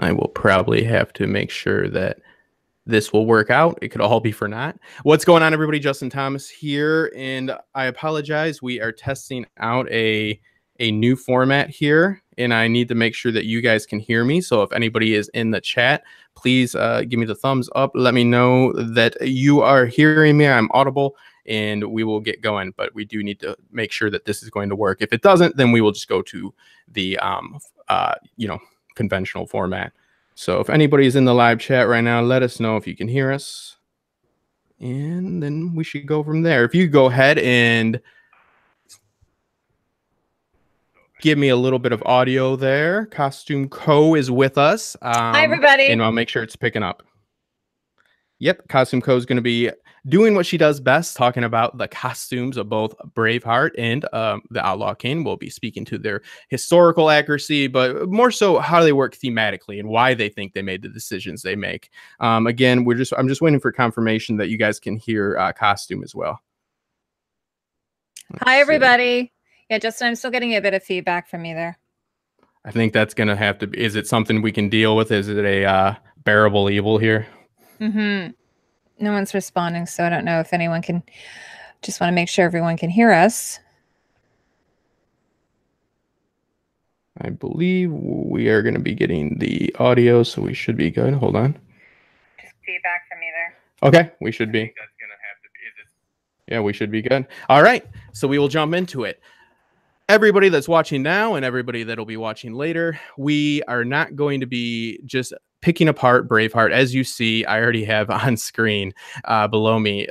I will probably have to make sure that this will work out. It could all be for naught. What's going on, everybody? Justin Thomas here, and I apologize. We are testing out a new format here, and I need to make sure that you guys can hear me. So if anybody is in the chat, please give me the thumbs up. Let me know that you are hearing me. I'm audible, and we will get going. But we do need to make sure that this is going to work. If it doesn't, then we will just go to the conventional format. So if anybody's in the live chat right now, let us know if you can hear us. And then we should go from there. If you go ahead and give me a little bit of audio there. Costume Co. is with us. Hi, everybody. And I'll make sure it's picking up. Yep, Costume Co. is going to be doing what she does best, talking about the costumes of both Braveheart and the Outlaw King. We'll be speaking to their historical accuracy, but more so how they work thematically and why they think they made the decisions they make. Again, I'm just waiting for confirmation that you guys can hear Costume as well. Hi, everybody. Yeah, Justin, I'm still getting a bit of feedback from you there. I think that's going to have to be, is it something we can deal with? Is it a bearable evil here? Mm-hmm. No one's responding, so I don't know if anyone can. Just want to make sure everyone can hear us. I believe we are going to be getting the audio, so we should be good. Hold on. Just feedback from you there. Okay, we should be. That's going to have to be. Yeah, we should be good. All right, so we will jump into it. Everybody that's watching now and everybody that'll be watching later, we are not going to be just picking apart Braveheart. As you see, I already have on screen below me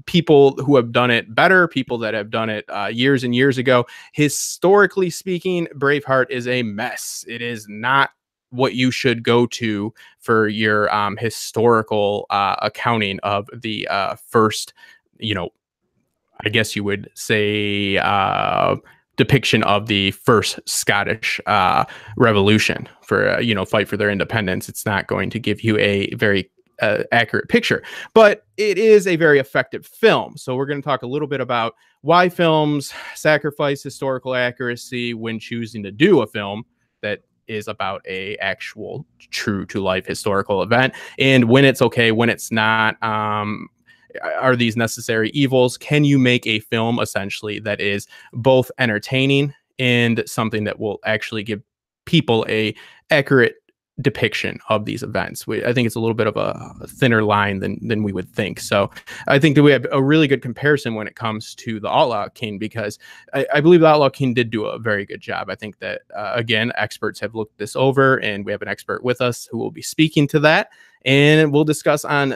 people who have done it better, people that have done it years and years ago. Historically speaking, Braveheart is a mess. It is not what you should go to for your historical accounting of the first, I guess you would say, depiction of the first Scottish revolution for, fight for their independence. It's not going to give you a very accurate picture, but it is a very effective film. So we're going to talk a little bit about why films sacrifice historical accuracy when choosing to do a film that is about a actual true to life historical event, and when it's okay, when it's not. Are these necessary evils? Can you make a film essentially that is both entertaining and something that will actually give people a accurate depiction of these events? I think it's a little bit of a thinner line than we would think. So I think that we have a really good comparison when it comes to the Outlaw King, because I believe the Outlaw King did do a very good job. I think that, again, experts have looked this over, and we have an expert with us who will be speaking to that. And we'll discuss on,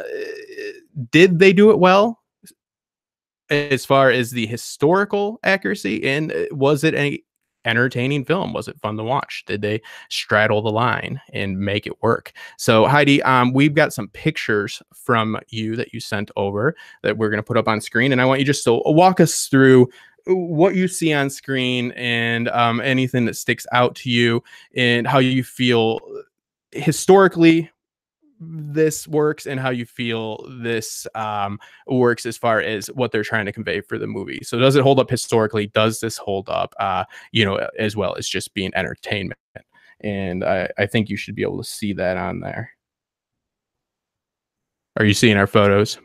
did they do it well as far as the historical accuracy? And was it an entertaining film? Was it fun to watch? Did they straddle the line and make it work? So Heidi, we've got some pictures from you that you sent over that we're going to put up on screen. And I want you just to walk us through what you see on screen and anything that sticks out to you and how you feel historically this works and how you feel this works as far as what they're trying to convey for the movie. So does it hold up historically? Does this hold up, as well as just being entertainment? And I think you should be able to see that on there. Are you seeing our photos?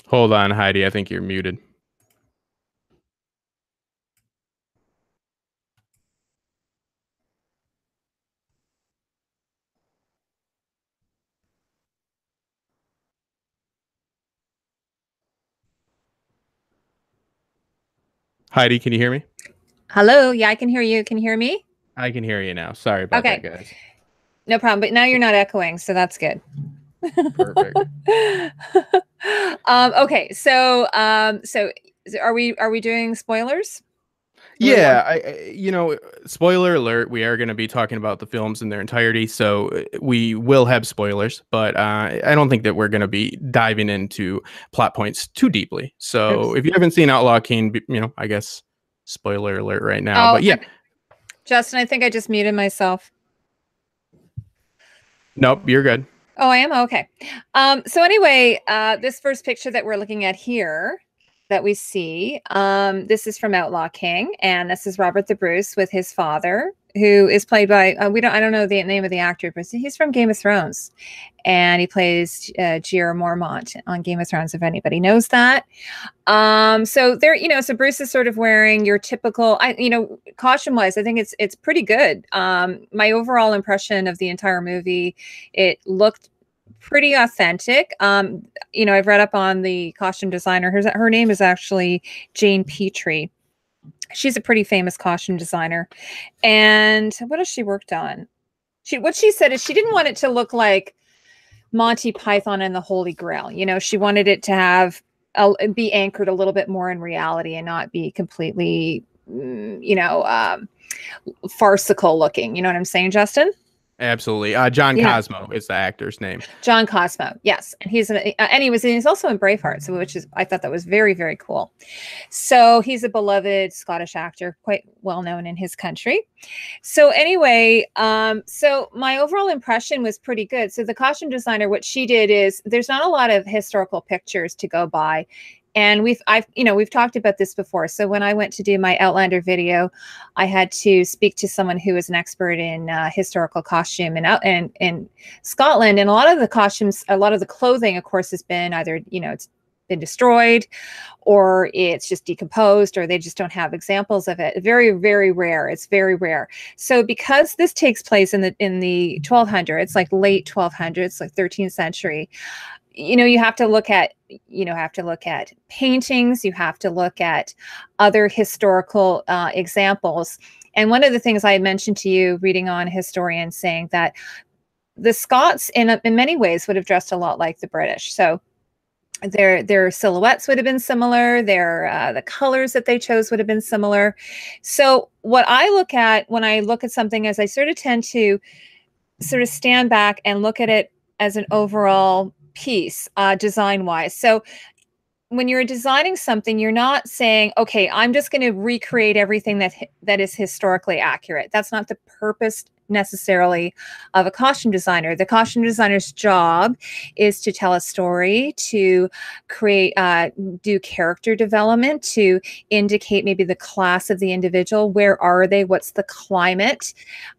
Hold on, Heidi. I think you're muted. Heidi, can you hear me? Hello. Yeah, I can hear you. Can you hear me? I can hear you now. Sorry about that, guys. No problem. But now you're not echoing, so that's good. Perfect. Okay. So are we doing spoilers? Yeah, spoiler alert, we are going to be talking about the films in their entirety, so we will have spoilers, but I don't think that we're going to be diving into plot points too deeply. So if you haven't seen Outlaw King, I guess spoiler alert right now. But yeah. Justin, I think I just muted myself. Nope, you're good. Oh, I am? Okay. So anyway, this first picture that we're looking at here that we see, this is from Outlaw King, and this is Robert the Bruce with his father, who is played by, I don't know the name of the actor, but he's from Game of Thrones, and he plays Jeor Mormont on Game of Thrones, if anybody knows that. So there, so Bruce is sort of wearing your typical, costume wise, I think it's pretty good. My overall impression of the entire movie, it looked pretty authentic. I've read up on the costume designer. Her name is actually Jane Petrie. She's a pretty famous costume designer. And what has she worked on? What she said is she didn't want it to look like Monty Python and the Holy Grail. She wanted it to have be anchored a little bit more in reality and not be completely, farcical looking. You know what I'm saying, Justin? Absolutely. John Cosmo is the actor's name. John Cosmo, yes, and he's also in Braveheart, so I thought that was very, very cool. So he's a beloved Scottish actor, quite well known in his country. So anyway, so my overall impression was pretty good. So the costume designer, what she did is there's not a lot of historical pictures to go by. And we've talked about this before. So when I went to do my Outlander video, I had to speak to someone who is an expert in historical costume in Scotland. And a lot of the costumes, a lot of the clothing, of course, has been either, it's been destroyed or it's just decomposed or they just don't have examples of it. Very, very rare. It's very rare. So because this takes place in the 1200s, like late 1200s, like 13th century, you have to look at paintings, you have to look at other historical examples. And one of the things I had mentioned to you reading on historians saying that the Scots in many ways would have dressed a lot like the British. So their silhouettes would have been similar, the colors that they chose would have been similar. So what I look at when I look at something is I sort of tend to sort of stand back and look at it as an overall piece, design wise. So when you're designing something, you're not saying, okay, I'm just going to recreate everything that is historically accurate. That's not the purpose necessarily of a costume designer. The costume designer's job is to tell a story, to create, do character development, to indicate maybe the class of the individual. Where are they? What's the climate?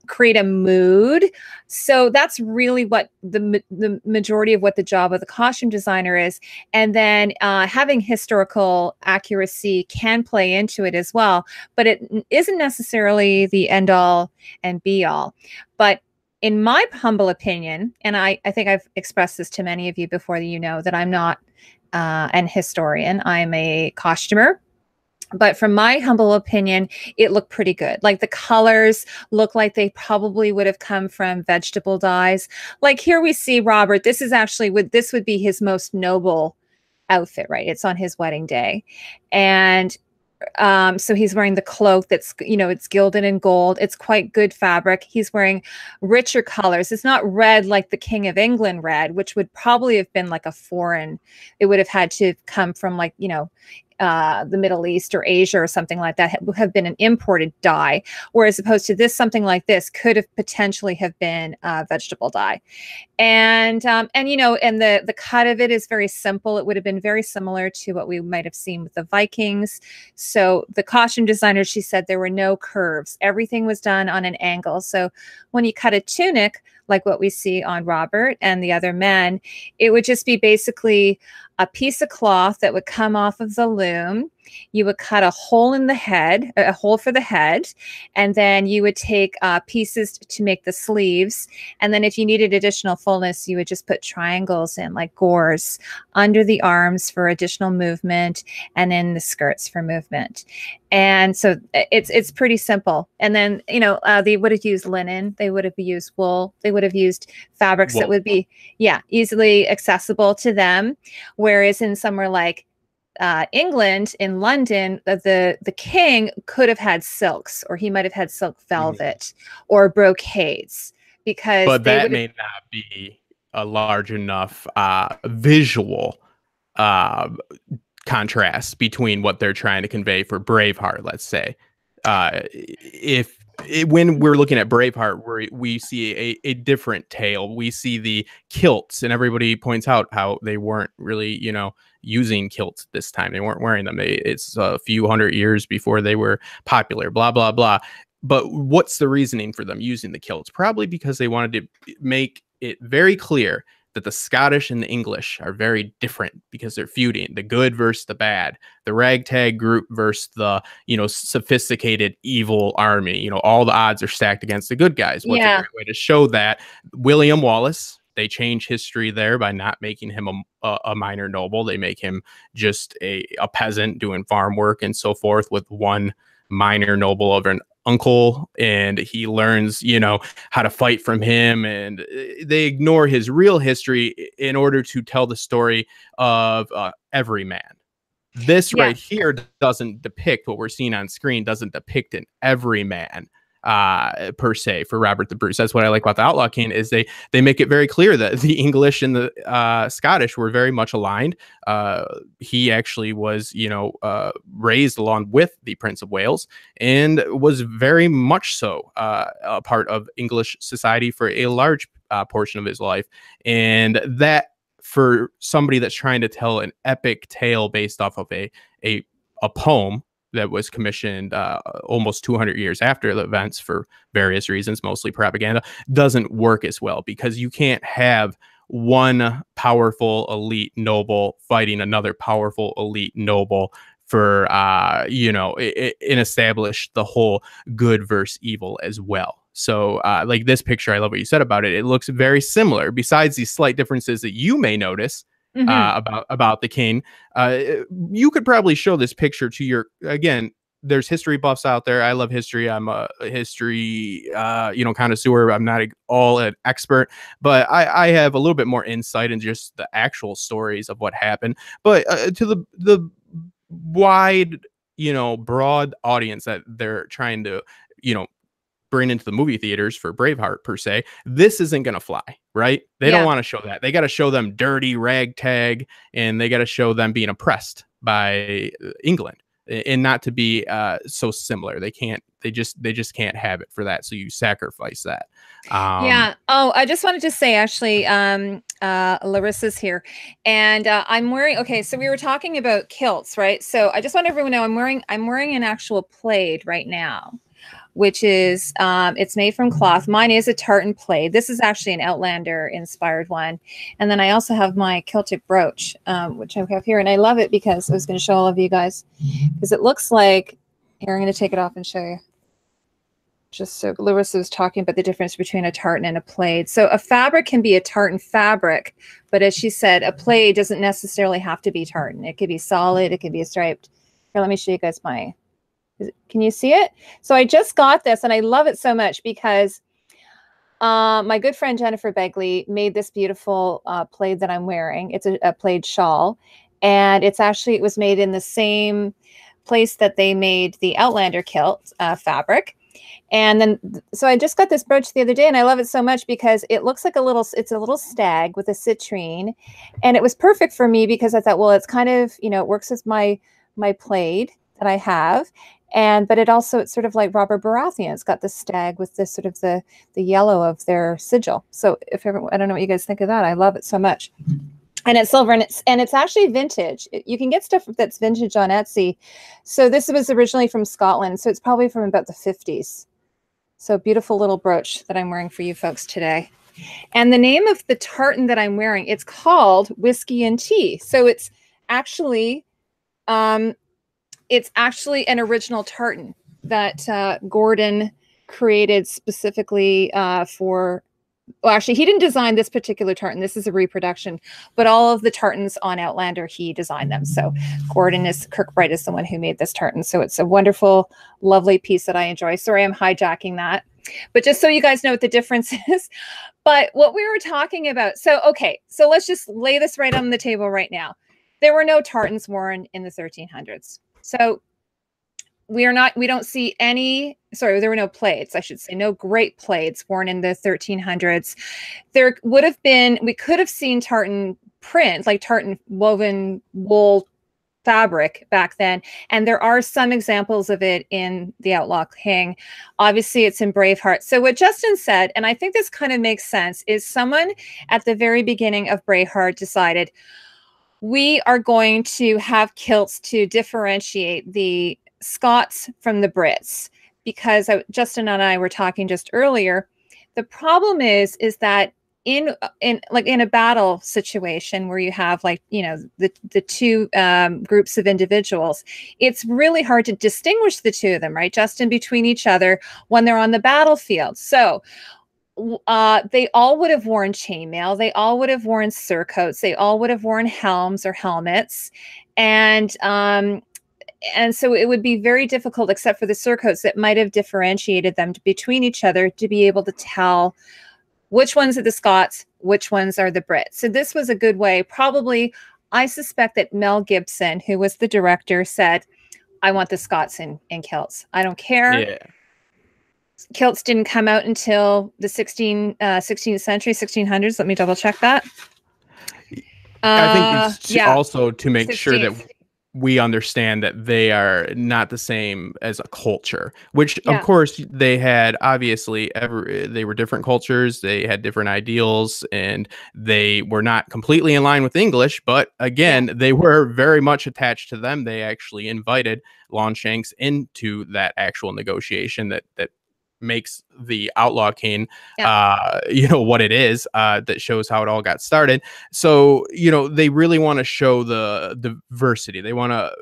Create a mood. So that's really what the majority of what the job of the costume designer is. And then having historical accuracy can play into it as well, but it isn't necessarily the end all and be all. But in my humble opinion, and I think I've expressed this to many of you before, that I'm not an historian, I'm a costumer. But from my humble opinion, it looked pretty good. Like the colors look like they probably would have come from vegetable dyes. Like here we see Robert. This is actually this would be his most noble outfit, right? It's on his wedding day. And so he's wearing the cloak that's, it's gilded in gold. It's quite good fabric. He's wearing richer colors. It's not red like the King of England red, which would probably have been like a foreign. It would have had to come from like, the Middle East or Asia or something like that have been an imported dye, whereas opposed to this, something like this could have potentially have been vegetable dye. And the cut of it is very simple. It would have been very similar to what we might have seen with the Vikings. So the costume designer, she said there were no curves. Everything was done on an angle. So when you cut a tunic, like what we see on Robert and the other men, it would just be basically a piece of cloth that would come off of the loom. You would cut a hole in the head, a hole for the head, and then you would take pieces to make the sleeves. And then if you needed additional fullness, you would just put triangles in, like gores, under the arms for additional movement, and then the skirts for movement. And so it's pretty simple. And then, they would have used linen, they would have used wool, they would have used fabrics that would be, easily accessible to them. Whereas in somewhere like England, in London, the king could have had silks, or he might have had silk velvet or brocades, but that may not be a large enough visual contrast between what they're trying to convey for Braveheart, let's say. When we're looking at Braveheart, we see a different tale. We see the kilts, and everybody points out how they weren't really, using kilts this time. They weren't wearing them. It's a few hundred years before they were popular, blah, blah, blah. But what's the reasoning for them using the kilts? Probably because they wanted to make it very clear that the Scottish and the English are very different because they're feuding, the good versus the bad, the ragtag group versus the, sophisticated evil army. All the odds are stacked against the good guys. What's a great way to show that? William Wallace, they change history there by not making him a minor noble. They make him just a peasant doing farm work and so forth, with one minor noble of an uncle, and he learns, how to fight from him, and they ignore his real history in order to tell the story of every man. This right here doesn't depict what we're seeing on screen, doesn't depict an everyman per se for Robert the Bruce. That's what I like about the Outlaw King, is they make it very clear that the English and the Scottish were very much aligned. He actually was, raised along with the Prince of Wales, and was very much so a part of English society for a large portion of his life. And that, for somebody that's trying to tell an epic tale based off of a poem that was commissioned almost 200 years after the events for various reasons, mostly propaganda, doesn't work as well, because you can't have one powerful elite noble fighting another powerful elite noble for, and establish the whole good versus evil as well. So like this picture, I love what you said about it. It looks very similar, besides these slight differences that you may notice. About the king. You could probably show this picture to again, there's history buffs out there. I love history. I'm a history, connoisseur. I'm not all an expert, but I have a little bit more insight in just the actual stories of what happened. But to the wide, broad audience that they're trying to, bring into the movie theaters for Braveheart per se, this isn't going to fly, right? They don't want to show that. They got to show them dirty ragtag, and they got to show them being oppressed by England, and not to be so similar. They just can't have it for that. So you sacrifice that. Oh, I just wanted to say, actually, Larissa's here, and I'm wearing, okay, so we were talking about kilts, right? So I just want everyone to know I'm wearing an actual plaid right now, which is, it's made from cloth. Mine is a tartan plaid. This is actually an Outlander inspired one. And then I also have my Celtic brooch, which I have here. And I love it because I was going to show all of you guys, because it looks like, here, I'm going to take it off and show you. Just so Larissa was talking about the difference between a tartan and a plaid. So a fabric can be a tartan fabric, but as she said, a plaid doesn't necessarily have to be tartan. It could be solid. It could be striped. Here, let me show you guys my, can you see it? So I just got this, and I love it so much because my good friend Jennifer Begley made this beautiful plaid that I'm wearing. It's a plaid shawl, and it was made in the same place that they made the Outlander kilt fabric. And then, so I just got this brooch the other day, and I love it so much because it looks like it's a little stag with a citrine, and it was perfect for me because I thought, well, it's kind of, it works with my plaid that I have. But it's sort of like Robert Baratheon. It's got the stag with this sort of the yellow of their sigil. So I don't know what you guys think of that. I love it so much. And it's silver, and it's actually vintage. You can get stuff that's vintage on Etsy. So this was originally from Scotland. So it's probably from about the 50s. So beautiful little brooch that I'm wearing for you folks today. And the name of the tartan that I'm wearing, it's called Whiskey and Tea. So it's actually an original tartan that Gordon created specifically for, well, actually, he didn't design this particular tartan. This is a reproduction, but all of the tartans on Outlander, he designed them. So Kirkbride is the one who made this tartan. So it's a wonderful, lovely piece that I enjoy. Sorry, I'm hijacking that, but just so you guys know what the difference is. But what we were talking about, so let's just lay this right on the table right now. There were no tartans worn in the 1300s. So there were no plaids, I should say, no great plaids worn in the 1300s. We could have seen tartan print, like tartan woven wool fabric back then. And there are some examples of it in The Outlaw King. Obviously, it's in Braveheart. So what Justin said, and I think this kind of makes sense, is someone at the very beginning of Braveheart decided, we are going to have kilts to differentiate the Scots from the Brits. Because Justin and I were talking just earlier, the problem is that in a battle situation where you have, like, you know, the two groups of individuals, it's really hard to distinguish the two of them, right, Justin, between each other when they're on the battlefield. So they all would have worn chainmail, they all would have worn surcoats, they all would have worn helms or helmets, and so it would be very difficult, except for the surcoats that might have differentiated them between each other, to be able to tell which ones are the Scots, which ones are the Brits. So this was a good way. Probably, I suspect that Mel Gibson, who was the director, said, I want the Scots in kilts. I don't care. Yeah. Kilts didn't come out until the 16th century, 1600s. Let me double check that. I think it's also to make 16th. sure that we understand that they are not the same as a culture, which of course they had. Obviously, they were different cultures, they had different ideals, and they were not completely in line with English, but again, they were very much attached to them. They actually invited Longshanks into that actual negotiation that makes the Outlaw King you know, what it is, that shows how it all got started. So, you know, they really want to show the diversity. They want to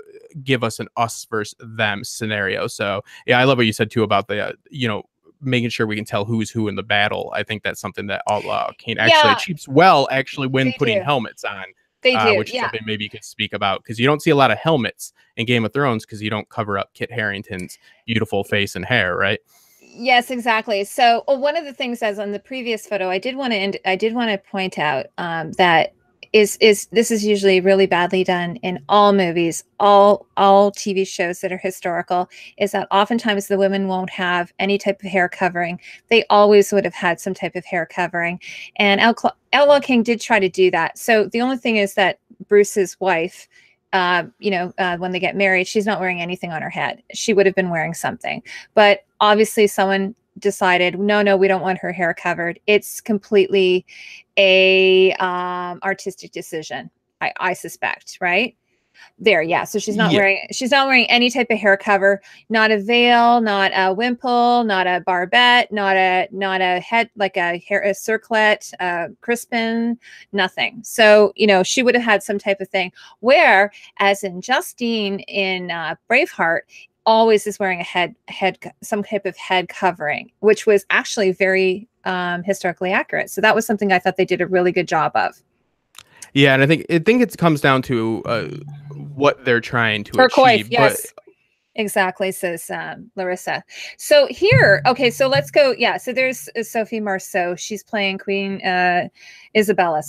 give us an us versus them scenario. So yeah, I love what you said too about the you know, making sure we can tell who's who in the battle. I think that's something that Outlaw King actually achieves well, actually, when putting helmets on. They do, which is something maybe you could speak about, because you don't see a lot of helmets in Game of Thrones because you don't cover up Kit Harington's beautiful face and hair, right? Yes, exactly. So one of the things, as on the previous photo, I did want to point out that this is usually really badly done in all movies, all TV shows that are historical, is that oftentimes the women won't have any type of hair covering. They always would have had some type of hair covering, and Outlaw King did try to do that. So the only thing is that Bruce's wife, when they get married, she's not wearing anything on her head. She would have been wearing something, but obviously someone decided, no, we don't want her hair covered. It's completely a artistic decision, I suspect, right? There, yeah. So she's not wearing any type of hair cover, not a veil, not a wimple, not a barbette, not a head, like a circlet, crispin, nothing. So, you know, she would have had some type of thing. Where, as in Justine in Braveheart, always is wearing some type of head covering, which was actually very historically accurate. So that was something I thought they did a really good job of. Yeah, and I think it comes down to what they're trying to achieve. Yes. But exactly, says Larissa. So here, okay, so let's go. Yeah, so there's Sophie Marceau. She's playing Queen Isabella.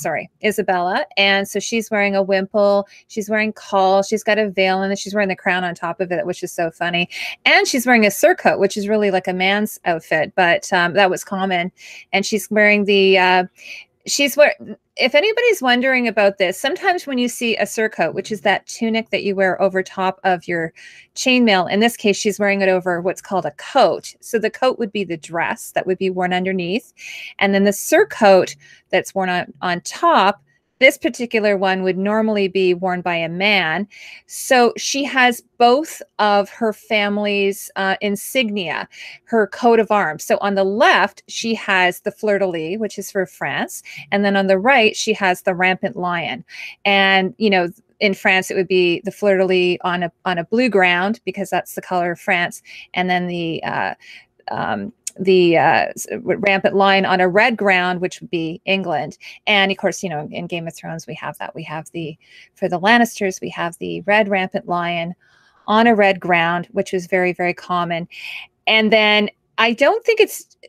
And so she's wearing a wimple. She's wearing caul. She's got a veil, and then she's wearing the crown on top of it, which is so funny. And she's wearing a surcoat, which is really like a man's outfit, but that was common. And she's wearing the if anybody's wondering about this, sometimes when you see a surcoat, which is that tunic that you wear over top of your chainmail, in this case, she's wearing it over what's called a coat. So the coat would be the dress that would be worn underneath. And then the surcoat that's worn on top, this particular one would normally be worn by a man. So she has both of her family's insignia, her coat of arms. So on the left, she has the fleur-de-lis, which is for France. And then on the right, she has the rampant lion. And, you know, in France, it would be the fleur-de-lis on a blue ground, because that's the color of France. And then the rampant lion on a red ground, which would be England. And of course, you know, in Game of Thrones, we have that. We have for the Lannisters, we have the red rampant lion on a red ground, which is very, very common. And then I don't think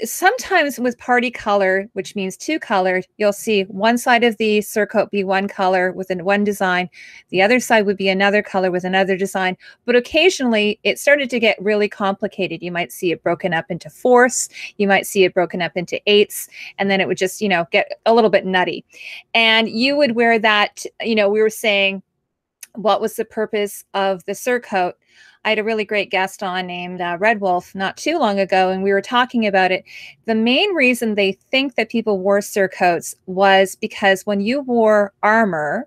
sometimes with party color, which means two colored, you'll see one side of the surcoat be one color with one design. The other side would be another color with another design. But occasionally it started to get really complicated. You might see it broken up into fourths. You might see it broken up into eighths. And then it would just, you know, get a little bit nutty. And you would wear that, you know, we were saying, what was the purpose of the surcoat. I had a really great guest on named Red Wolf not too long ago, and we were talking about it. The main reason they think that people wore surcoats was because when you wore armor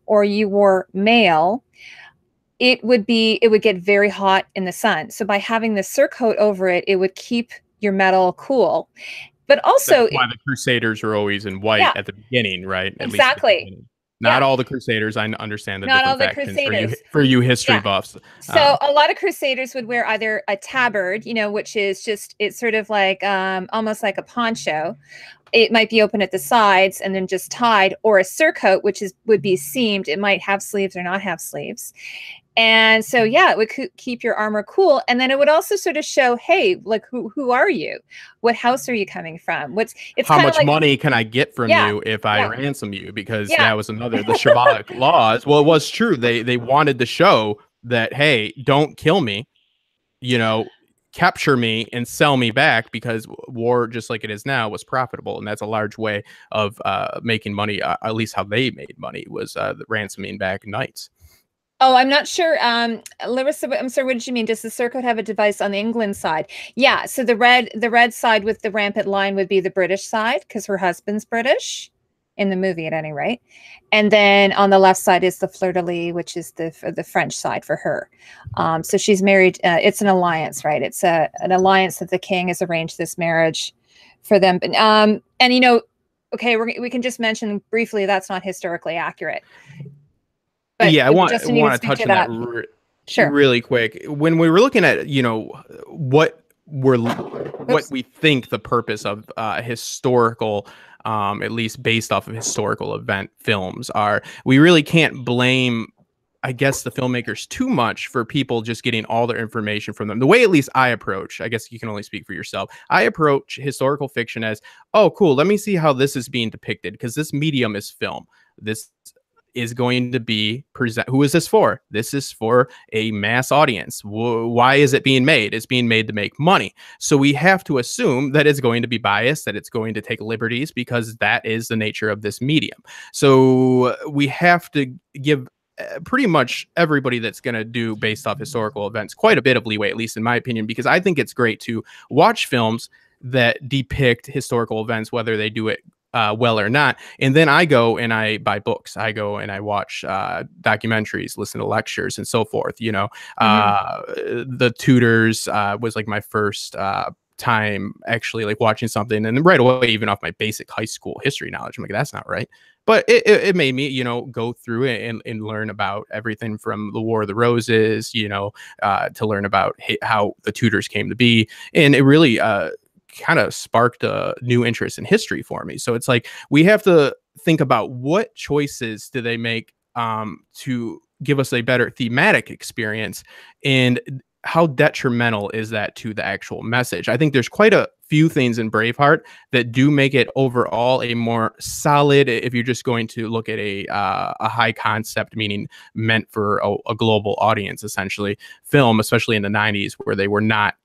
or you wore mail, it would get very hot in the sun. So by having the surcoat over it, it would keep your metal cool. But also, that's why the Crusaders are always in white at the beginning, right? Exactly. Not all the Crusaders. I understand the not different all the factions Crusaders. For you history buffs. So a lot of Crusaders would wear either a tabard, which is just, it's sort of like almost like a poncho. It might be open at the sides and then just tied, or a surcoat, which would be seamed. It might have sleeves or not have sleeves. And so, it would keep your armor cool. And then it would also sort of show, hey, like, who are you? What house are you coming from? How much money can I get from you if I ransom you? Because that was another, the chivalric laws. Well, it was true. They wanted to show that, hey, don't kill me, capture me and sell me back, because war, just like it is now, was profitable. And that's a large way of making money. At least how they made money was ransoming back knights. Oh, I'm not sure. Larissa, I'm sorry, what did you mean? Does the surcoat have a device on the England side? Yeah, so the red side with the rampant line would be the British side, because her husband's British, in the movie at any rate. And then on the left side is the fleur-de-lis, which is the French side for her. So she's married. It's an alliance, right? It's an alliance that the king has arranged this marriage for them. But, and, okay, we can just mention briefly that's not historically accurate. But I want to touch on that really quick. When we were looking at, what we think the purpose of historical, at least based off of historical event films are, we really can't blame, I guess, the filmmakers too much for people just getting all their information from them. The way, at least I approach, I guess you can only speak for yourself, I approach historical fiction as, oh, cool, let me see how this is being depicted, because this medium is film. This is going to be who is this for? This is for a mass audience. Why is it being made? It's being made to make money. So we have to assume that it's going to be biased, that it's going to take liberties, because that is the nature of this medium. So we have to give pretty much everybody that's going to do based off historical events quite a bit of leeway, at least in my opinion, because I think it's great to watch films that depict historical events, whether they do it well or not. And then I go and I buy books. I go and I watch documentaries, listen to lectures, and so forth. The Tudors was like my first time actually like watching something, and right away, even off my basic high school history knowledge, I'm like, that's not right. But it made me, go through it and learn about everything from the War of the Roses, to learn about how the Tudors came to be. And it really kind of sparked a new interest in history for me. So it's like, we have to think about what choices do they make to give us a better thematic experience, and how detrimental is that to the actual message. I think there's quite a few things in Braveheart that do make it overall a more solid, if you're just going to look at a high concept, meaning meant for a global audience, essentially, film, especially in the 90s, where they were not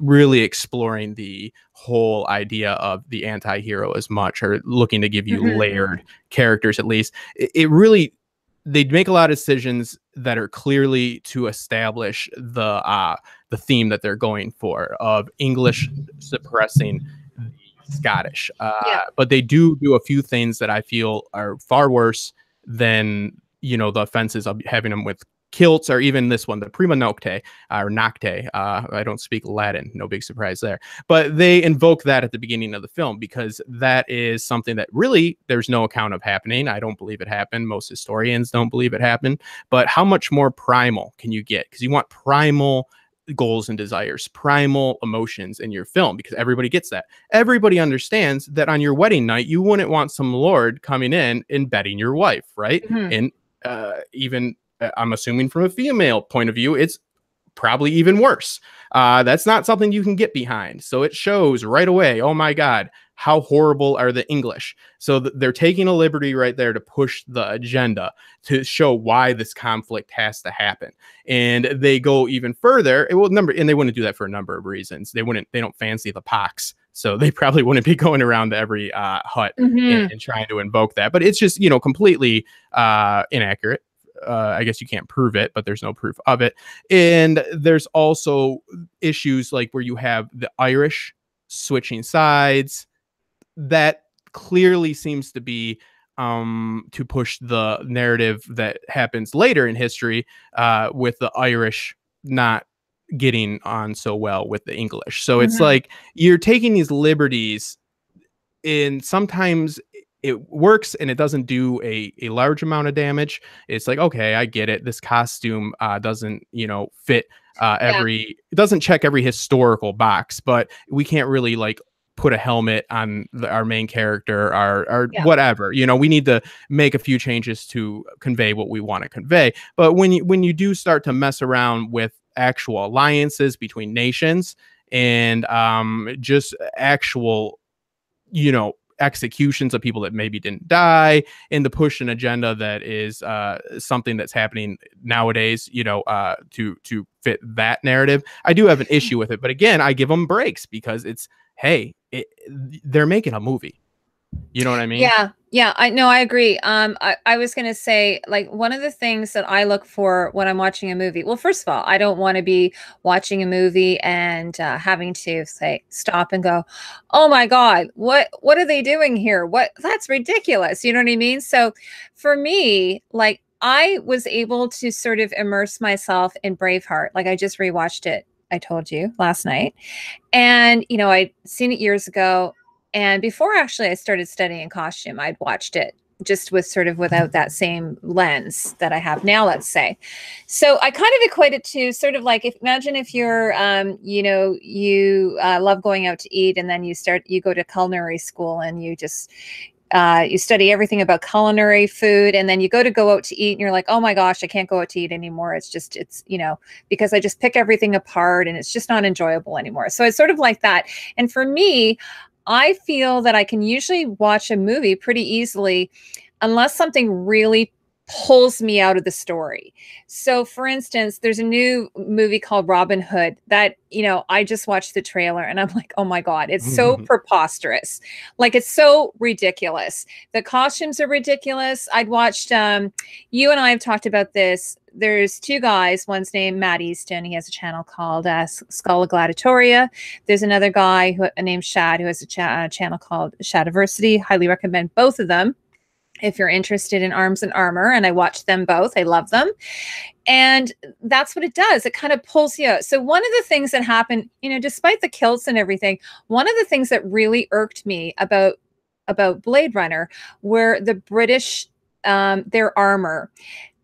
really exploring the whole idea of the anti-hero as much, or looking to give you layered characters. At least it really, they'd make a lot of decisions that are clearly to establish the theme that they're going for, of English suppressing the Scottish. But they do a few things that I feel are far worse than, the offenses of having them with kilts, or even this one, the prima nocte or nocte. I don't speak Latin, no big surprise there, but they invoke that at the beginning of the film, because that is something that really there's no account of happening. I don't believe it happened. Most historians don't believe it happened. But how much more primal can you get? Because you want primal goals and desires, primal emotions in your film, because everybody gets that. Everybody understands that on your wedding night, you wouldn't want some lord coming in and bedding your wife, right? And even I'm assuming from a female point of view, it's probably even worse. That's not something you can get behind. So it shows right away, oh my God, how horrible are the English? So they're taking a liberty right there to push the agenda, to show why this conflict has to happen. And they go even further. And they wouldn't do that for a number of reasons. They don't fancy the pox. So they probably wouldn't be going around to every hut and trying to invoke that. But it's just, completely inaccurate. I guess you can't prove it, but there's no proof of it. And there's also issues like where you have the Irish switching sides. That clearly seems to be to push the narrative that happens later in history, with the Irish not getting on so well with the English. So it's like you're taking these liberties, and sometimes it works and it doesn't do a large amount of damage. It's like, okay, I get it. This costume doesn't, fit it doesn't check every historical box, but we can't really like put a helmet on our main character, our whatever. We need to make a few changes to convey what we want to convey. But when you do start to mess around with actual alliances between nations and just actual, executions of people that maybe didn't die, and to push an agenda that is something that's happening nowadays, to fit that narrative, I do have an issue with it. But again, I give them breaks because it's, hey, they're making a movie. You know what I mean? Yeah. I know. I agree. I was going to say, like, one of the things that I look for when I'm watching a movie, well, first of all, I don't want to be watching a movie and having to say, stop and go, oh my God, what are they doing here? That's ridiculous. You know what I mean? So for me, like, I was able to sort of immerse myself in Braveheart. Like, I just rewatched it, I told you, last night. And, I'd seen it years ago. And before actually I started studying costume, I'd watched it just without that same lens that I have now, let's say. So I kind of equate it to sort of like, imagine if you're, you love going out to eat, and then you go to culinary school and you just, you study everything about culinary food, and then you go out to eat and you're like, oh my gosh, I can't go out to eat anymore. It's because I just pick everything apart and it's just not enjoyable anymore. So it's sort of like that. And for me, I feel that I can usually watch a movie pretty easily unless something really pulls me out of the story. So for instance, there's a new movie called Robin Hood that, I just watched the trailer and I'm like, oh my God, it's so preposterous. Like, it's so ridiculous. The costumes are ridiculous. I'd watched, you and I have talked about this. There's two guys. One's named Matt Easton. He has a channel called Skull Gladiatoria. There's another guy named Shad who has a channel called Shadiversity. Highly recommend both of them if you're interested in arms and armor. And I watch them both. I love them. And that's what it does. It kind of pulls you out. So one of the things that happened, despite the kilts and everything, one of the things that really irked me about Blade Runner were the British, their armor.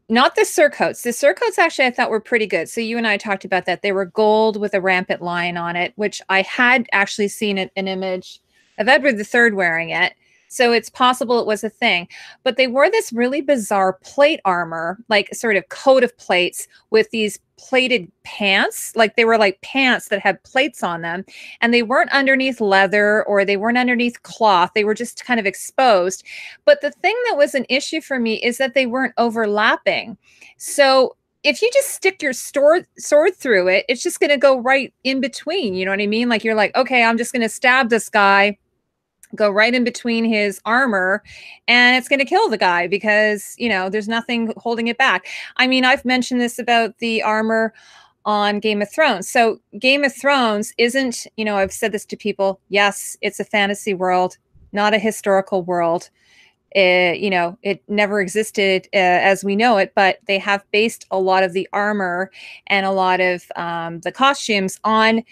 Not the surcoats. The surcoats actually I thought were pretty good. So you and I talked about that. They were gold with a rampant lion on it, which I had actually seen an image of Edward III wearing it. So it's possible it was a thing. But they wore this really bizarre plate armor, like sort of coat of plates with these plated pants. Like, they were like pants that had plates on them. And they weren't underneath leather or they weren't underneath cloth. They were just kind of exposed. But the thing that was an issue for me is that they weren't overlapping. So if you just stick your sword through it, it's just going to go right in between. You know what I mean? Like, you're like, okay, I'm just going to stab this guy, go right in between his armor, and it's going to kill the guy because, there's nothing holding it back. I mean, I've mentioned this about the armor on Game of Thrones. So Game of Thrones isn't, I've said this to people. Yes, it's a fantasy world, not a historical world. It never existed as we know it, but they have based a lot of the armor and a lot of the costumes on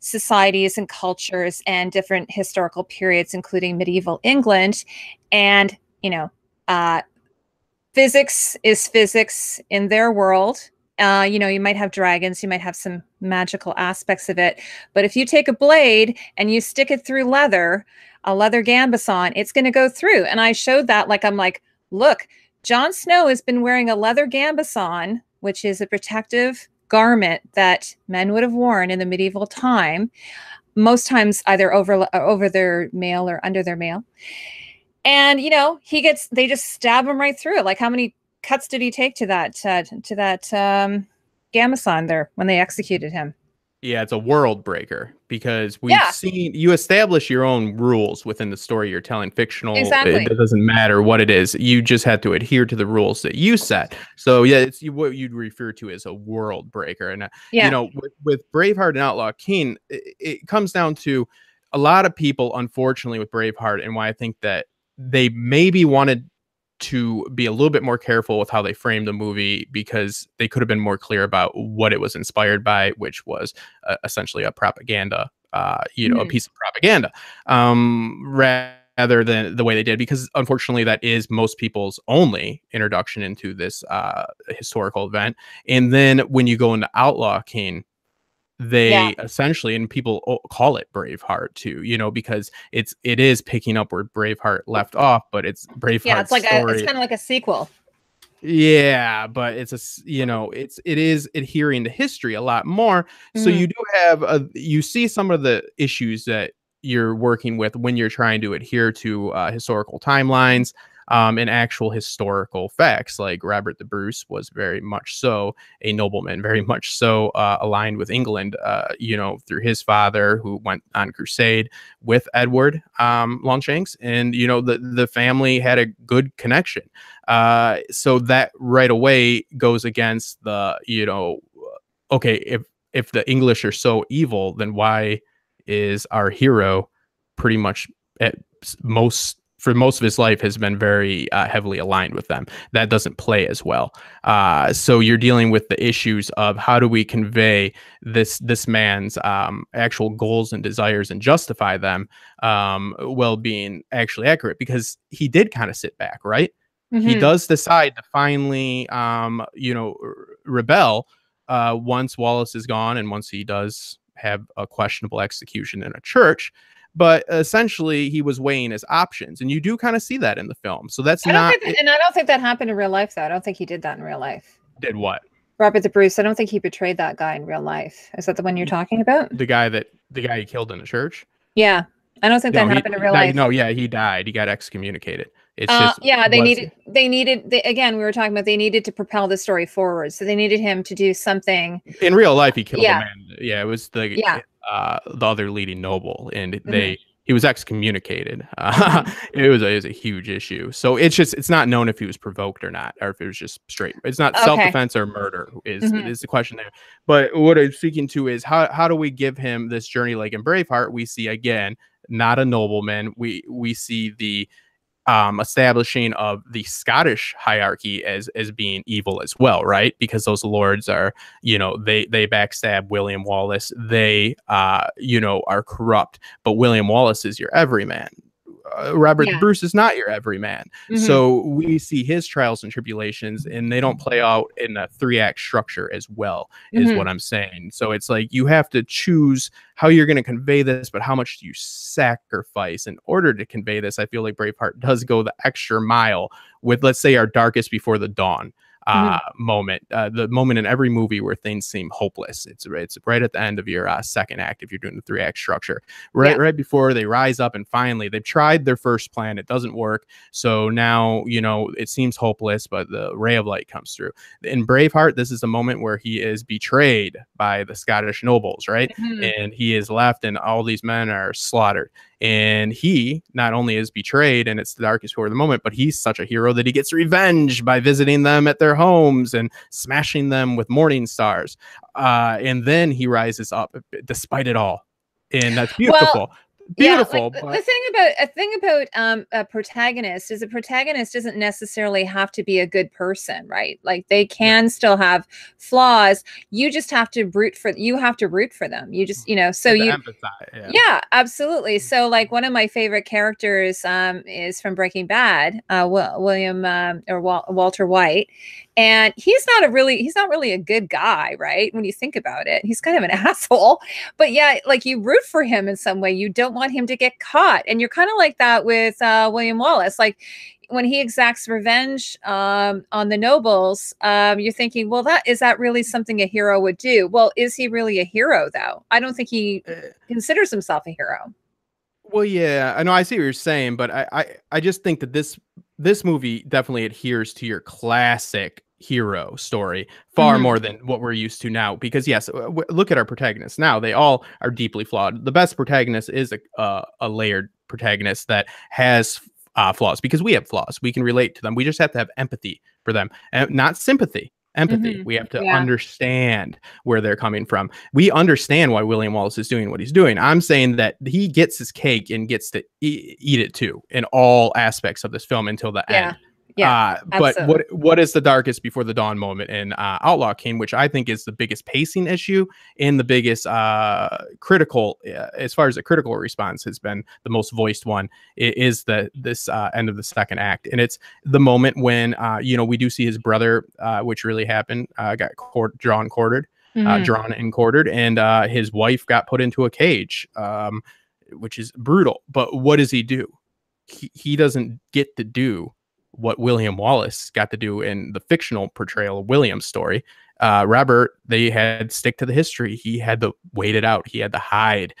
societies and cultures and different historical periods, including medieval England. And, physics is physics in their world. You might have dragons, you might have some magical aspects of it. But if you take a blade and you stick it through a leather gambeson, it's going to go through. And I showed that, I'm like, look, Jon Snow has been wearing a leather gambeson, which is a protective garment that men would have worn in the medieval time, most times either over their mail or under their mail. And they just stab him right through it. Like, how many cuts did he take to that gambeson there when they executed him? Yeah, it's a world breaker because we've Yeah, seen you establish your own rules within the story you're telling. Fictional, it exactly. doesn't matter what it is. You just have to adhere to the rules that you set. So yeah, it's what you'd refer to as a world breaker. And Yeah. with Braveheart and Outlaw King, it comes down to a lot of people, unfortunately, with Braveheart, and why I think that they maybe wanted to be a little bit more careful with how they framed the movie because they could have been more clear about what it was inspired by, which was essentially a propaganda, a Mhm. piece of propaganda, rather than the way they did, because unfortunately that is most people's only introduction into this historical event. And then when you go into Outlaw King, they Yeah. essentially, and people call it Braveheart too, because it is picking up where Braveheart left off, but it's Yeah, it's Braveheart's like it's story. kind of like a sequel. Yeah, but it is adhering to history a lot more. So Mhm. you do have you see some of the issues that you're working with when you're trying to adhere to historical timelines, and actual historical facts. Like Robert the Bruce was very much so a nobleman, very much so aligned with England, through his father who went on crusade with Edward Longshanks, and the family had a good connection. So that right away goes against okay, if the English are so evil, then why is our hero pretty much at most of his life has been very heavily aligned with them? That doesn't play as well. So you're dealing with the issues of how do we convey this man's actual goals and desires and justify them, while being actually accurate, because he did kind of sit back, right? He Mhm. does decide to finally, rebel once Wallace is gone and once he does have a questionable execution in a church. But essentially, he was weighing his options, and you do kind of see that in the film. So that's I don't not think that, it. and I don't think that happened in real life, though. I don't think he did that in real life. Did what? Robert the Bruce, I don't think he betrayed that guy in real life. Is that the one you're talking about? The guy he killed in the church. Yeah. I don't think that No, happened in real that, life. no, yeah, he died. He got excommunicated. It's just Yeah, was again, we were talking about they needed to propel the story forward. So they needed him to do something. in real life he killed a Yeah. man. Yeah, it was Yeah. the other leading noble, and Hmm. he was excommunicated. Hmm. It was a huge issue. So it's not known if he was provoked or not, or if it was just straight. It's not self Okay. defense or murder Hmm. is the question there. But what I'm speaking to is how do we give him this journey? Like in Braveheart, we see again not a nobleman. We see the establishing of the Scottish hierarchy as being evil as well, right? Because those lords are, they backstab William Wallace. They are corrupt, but William Wallace is your everyman. Robert the Yeah. Bruce is not your everyman. Hmm. So we see his trials and tribulations, and they don't play out in a 3-act structure as well, is Hmm. what I'm saying. So it's like you have to choose how you're going to convey this, but how much do you sacrifice in order to convey this? I feel like Braveheart does go the extra mile with, let's say, our darkest before the dawn Hmm. moment, the moment in every movie where things seem hopeless. It's right at the end of your second act if you're doing the 3-act structure, Yeah. right before they rise up and finally they've tried their first plan, it doesn't work. So now it seems hopeless, but the ray of light comes through. In Braveheart, this is the moment where he is betrayed by the Scottish nobles, right? Hmm. And he is left, and all these men are slaughtered. And he not only is betrayed, and it's the darkest hour of the moment, but he's such a hero that he gets revenge by visiting them at their homes and smashing them with morning stars. And then he rises up despite it all. And that's Well, beautiful. yeah, like Beautiful, the but thing about a protagonist is a protagonist doesn't necessarily have to be a good person, right? Like they no, can still have flaws. You have to root for them. You just, you so have to you empathize. Yeah. yeah, absolutely. So, like, one of my favorite characters is from Breaking Bad, William Walter White, and he's not really a good guy, right? When you think about it, he's kind of an asshole. But yeah, like you root for him in some way. You don't want him to get caught, and you're kind of like that with William Wallace, like. When he exacts revenge on the nobles, you're thinking, well, that really something a hero would do? Well, is he really a hero though? I don't think he Uh, considers himself a hero. Well, yeah, I know, I see what you're saying, but I just think that this movie definitely adheres to your classic, hero story far more than what we're used to now. Because yes, look at our protagonists now; they all are deeply flawed. The best protagonist is a layered protagonist that has flaws, because we have flaws. We can relate to them. We just have to have empathy for them, and not sympathy. Empathy. We have to understand where they're coming from. We understand why William Wallace is doing what he's doing. I'm saying that he gets his cake and gets to eat it too in all aspects of this film until the end. Yeah, but what is the darkest before the dawn moment in Outlaw King, which I think is the biggest pacing issue and the biggest critical, as far as the critical response has been the most voiced one, is this end of the second act. And it's the moment when, we do see his brother, which really happened, got drawn and quartered, and his wife got put into a cage, which is brutal. But what does he do? He doesn't get to do what William Wallace got to do in the fictional portrayal of William's story. Robert, they had stick to the history. He had to wait it out. He had to hide,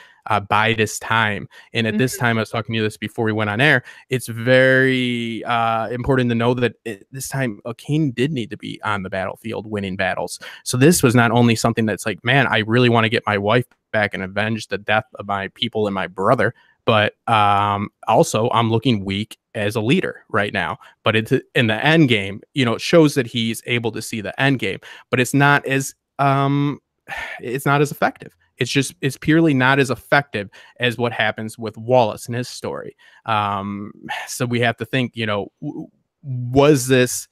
bide his time. And at this time, I was talking to you this before we went on air, it's very important to know that this time a king did need to be on the battlefield winning battles. So this was not only something that's like, man, I really want to get my wife back and avenge the death of my people and my brother, but also I'm looking weak as a leader right now. But it's in the end game, it shows that he's able to see the end game, but it's not as effective. It's purely not as effective as what happens with Wallace and his story. So we have to think, was this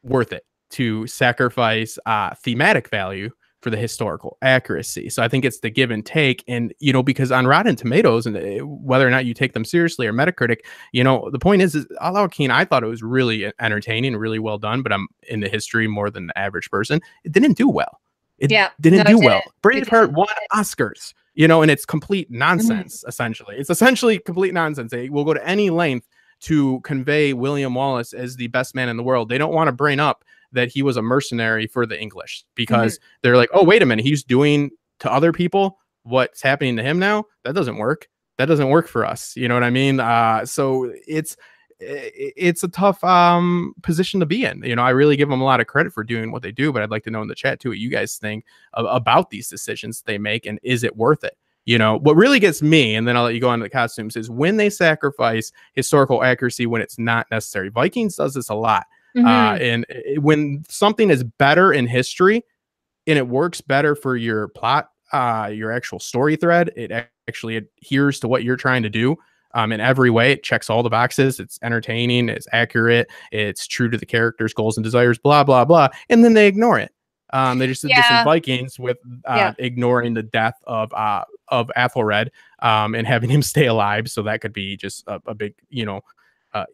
worth it to sacrifice thematic value for the historical accuracy? So I think it's the give and take. And, because on Rotten Tomatoes, and whether or not you take them seriously, or Metacritic, the point is Outlaw King, I thought it was really entertaining, really well done, but I'm in the history more than the average person. It didn't do well. It didn't do well. Braveheart won Oscars, and it's complete nonsense, essentially. It's essentially complete nonsense. They will go to any length to convey William Wallace as the best man in the world. They don't want to bring up that he was a mercenary for the English, because they're like, oh, wait a minute, he's doing to other people what's happening to him now. That doesn't work. That doesn't work for us. You know what I mean? So it's a tough position to be in. I really give them a lot of credit for doing what they do, but I'd like to know in the chat too what you guys think about these decisions they make, and is it worth it? What really gets me, and then I'll let you go on to the costumes, is when they sacrifice historical accuracy when it's not necessary. Vikings does this a lot. And when something is better in history and it works better for your plot, your actual story thread, it actually adheres to what you're trying to do in every way. It checks all the boxes. It's entertaining, it's accurate, it's true to the characters' goals and desires, blah, blah, blah. And then they ignore it. They just did this in Vikings with ignoring the death of Athelred and having him stay alive. So that could be just a big,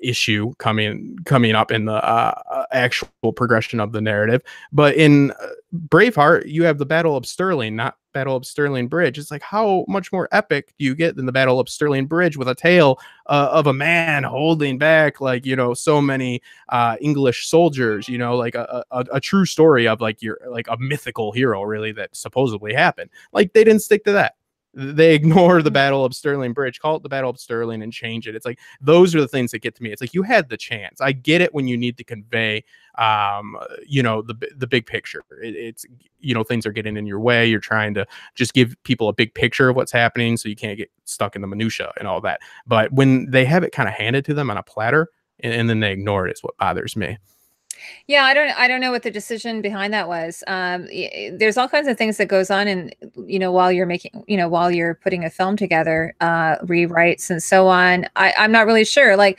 issue coming up in the actual progression of the narrative. But in Braveheart, you have the Battle of Stirling, not Battle of Stirling Bridge. It's like, how much more epic do you get than the Battle of Stirling Bridge, with a tale of a man holding back, so many English soldiers, like a true story of a mythical hero, really, that supposedly happened. Like, they didn't stick to that. They ignore the Battle of Stirling Bridge, call it the Battle of Stirling, and change it. It's like, those are the things that get to me. It's like, you had the chance. I get it when you need to convey, the big picture. It's things are getting in your way. You're trying to just give people a big picture of what's happening, so you can't get stuck in the minutia and all that. But when they have it kind of handed to them on a platter, and then they ignore it, is what bothers me. Yeah, I don't know what the decision behind that was. There's all kinds of things that goes on, and while you're putting a film together, rewrites and so on. I'm not really sure. Like,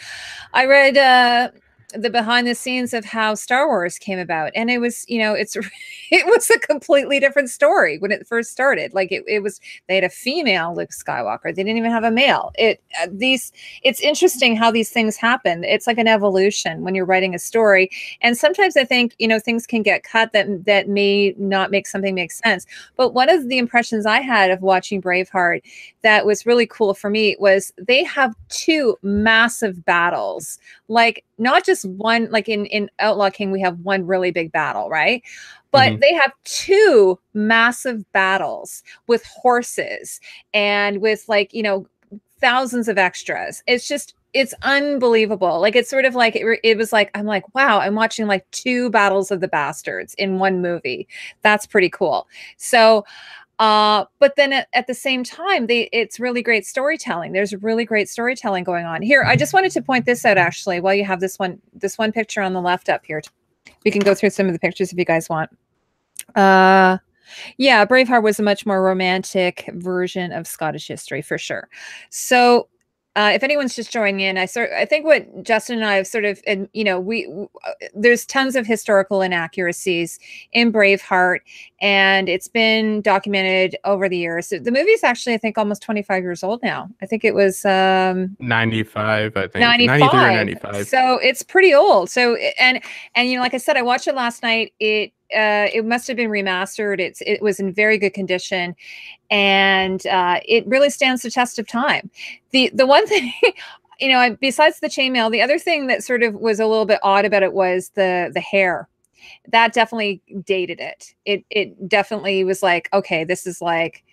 I read the behind the scenes of how Star Wars came about, and it was it was a completely different story when it first started. Like, it was, they had a female Luke Skywalker. They didn't even have a male. It's interesting how these things happen. It's like an evolution when you're writing a story, and sometimes I think things can get cut that may not make something make sense. But one of the impressions I had of watching Braveheart that was really cool for me was they have two massive battles, like not just one. Like in Outlaw King, we have one really big battle, right? But they have two massive battles with horses and with thousands of extras. It's unbelievable. Like, it's sort of like, it was like, I'm like, wow, I'm watching like 2 Battles of the Bastards in one movie. That's pretty cool. So, but then at the same time, it's really great storytelling. There's really great storytelling going on here. I just wanted to point this out, actually, while you have this one picture on the left up here. We can go through some of the pictures if you guys want. Yeah, Braveheart was a much more romantic version of Scottish history, for sure. So, if anyone's just joining in, I think what Justin and I have sort of, and there's tons of historical inaccuracies in Braveheart, and it's been documented over the years. So the movie is actually, I think, almost 25 years old now. I think it was 95, I think 95. 93 or 95. So it's pretty old. So and like I said, I watched it last night. It must have been remastered. It was in very good condition, and it really stands the test of time. The one thing, besides the chainmail, the other thing that sort of was a little bit odd about it was the hair. That definitely dated it. It definitely was like, okay, this is like,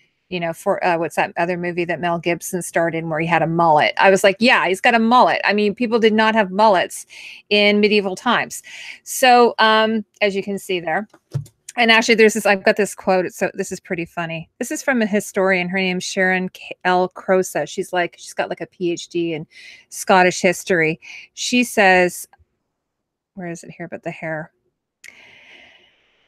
for what's that other movie that Mel Gibson starred in where he had a mullet? I was like, yeah, he's got a mullet. I mean, people did not have mullets in medieval times. So as you can see there, and actually there's this, I've got this quote. So this is pretty funny. This is from a historian. Her name's Sharon L. Crosa. She's got like a PhD in Scottish history. She says, where is it here? But the hair.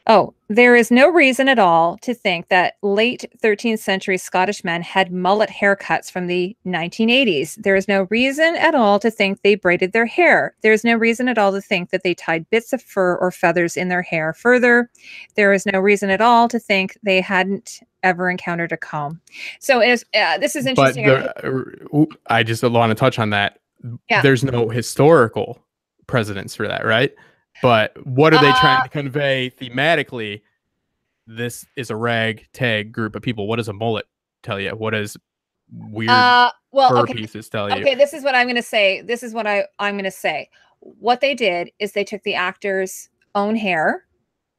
Oh, there is no reason at all to think that late 13th century Scottish men had mullet haircuts from the 1980s. There is no reason at all to think they braided their hair. There is no reason at all to think that they tied bits of fur or feathers in their hair. Further, there is no reason at all to think they hadn't ever encountered a comb. So this is interesting. But I just want to touch on that. Yeah. There's no historical precedence for that, right? But what are they trying to convey thematically? This is a ragtag group of people. What does a mullet tell you? What does weird fur pieces tell you? Okay, this is what I'm going to say. I'm going to say. What they did is they took the actors' own hair,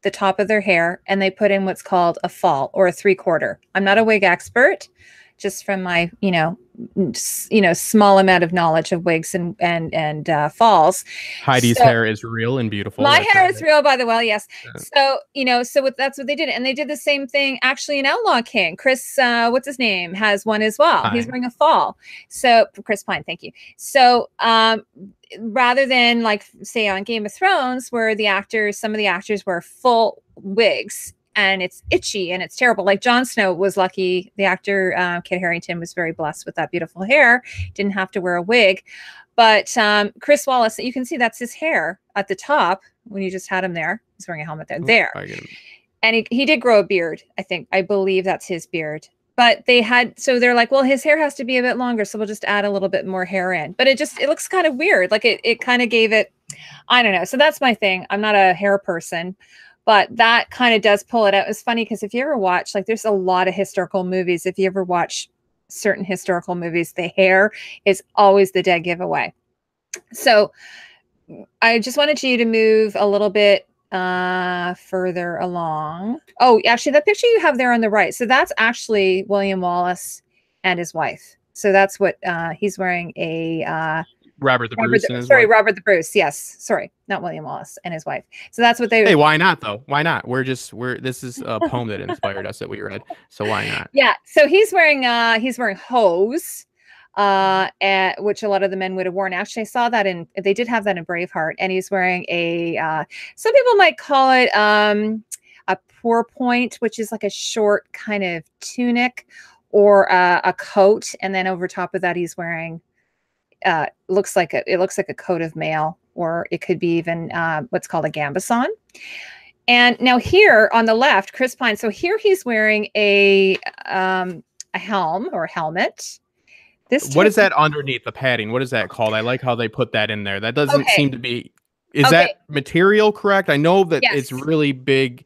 the top of their hair, and they put in what's called a fall or a 3/4. I'm not a wig expert, just from my small amount of knowledge of wigs and falls. Heidi's hair is real and beautiful. My hair is real, by the way. Yes. Yeah. So that's what they did, and they did the same thing actually in Outlaw King. Chris, what's his name, has one as well. Pine. He's wearing a fall. So Chris Pine, thank you. So rather than like say on Game of Thrones, where some of the actors wear full wigs. And it's itchy and it's terrible. Like Jon Snow was lucky. The actor, Kit Harington, was very blessed with that beautiful hair. Didn't have to wear a wig. But Chris Wallace, you can see that's his hair at the top when you just had him there. He's wearing a helmet there. And he did grow a beard, I believe that's his beard. But they're like, well, his hair has to be a bit longer, so we'll just add a little bit more hair in. But it looks kind of weird. Like it kind of gave it, I don't know. So that's my thing. I'm not a hair person. But that kind of does pull it out. It's funny because if you ever watch, like there's a lot of historical movies. If you ever watch certain historical movies, the hair is always the dead giveaway. So I just wanted you to move a little bit further along. Oh, actually, that picture you have there on the right. So that's actually William Wallace and his wife. So that's what he's wearing a... Robert the Bruce. Robert the Bruce. Yes. Sorry, not William Wallace and his wife. So that's what they. Hey, why not though? Why not? This is a poem that inspired us that we read. So why not? Yeah. So he's wearing hose, which a lot of the men would have worn. Actually, I saw that they did have that in Braveheart, and he's wearing some people might call it a pourpoint, which is like a short kind of tunic or a coat, and then over top of that he's wearing. It looks like a coat of mail, or it could be even what's called a gambeson. And now here on the left, Chris Pine. So here he's wearing a helm or helmet. What is that underneath the padding? What is that called? I like how they put that in there. That doesn't seem to be. Is that material correct? I know that it's really big.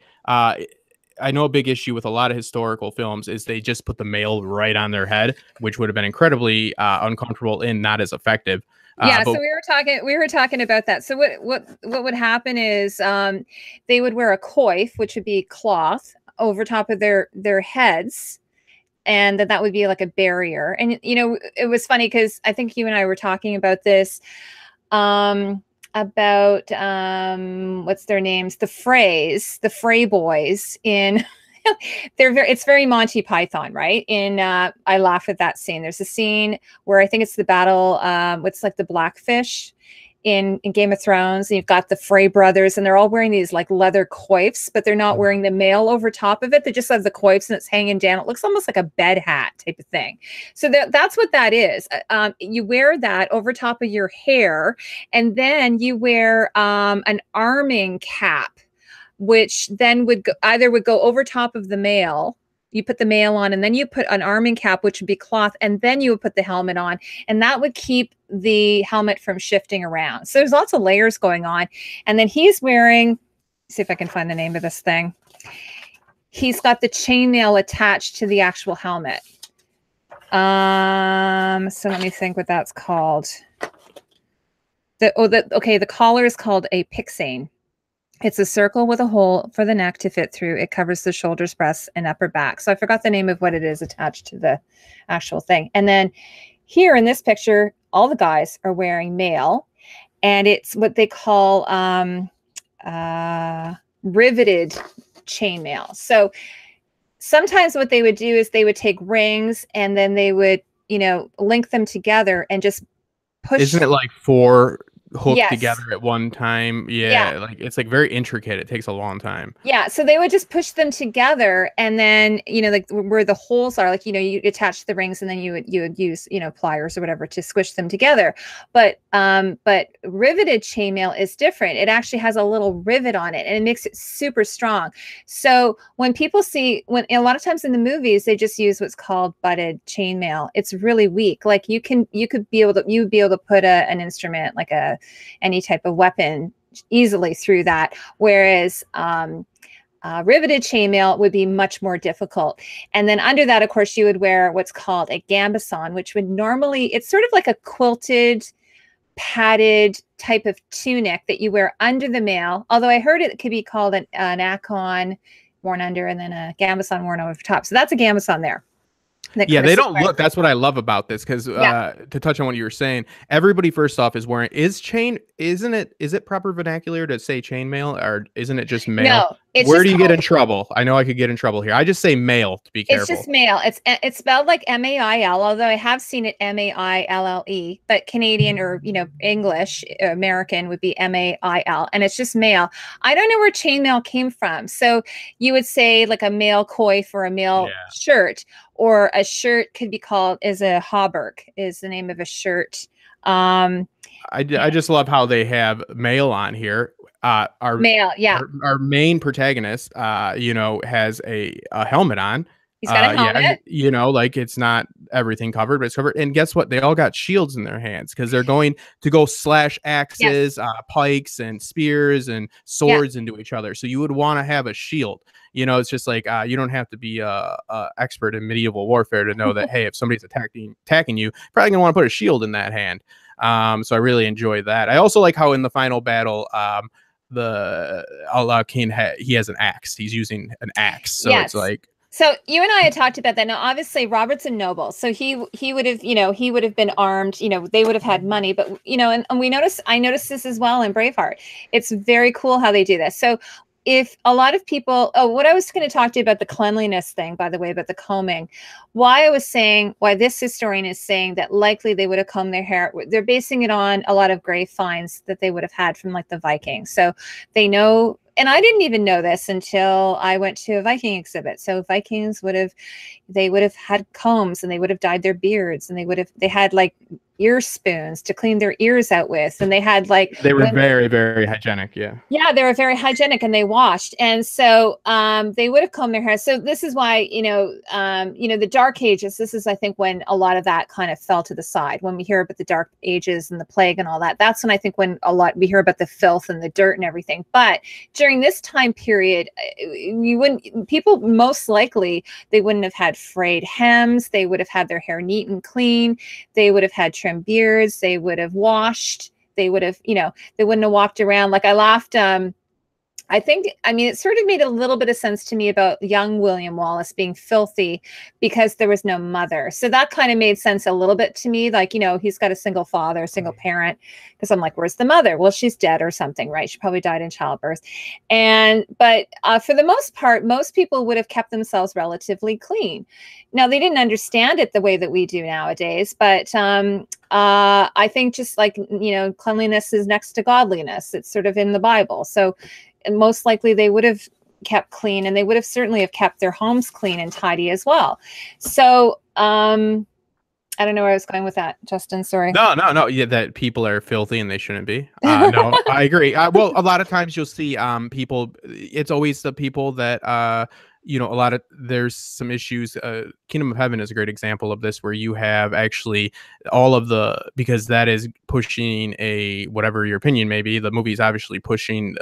I know a big issue with a lot of historical films is they just put the mail right on their head, which would have been incredibly uncomfortable and not as effective. So we were talking about that. So what would happen is they would wear a coif, which would be cloth, over top of their heads, and that would be like a barrier. And you know, it was funny because I think you and I were talking about this, about what's their names, the Fray boys in it's very Monty Python, right? In I laugh at that scene. There's a scene where I think it's the battle, what's like the Blackfish in Game of Thrones, and you've got the Frey brothers, and they're all wearing these like leather coifs, but they're not wearing the mail over top of it. They just have the coifs and it's hanging down. It looks almost like a bed hat type of thing. So that's what that is. You wear that over top of your hair, and then you wear an arming cap, which then would go over top of the mail. You put the mail on, and then you put an arming cap, which would be cloth, and then you would put the helmet on, and that would keep the helmet from shifting around. So there's lots of layers going on. And then he's wearing, see if I can find the name of this thing. He's got the chainmail attached to the actual helmet. So let me think what that's called. The collar is called a pixane. It's a circle with a hole for the neck to fit through. It covers the shoulders, breasts, and upper back. So I forgot the name of what it is attached to the actual thing. And then here in this picture, all the guys are wearing mail, and it's what they call riveted chainmail. So sometimes what they would do is they would take rings and then they would, you know, link them together and just push. Isn't it like four hooked together at one time? Yeah, like it's like very intricate. It takes a long time. Yeah, so they would just push them together, and then, you know, like where the holes are, like, you know, you attach the rings, and then you would use, you know, pliers or whatever to squish them together. But riveted chainmail is different. It actually has a little rivet on it, and it makes it super strong. So when people see, a lot of times in the movies they just use what's called butted chainmail. It's really weak. Like you would be able to put an instrument, like any type of weapon, easily through that, whereas riveted chainmail would be much more difficult. And then under that, of course, you would wear what's called a gambeson, which would normally, it's sort of like a quilted, padded type of tunic that you wear under the mail, although I heard it could be called an akon worn under, and then a gambeson worn over top. So that's a gambeson there. Yeah, they don't look. That's what I love about this, because to touch on what you were saying, everybody first off is wearing is it proper vernacular to say chainmail, or isn't it just mail? No, it's where do you get in trouble? I know I could get in trouble here. I just say mail to be careful. It's just mail. It's spelled like M-A-I-L, although I have seen it M-A-I-L-L-E, but Canadian or, you know, English, American would be M-A-I-L, and it's just mail. I don't know where chainmail came from. So you would say like a mail coif or a mail shirt, or a shirt could be called a hauberk is the name of a shirt. I just love how they have mail on here. Our main protagonist, you know, has a helmet on. He's got a helmet. Yeah, you know, like it's not everything covered, but it's covered. And guess what? They all got shields in their hands because they're going to go slash axes, pikes, and spears and swords into each other. So you would want to have a shield. You know, it's just like you don't have to be a expert in medieval warfare to know that, hey, if somebody's attacking you, probably gonna want to put a shield in that hand. So I really enjoy that. I also like how in the final battle, the Outlaw King he has an axe. He's using an axe. So it's like. So you and I had talked about that. Now, obviously, Robert's a noble, so he would have, you know, he would have been armed. You know, they would have had money, but you know, and I noticed this as well in Braveheart. It's very cool how they do this. So if a lot of people, what I was going to talk to you about the cleanliness thing, by the way, about the combing, why this historian is saying that likely they would have combed their hair. They're basing it on a lot of grave finds that they would have had from like the Vikings. So they know. And I didn't even know this until I went to a Viking exhibit. So Vikings would have had combs, and they would have dyed their beards, and they had like ear spoons to clean their ears out with, and they had like they were very, very hygienic. Yeah, they were very hygienic, and they washed, and so they would have combed their hair. So this is why, you know, the Dark Ages. This is, I think, when a lot of that kind of fell to the side. When we hear about the Dark Ages and the plague and all that, that's when I think when we hear about the filth and the dirt and everything. But during this time period, people most likely, they wouldn't have had frayed hems. They would have had their hair neat and clean. They would have had trim beards. They would have washed. They would have, you know, they wouldn't have walked around. Like I laughed, I mean, it sort of made a little bit of sense to me about young William Wallace being filthy because there was no mother. So that kind of made sense a little bit to me. Like, you know, he's got a single father, a single parent, because I'm like, where's the mother? Well, she's dead or something, right? She probably died in childbirth. But for the most part, most people would have kept themselves relatively clean. Now, they didn't understand it the way that we do nowadays, but I think just like, you know, cleanliness is next to godliness. It's sort of in the Bible. So and most likely they would have kept clean, and they would have certainly have kept their homes clean and tidy as well. So I don't know where I was going with that, Justin. Sorry. No. Yeah, that people are filthy and they shouldn't be. No, I agree. Well, a lot of times you'll see people. It's always the people that you know, there's some issues. Kingdom of Heaven is a great example of this, where you have actually all of because that is pushing whatever your opinion may be, the movie is obviously pushing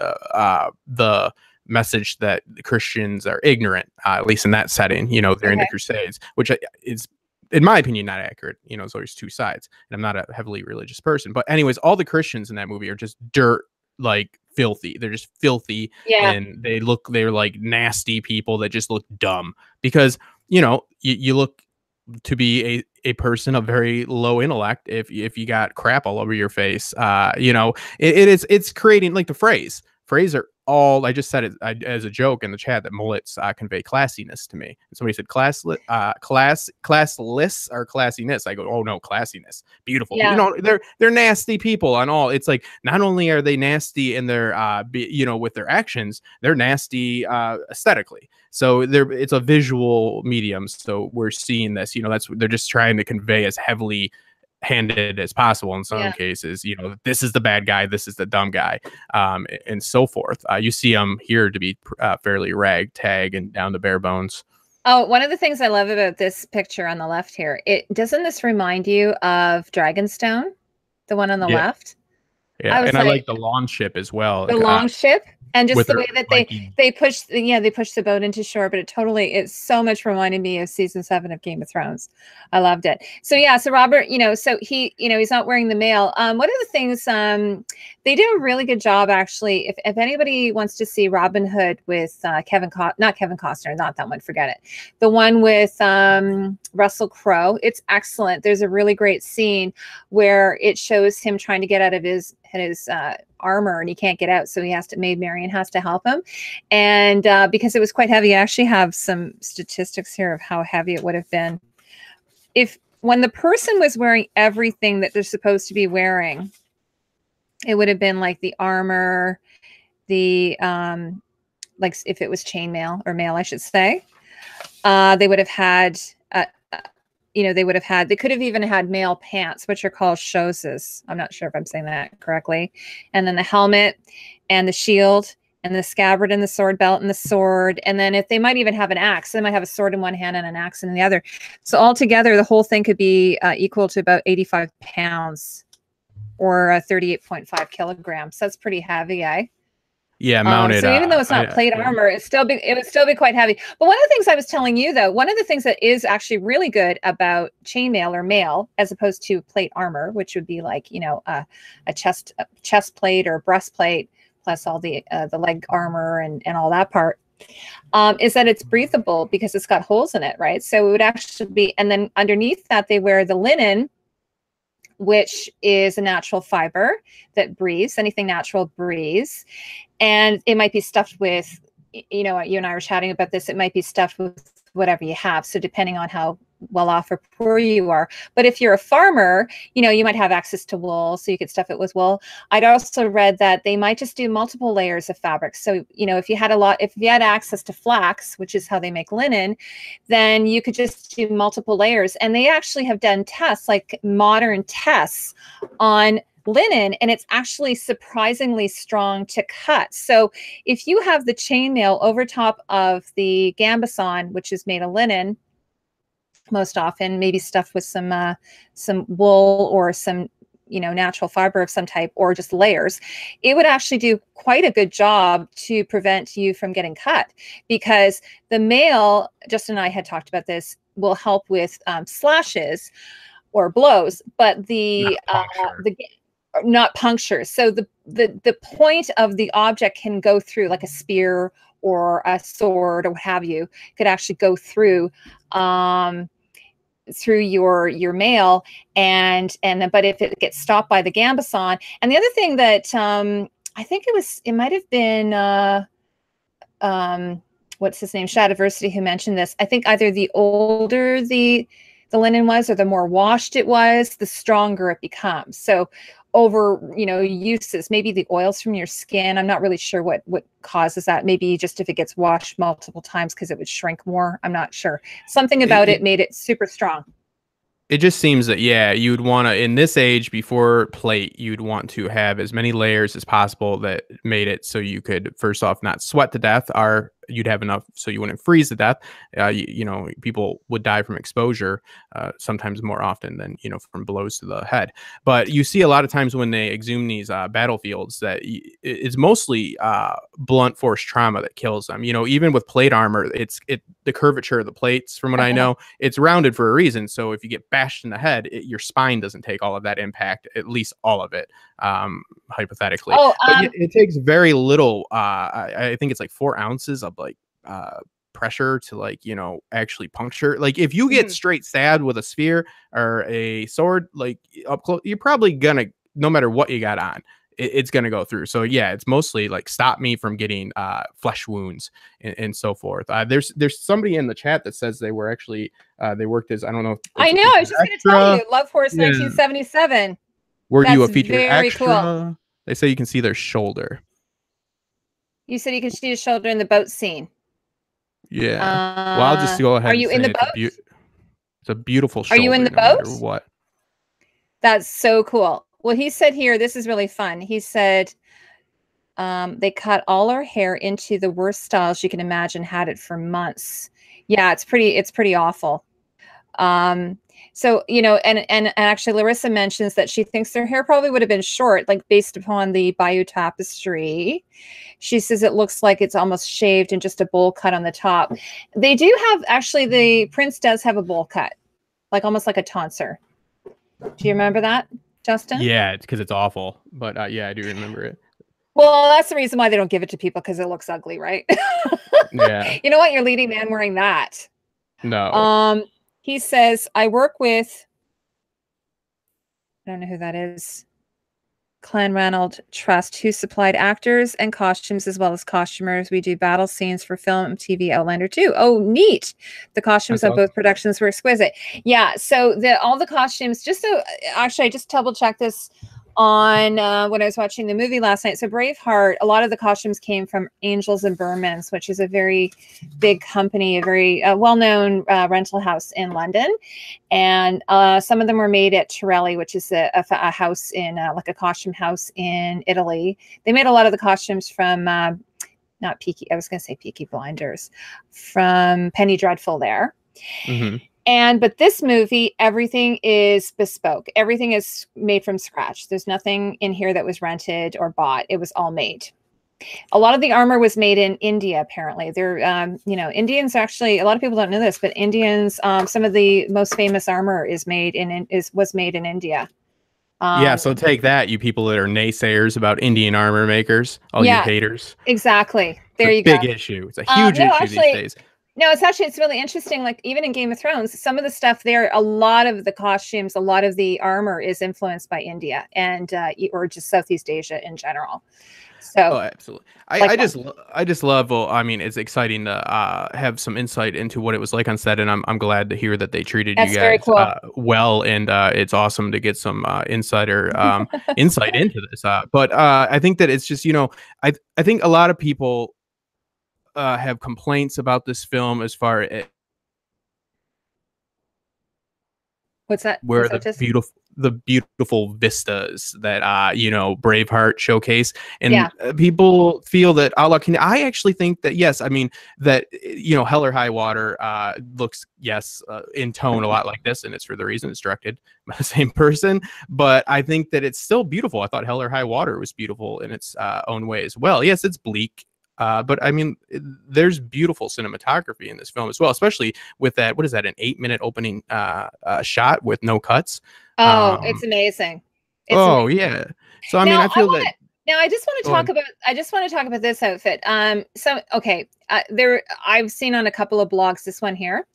the message that Christians are ignorant, at least in that setting, you know, during the Crusades, which is, in my opinion, not accurate. You know, there's always two sides, and I'm not a heavily religious person, but anyways, all the Christians in that movie are just dirt, like filthy. They're just filthy, and they're like nasty people that just look dumb because, you know, you look to be a person of very low intellect if you got crap all over your face. You know, it's creating, like, the phrase are all, I just said it as a joke in the chat, that mullets convey classiness to me. And somebody said classless or classiness. I go, oh no, classiness. Beautiful. You know, they're nasty people on all. It's like, not only are they nasty in their you know, with their actions, they're nasty aesthetically. So it's a visual medium. So we're seeing this, you know, they're just trying to convey as heavily handed as possible in some cases. You know, this is the bad guy, this is the dumb guy, and so forth. You see them here to be fairly ragtag and down to bare bones. Oh, one of the things I love about this picture on the left here, doesn't this remind you of Dragonstone, the one on the left? Yeah, I like the long ship as well. The long ship. And just the way that they push the boat into shore, but it's so much reminded me of season 7 of Game of Thrones. I loved it. So so Robert, you know, so he's not wearing the mail. One of the things they do a really good job, actually. If anybody wants to see Robin Hood with not Kevin Costner, not that one, forget it. The one with Russell Crowe, it's excellent. There's a really great scene where it shows him trying to get out of his armor, and he can't get out, so Maid Marian has to help him, and because it was quite heavy. I actually have some statistics here of how heavy it would have been when the person was wearing everything that they're supposed to be wearing. It would have been like the armor, the like if it was chainmail or mail, I should say, they would have had you know, they could have even had mail pants, which are called chausses. I'm not sure if I'm saying that correctly. And then the helmet and the shield and the scabbard and the sword belt and the sword. And then if they might even have an axe, they might have a sword in one hand and an axe in the other. So altogether, the whole thing could be equal to about 85 pounds or 38.5 kilograms. So that's pretty heavy, eh? Yeah, mounted. So even though it's not plate armor, it would still be quite heavy. But one of the things I was telling you, though, one of the things that is actually really good about chainmail or mail, as opposed to plate armor, which would be like, you know, a chest plate or breastplate plus all the leg armor and all that part, is that it's breathable because it's got holes in it, right? So it would actually be, and then underneath that they wear the linen, which is a natural fiber that breathes. Anything natural breathes. And it might be stuffed with, you know, you and I were chatting about this, it might be stuffed with whatever you have. So depending on how well off or poor you are. But if you're a farmer, you know, you might have access to wool, so you could stuff it with wool. I'd also read that they might just do multiple layers of fabric. So, you know, if you had access to flax, which is how they make linen, then you could just do multiple layers. And they actually have done tests, like modern tests on linen, and it's actually surprisingly strong to cut. So if you have the chainmail over top of the gambeson, which is made of linen, most often maybe stuffed with some wool or some, you know, natural fiber of some type, or just layers, it would actually do quite a good job to prevent you from getting cut, because the mail, Justin and I had talked about this, will help with slashes or blows, but not puncture. So the point of the object can go through, like a spear or a sword or what have you, could actually go through through your mail, and but if it gets stopped by the gambeson. And the other thing that I think it might have been what's his name, Shadiversity, who mentioned this. I think either the older the linen was, or the more washed it was, the stronger it becomes. So over, uses, maybe the oils from your skin, I'm not really sure what causes that. Maybe just if it gets washed multiple times, because it would shrink more. I'm not sure. Something about it made it super strong. It just seems that, yeah, you'd want to, in this age before plate, you'd want to have as many layers as possible that made it so you could, first off, not sweat to death, or you'd have enough so you wouldn't freeze to death. People would die from exposure, sometimes more often than, from blows to the head. But you see a lot of times when they exhume these battlefields that it's mostly blunt force trauma that kills them. Even with plate armor, the curvature of the plates, from what I know, it's rounded for a reason. So if you get bashed in the head, your spine doesn't take all of that impact, at least all of it, hypothetically. But it takes very little. I think it's like 4 ounces of pressure to actually puncture. Like if you get straight stabbed with a spear or a sword, like up close, you're probably gonna, no matter what you got on, it's gonna go through. So yeah, it's mostly like stop me from getting flesh wounds and so forth. There's somebody in the chat that says they were actually they worked as, I don't know. I know. I was just gonna tell you, Love Horse 1977. Were you a featured extra? Cool. They say you can see their shoulder. You said you can see his shoulder in the boat scene. Yeah. Well, I'll just go ahead. Are you in the boat? It's a beautiful shoulder. Are you in the boat? No matter what. That's so cool. Well, he said here, this is really fun. He said they cut all our hair into the worst styles you can imagine, had it for months. Yeah, it's pretty awful. So, and actually Larissa mentions that she thinks their hair probably would have been short, like based upon the Bayeux tapestry. She says it looks like it's almost shaved and just a bowl cut on the top. They do have, actually, the prince does have a bowl cut, like almost like a tonsure. Do you remember that, Justin? Yeah, it's because it's awful. But yeah, I do remember it. Well, that's the reason why they don't give it to people, because it looks ugly, right? Yeah. You know what? Your leading man wearing that. No. He says, I work with, I don't know who that is, Clan Ranald Trust, who supplied actors and costumes as well as costumers. We do battle scenes for film, TV, Outlander too. Oh, neat. The costumes of both productions were exquisite. Yeah, so all the costumes, just so, actually, I just double checked this on when I was watching the movie last night. So Braveheart, a lot of the costumes came from Angels and Bermans, which is a very big company, a very well-known rental house in London. And some of them were made at Torelli, which is a house in like a costume house in Italy. They made a lot of the costumes from not Peaky, I was going to say Peaky Blinders, from Penny Dreadful there. Mm-hmm. But this movie, everything is bespoke. Everything is made from scratch. There's nothing in here that was rented or bought. It was all made. A lot of the armor was made in India, apparently. They're, Indians actually, a lot of people don't know this, but Indians, some of the most famous armor was made in India. Yeah, so take that, you people that are naysayers about Indian armor makers, all you haters. Exactly. There you go. Big issue. It's a huge issue these days. No, it's really interesting. Like even in Game of Thrones, some of the stuff there, a lot of the costumes, a lot of the armor is influenced by India and or just Southeast Asia in general. So, absolutely. I just love. Well, I mean, it's exciting to have some insight into what it was like on set, and I'm glad to hear that they treated you guys very cool. well, and it's awesome to get some insider insight into this. But I think that it's just I think a lot of people have complaints about this film as far as what's that? Where the beautiful vistas that Braveheart showcase, and people feel that Outlaw can. I actually think that yes, I mean that Hell or High Water looks in tone a lot like this, and it's for the reason it's directed by the same person. But I think that it's still beautiful. I thought Hell or High Water was beautiful in its own way as well. Yes, it's bleak. But I mean, there's beautiful cinematography in this film as well, especially with that. What is that? An 8-minute opening shot with no cuts. Oh, it's amazing. Oh yeah. So I mean, now I feel that. Now I just want to talk about this outfit. So okay, I've seen on a couple of blogs this one here.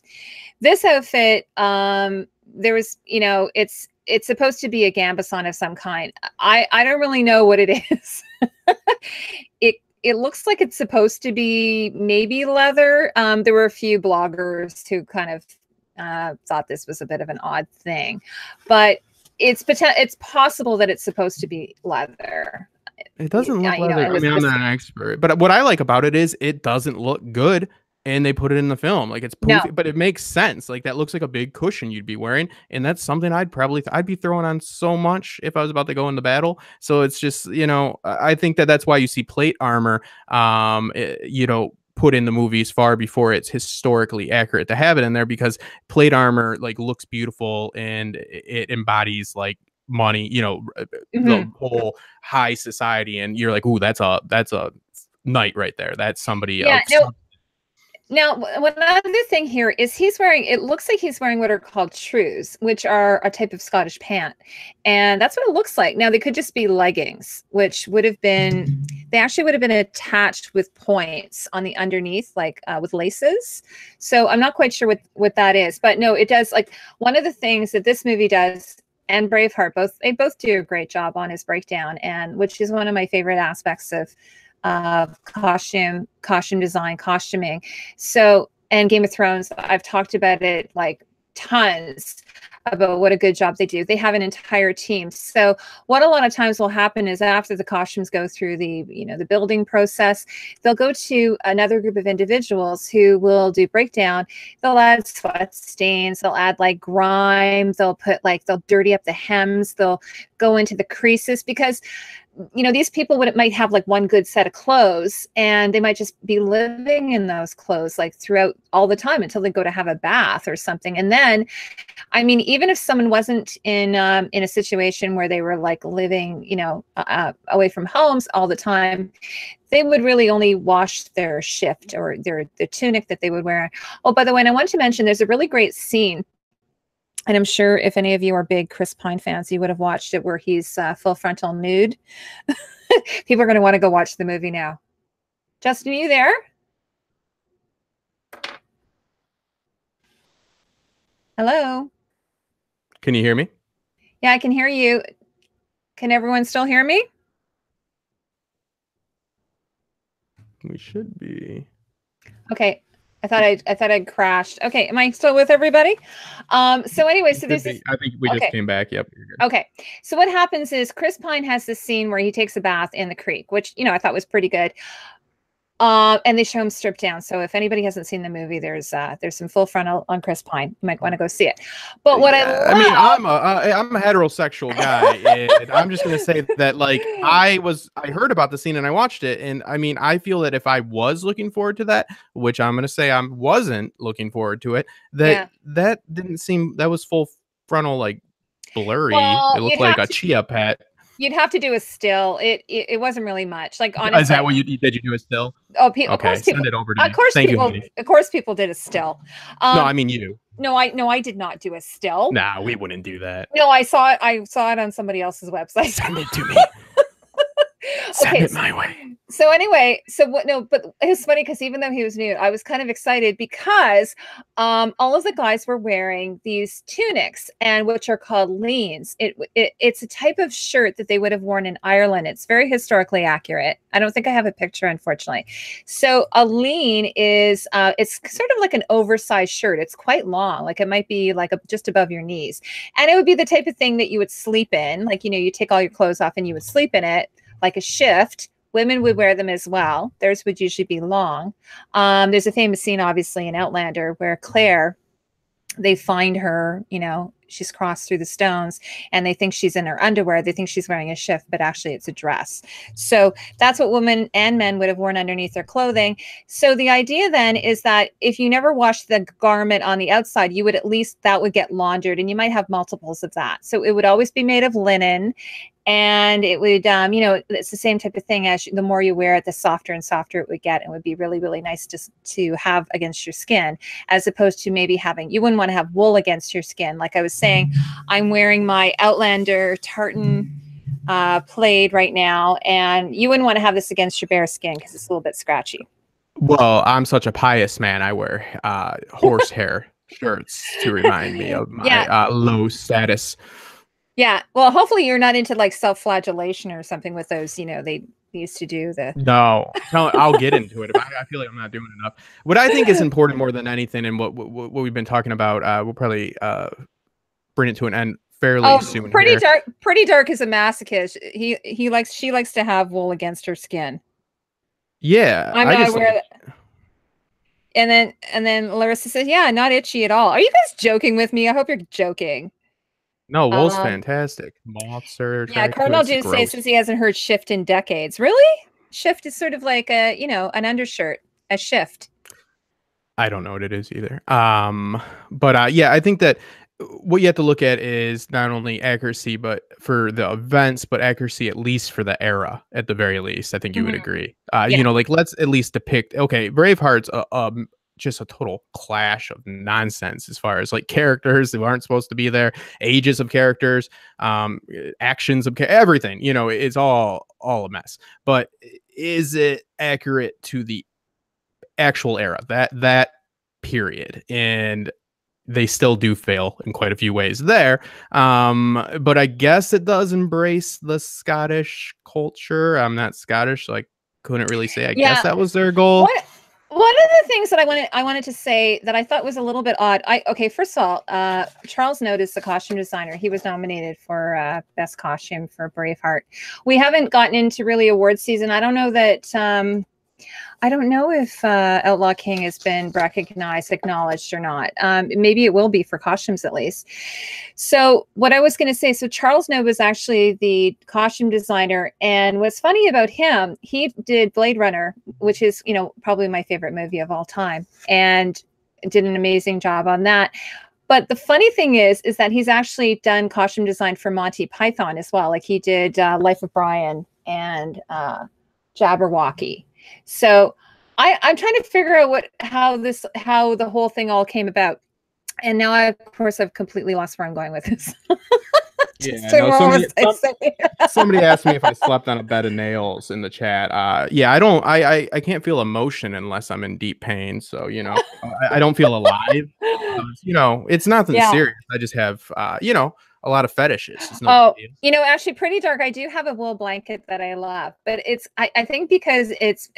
This outfit, there was, you know, it's supposed to be a gambeson of some kind. I don't really know what it is. It looks like it's supposed to be maybe leather. There were a few bloggers who kind of thought this was a bit of an odd thing, but it's possible that it's supposed to be leather. It doesn't look leather. I mean, I'm not an expert, but what I like about it is it doesn't look good, and they put it in the film. Like it's poofy, but it makes sense. Like that looks like a big cushion you'd be wearing, and that's something I'd be throwing on so much if I was about to go into battle. So it's just, you know, I think that's why you see plate armor, you know, put in the movies far before it's historically accurate to have it in there, because plate armor like looks beautiful and it embodies like money, you know, the whole high society, and you're like, ooh, that's a knight right there. That's somebody. Yeah. Now, one other thing here is it looks like he's wearing what are called trews, which are a type of Scottish pant. And that's what it looks like. Now, they could just be leggings, which they actually would have been attached with points on the underneath, like with laces. So I'm not quite sure what that is. But no, it does. Like one of the things that this movie does, and Braveheart, they both do a great job on his breakdown, and which is one of my favorite aspects of costume design, costuming. So, and Game of Thrones, I've talked about it like tons about what a good job they do. They have an entire team. So what a lot of times will happen is after the costumes go through the, you know, the building process, they'll go to another group of individuals who will do breakdown. They'll add sweat stains, they'll add like grime, they'll dirty up the hems, they'll go into the creases, because you know, these people might have like one good set of clothes, and they might just be living in those clothes like throughout all the time until they go to have a bath or something. And then, I mean, even if someone wasn't in a situation where they were like living, you know, away from homes all the time, they would really only wash their shift or the tunic that they would wear. Oh, by the way, and I want to mention, there's a really great scene, and I'm sure if any of you are big Chris Pine fans, you would have watched it, where he's full frontal nude. People are going to want to go watch the movie now. Justin, are you there? Hello? Can you hear me? Yeah, I can hear you. Can everyone still hear me? We should be. Okay. I thought I'd crashed. Okay, am I still with everybody? So anyway, so there's this, I think we just came back. Yep. Okay. So what happens is Chris Pine has this scene where he takes a bath in the creek, which, you know, I thought was pretty good. And they show him stripped down. So if anybody hasn't seen the movie, there's some full frontal on Chris Pine. You might want to go see it. But what I mean, I'm a heterosexual guy, and I'm just gonna say that, like, I heard about the scene and I watched it, and I mean, I feel that if I was looking forward to that, which I'm gonna say I wasn't looking forward to it, that didn't seem, that was full frontal, like blurry. It looked like a chia pet. You'd have to do a still. It wasn't really much. Like, honestly, is that what you did? You do a still? Oh, of course, people send it over to me. Of course, people did a still. No, I mean you. No, I did not do a still. Nah, we wouldn't do that. No, I saw it on somebody else's website. Send it to me. Send it my way. So anyway, but it was funny because even though he was new, I was kind of excited because all of the guys were wearing these tunics, and which are called leans. It's a type of shirt that they would have worn in Ireland. It's very historically accurate. I don't think I have a picture, unfortunately. So a lean is it's sort of like an oversized shirt. It's quite long, like it might be like just above your knees, and it would be the type of thing that you would sleep in. Like, you know, you take all your clothes off and you would sleep in it like a shift. Women would wear them as well. Theirs would usually be long. There's a famous scene, obviously, in Outlander where Claire, they find her, you know, she's crossed through the stones, and they think she's in her underwear. They think she's wearing a shift, but actually it's a dress. So that's what women and men would have worn underneath their clothing. So the idea then is that if you never washed the garment on the outside, you would that would get laundered, and you might have multiples of that. So it would always be made of linen. And it would, you know, it's the same type of thing as the more you wear it, the softer and softer it would get. And it would be really, really nice to have against your skin, as opposed to maybe you wouldn't want to have wool against your skin. Like I was saying, I'm wearing my Outlander tartan plaid right now, and you wouldn't want to have this against your bare skin because it's a little bit scratchy. Well, I'm such a pious man. I wear horsehair shirts to remind me of my low status. Yeah. Well, hopefully you're not into like self-flagellation or something with those, you know, they used to do the. No, I'll get into it. I feel like I'm not doing enough. What I think is important more than anything, and what we've been talking about, we'll probably bring it to an end fairly soon. Pretty Dark. Pretty Dark is a masochist. She likes to have wool against her skin. Yeah, I'm not aware that. And then Larissa says, "Yeah, not itchy at all." Are you guys joking with me? I hope you're joking. No, wool's fantastic. Moths are Cardinal Doomsday says he hasn't heard shift in decades. Really? Shift is sort of like a, you know, an undershirt, a shift. I don't know what it is either. But yeah, I think that what you have to look at is not only accuracy, but for the events, but accuracy at least for the era, at the very least. I think you would agree. You know, like let's at least depict. Okay, Braveheart's just a total clash of nonsense as far as like characters who aren't supposed to be there, ages of characters, actions of everything. You know, it's all a mess. But is it accurate to the actual era, that period? And they still do fail in quite a few ways there. But I guess it does embrace the Scottish culture. I'm not Scottish, so I couldn't really say. I guess that was their goal. One of the things that I wanted to say that I thought was a little bit odd. Okay, first of all, Charles Note is the costume designer. He was nominated for best costume for Braveheart. We haven't gotten into really award season. I don't know that. I don't know if Outlaw King has been recognized, acknowledged or not. Maybe it will be for costumes at least. So what I was going to say, so Charles Note was actually the costume designer. And what's funny about him, he did Blade Runner, which is, you know, probably my favorite movie of all time, and did an amazing job on that. But the funny thing is that he's actually done costume design for Monty Python as well. Like he did Life of Brian and Jabberwocky. So I'm trying to figure out how the whole thing all came about. And now I've completely lost where I'm going with this. Somebody asked me if I slept on a bed of nails in the chat. Yeah, I can't feel emotion unless I'm in deep pain. So, you know, I don't feel alive. You know, it's nothing serious. I just have, you know, a lot of fetishes. You know, actually Pretty Dark, I do have a wool blanket that I love, but I think because it's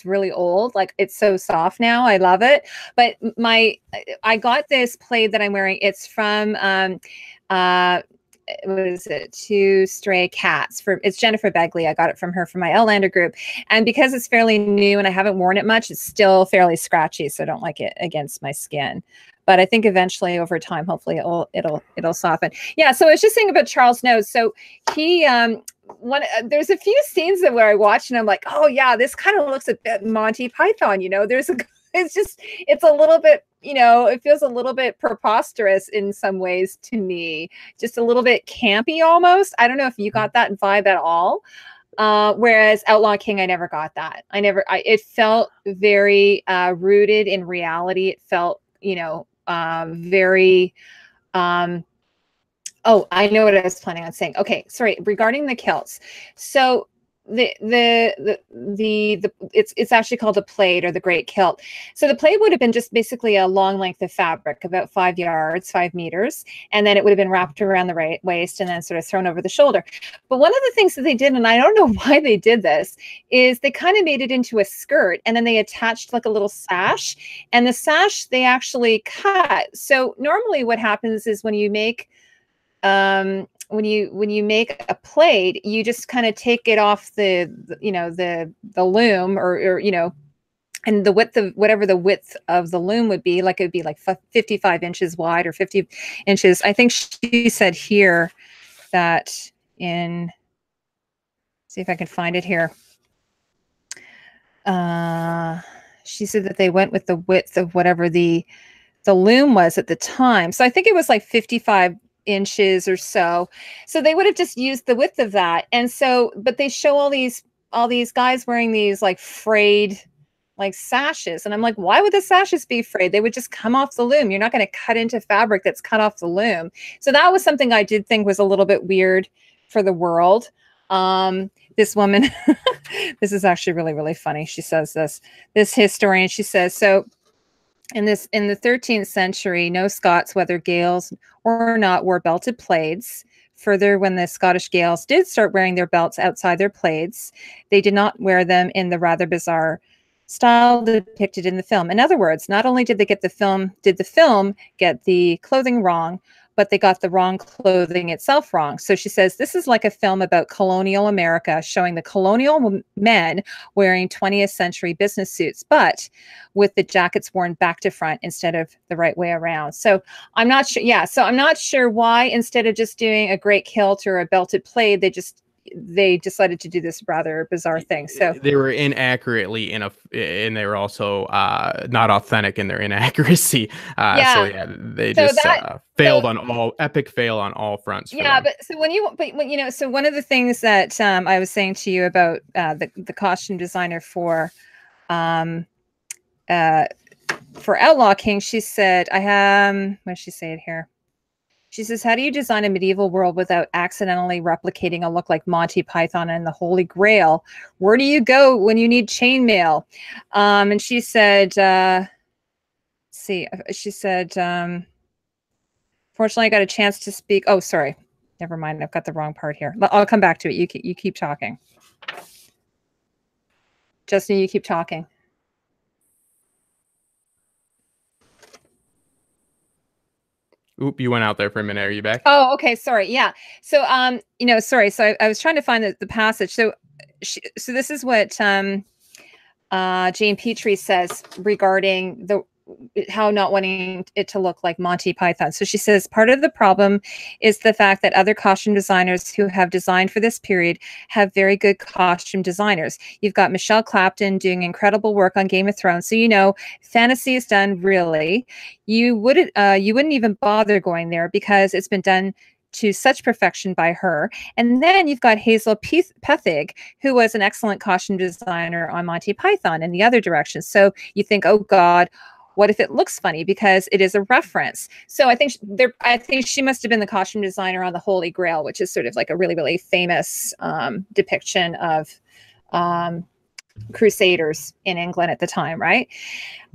really old, like it's so soft now, I love it. But I got this plaid that I'm wearing. It's from what is it? Two Stray Cats. It's Jennifer Begley. I got it from her from my Outlander group, and because it's fairly new and I haven't worn it much, it's still fairly scratchy, so I don't like it against my skin. But I think eventually over time, hopefully it'll soften. Yeah. So I was just saying about Charles Note. So he, there's a few scenes where I watch and I'm like, oh yeah, this kind of looks a bit Monty Python, you know, it's a little bit, you know, it feels a little bit preposterous in some ways to me, just a little bit campy almost. I don't know if you got that vibe at all. Whereas Outlaw King, I never got that. It felt very rooted in reality. It felt, you know, very oh, I know what I was planning on saying. Okay, sorry, regarding the kilts. So it's actually called a plaid, or the great kilt. So the plaid would have been just basically a long length of fabric, about 5 yards, 5 meters, and then it would have been wrapped around the waist and then sort of thrown over the shoulder. But one of the things that they did, and I don't know why they did this, is they kind of made it into a skirt, and then they attached like a little sash, and the sash they actually cut. So normally what happens is when you make when you make a plaid, you just kind of take it off the loom, or you know, and the width of whatever the width of the loom would be, like it would be like 55 inches wide or 50 inches. I think she said here that see if I can find it here. She said that they went with the width of whatever the loom was at the time. So I think it was like 55 inches or so. So they would have just used the width of that. And so, but they show all these guys wearing these like frayed like sashes. And I'm like, why would the sashes be frayed? They would just come off the loom. You're not going to cut into fabric that's cut off the loom. So that was something I did think was a little bit weird for the world. This woman, this is actually really, really funny. She says this historian, she says, so in the 13th century, no Scots, whether Gaels or not, wore belted plaids. Further, when the Scottish Gaels did start wearing their belts outside their plaids, they did not wear them in the rather bizarre style depicted in the film. In other words, not only did the film get the clothing wrong, but they got the wrong clothing itself wrong. So she says, this is like a film about colonial America, showing the colonial men wearing 20th century business suits, but with the jackets worn back to front instead of the right way around. So I'm not sure. Yeah. So I'm not sure why, instead of just doing a great kilt or a belted plaid, they decided to do this rather bizarre thing. So they were inaccurately and they were also not authentic in their inaccuracy. So yeah, they just failed on all epic fail on all fronts. Yeah, but when you know, so one of the things that I was saying to you about the costume designer for Outlaw King, she said, what did she say it here? She says, how do you design a medieval world without accidentally replicating a look like Monty Python and the Holy Grail? Where do you go when you need chainmail? And she said, fortunately, I got a chance to speak. Oh, sorry. Never mind. I've got the wrong part here. I'll come back to it. You keep talking. Justin, you keep talking. Oop, you went out there for a minute. Are you back? Oh, okay. Sorry. Yeah. So, sorry. So I was trying to find the passage. So this is what Jane Petrie says regarding how not wanting it to look like Monty Python. So she says, part of the problem is the fact that other costume designers who have designed for this period have very good costume designers. You've got Michelle Clapton doing incredible work on Game of Thrones. So, fantasy is done really. You wouldn't even bother going there because it's been done to such perfection by her. And then you've got Hazel Pethig, who was an excellent costume designer on Monty Python in the other direction. So you think, oh God, what if it looks funny? Because it is a reference. So I think she must have been the costume designer on the Holy Grail, which is sort of like a really, really famous depiction of Crusaders in England at the time, right?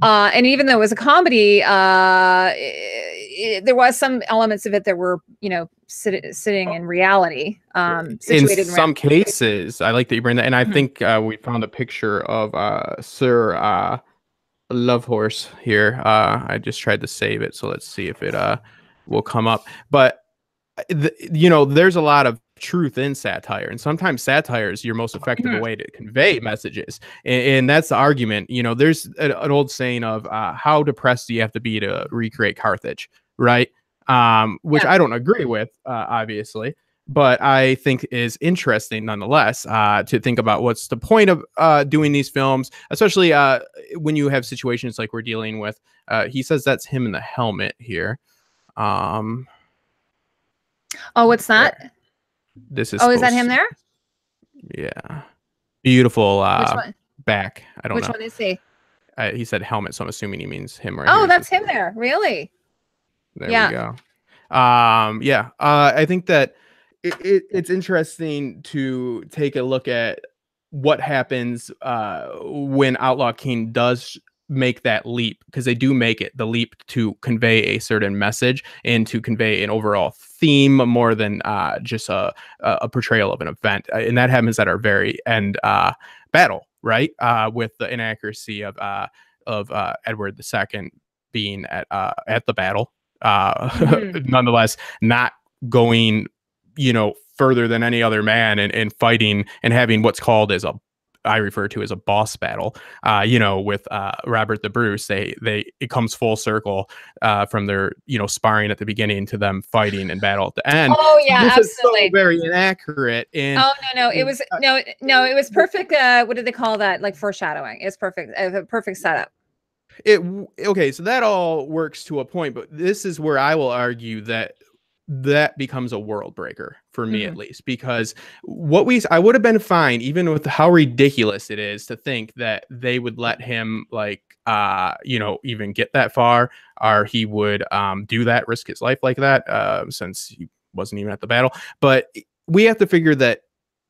And even though it was a comedy, there was some elements of it that were, sitting in reality. Situated in some cases, I like that you bring that. And I think we found a picture of Sir Love Horse here. I just tried to save it, so let's see if it will come up. But there's a lot of truth in satire, and sometimes satire is your most effective way to convey messages, and that's the argument. There's an old saying of how depressed do you have to be to recreate Carthage, right? Which I don't agree with, obviously, but I think is interesting nonetheless, to think about what's the point of doing these films, especially when you have situations like we're dealing with. He says that's him in the helmet here. Oh, what's that? This is. Oh, is that him there? Yeah, beautiful. Back. I don't know. Which one is he? He said helmet, so I'm assuming he means him. Right? Oh, that's him there. Really? There we go. I think that it's interesting to take a look at what happens when Outlaw King does make that leap, because they do make the leap to convey a certain message and to convey an overall theme more than just a portrayal of an event. And that happens at our very end battle, right? With the inaccuracy of Edward II being at the battle. Nonetheless, not going, further than any other man and fighting and having what's called I refer to as a boss battle, with Robert the Bruce. It comes full circle from their, sparring at the beginning to them fighting and battle at the end. Oh yeah, this absolutely. Is so very inaccurate. And no, it was it was perfect. What did they call that? Like foreshadowing. It's perfect. A perfect setup. Okay, so that all works to a point, but this is where I will argue that becomes a world breaker for me, at least, because I would have been fine even with how ridiculous it is to think that they would let him even get that far, or he would do that, risk his life like that, since he wasn't even at the battle. But we have to figure that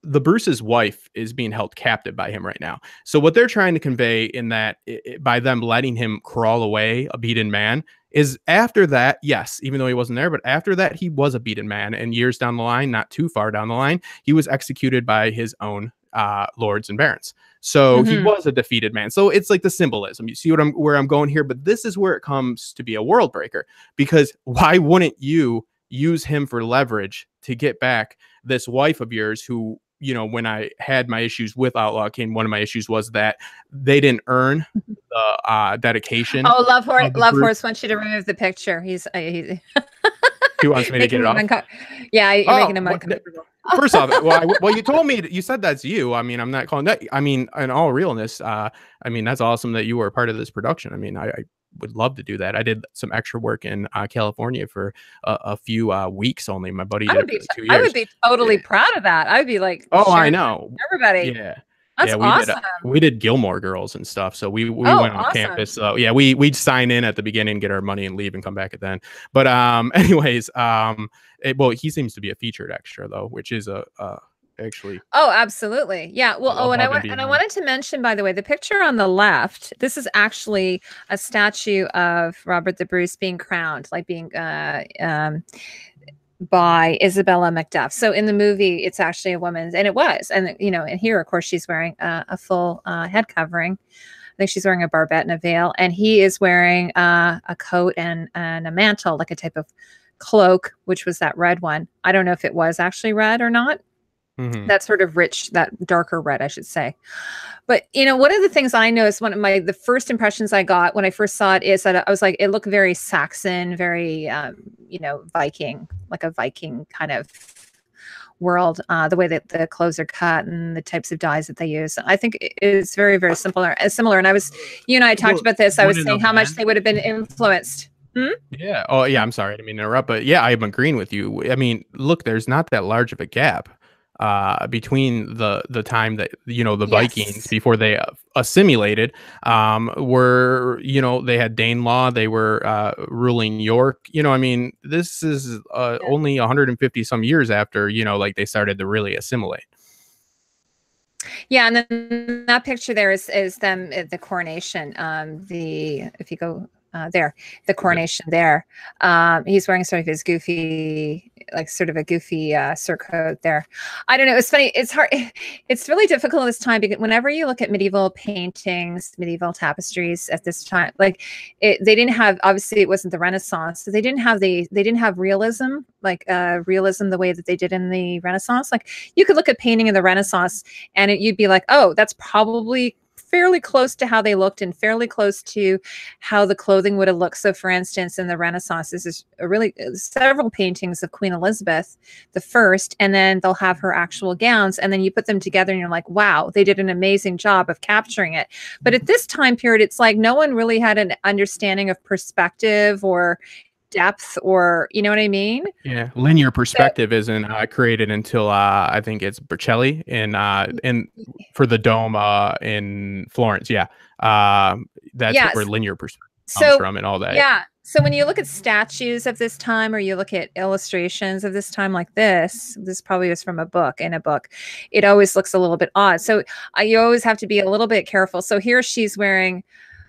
the Bruce's wife is being held captive by him right now. So what they're trying to convey in that by them letting him crawl away, a beaten man, is after that, yes, even though he wasn't there, but after that, he was a beaten man. And years down the line, not too far down the line, he was executed by his own lords and barons. So he was a defeated man. So it's like the symbolism. You see where I'm going here? But this is where it comes to be a world breaker, because why wouldn't you use him for leverage to get back this wife of yours who, you know, when I had my issues with Outlaw King, one of my issues was that they didn't earn the dedication. Oh, Love Horse wants you to remove the picture. He's he wants me to get it off. Yeah, you're making him uncomfortable. First off, well, you told me, you said that's you. I mean, I'm not calling that. I mean, in all realness, I mean, that's awesome that you were a part of this production. I mean, I would love to do that. I did some extra work in California for a few weeks only. My buddy did it for 2 years. I would be totally proud of that. I would be like, oh, I know, everybody. Yeah. That's awesome. We did Gilmore Girls and stuff. So we went on campus. So yeah, we'd sign in at the beginning, get our money and leave and come back at then. But anyways, well, he seems to be a featured extra though, which is actually. Oh, absolutely. Yeah. Well, and I wanted to mention, by the way, the picture on the left, this is actually a statue of Robert the Bruce being crowned, like being by Isabella Macduff. So in the movie, it's actually a woman's, and it was. And, you know, and here, of course, she's wearing a full head covering. I think she's wearing a barbette and a veil. And he is wearing a coat and a mantle, like a type of cloak, which was that red one. I don't know if it was actually red or not. That sort of rich, that darker red, I should say. But, you know, one of the things I noticed, the first impressions I got when I first saw it is that I was like, it looked very Saxon, very, you know, Viking, like a Viking kind of world, the way that the clothes are cut and the types of dyes that they use. I think it is very, very similar. And I was, you and I talked about this. I was saying how much they would have been influenced. Yeah. Oh, yeah. I'm sorry. I didn't mean to interrupt, but yeah, I'm agreeing with you. I mean, look, there's not that large of a gap between the time that, you know, the Vikings before they assimilated were, you know, they had Danelaw, they were ruling York, you know. I mean, this is only 150 some years after, you know, like they started to really assimilate. Yeah, and then that picture there is them at the coronation. If you go there, the coronation there, he's wearing sort of his goofy, like sort of a goofy surcoat there. I don't know. It's funny. It's hard. It's really difficult this time because whenever you look at medieval paintings, medieval tapestries at this time, like they didn't have, obviously it wasn't the Renaissance, so they didn't have realism, like realism the way that they did in the Renaissance. Like you could look at painting in the Renaissance and you'd be like, oh, that's probably fairly close to how they looked and fairly close to how the clothing would have looked. So for instance, in the Renaissance, this is really several paintings of Queen Elizabeth the First, and then they'll have her actual gowns, and then you put them together and you're like, wow, they did an amazing job of capturing it. But at this time period, it's like no one really had an understanding of perspective or depth, or you know what I mean? Yeah, linear perspective isn't created until I think it's Botticelli in for the dome in Florence. Yeah, that's where linear perspective comes from and all that. Yeah. So when you look at statues of this time, or you look at illustrations of this time, like this probably was from a book. In a book, it always looks a little bit odd. So you always have to be a little bit careful. So here she's wearing,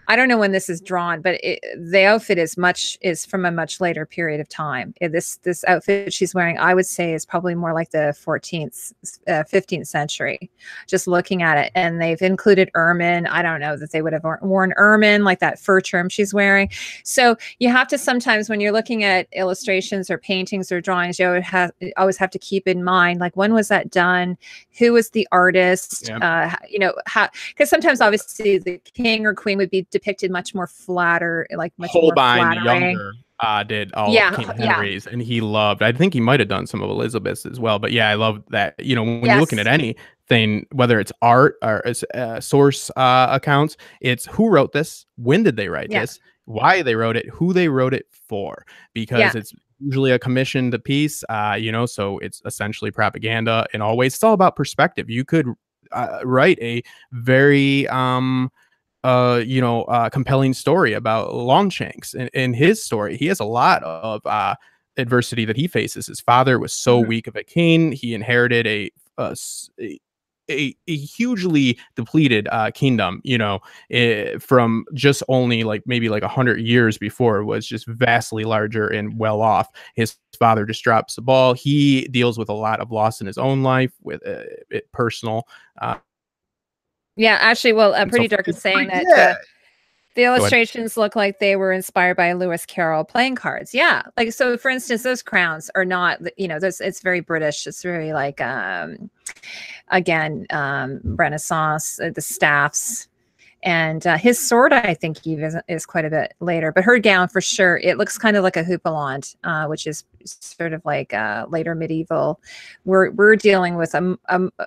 I don't know when this is drawn, but the outfit is from a much later period of time. This outfit she's wearing, I would say, is probably more like the 14th, 15th century, just looking at it. And they've included ermine. I don't know that they would have worn ermine, like that fur trim she's wearing. So you have to sometimes, when you're looking at illustrations or paintings or drawings, you always have to keep in mind, like, when was that done? Who was the artist? Yeah. You know, how, because sometimes obviously the king or queen would be depicted much more flatter, like much Holbein more flattering. Younger did all of King Henry's, and he loved, I think he might have done some of Elizabeth's as well, but yeah, I love that, you know, when you're looking at anything, whether it's art or source accounts, it's who wrote this, when did they write this, why they wrote it, who they wrote it for, because it's usually a commissioned piece, you know, so it's essentially propaganda, and always it's all about perspective. You could write a very compelling story about Longshanks. In his story, he has a lot of adversity that he faces. His father was so weak of a king. He inherited a hugely depleted kingdom, from just only like maybe like 100 years before, was just vastly larger and well off. His father just drops the ball. He deals with a lot of loss in his own life, with it personal. Yeah, actually, well, Pretty Dark is saying that the illustrations look like they were inspired by Lewis Carroll playing cards. Yeah, like, so for instance, those crowns are not, it's very British. It's very like again, Renaissance, the staffs. And his sword, I think, even is quite a bit later. But her gown, for sure, it looks kind of like a houppelande, which is sort of like later medieval. We're dealing with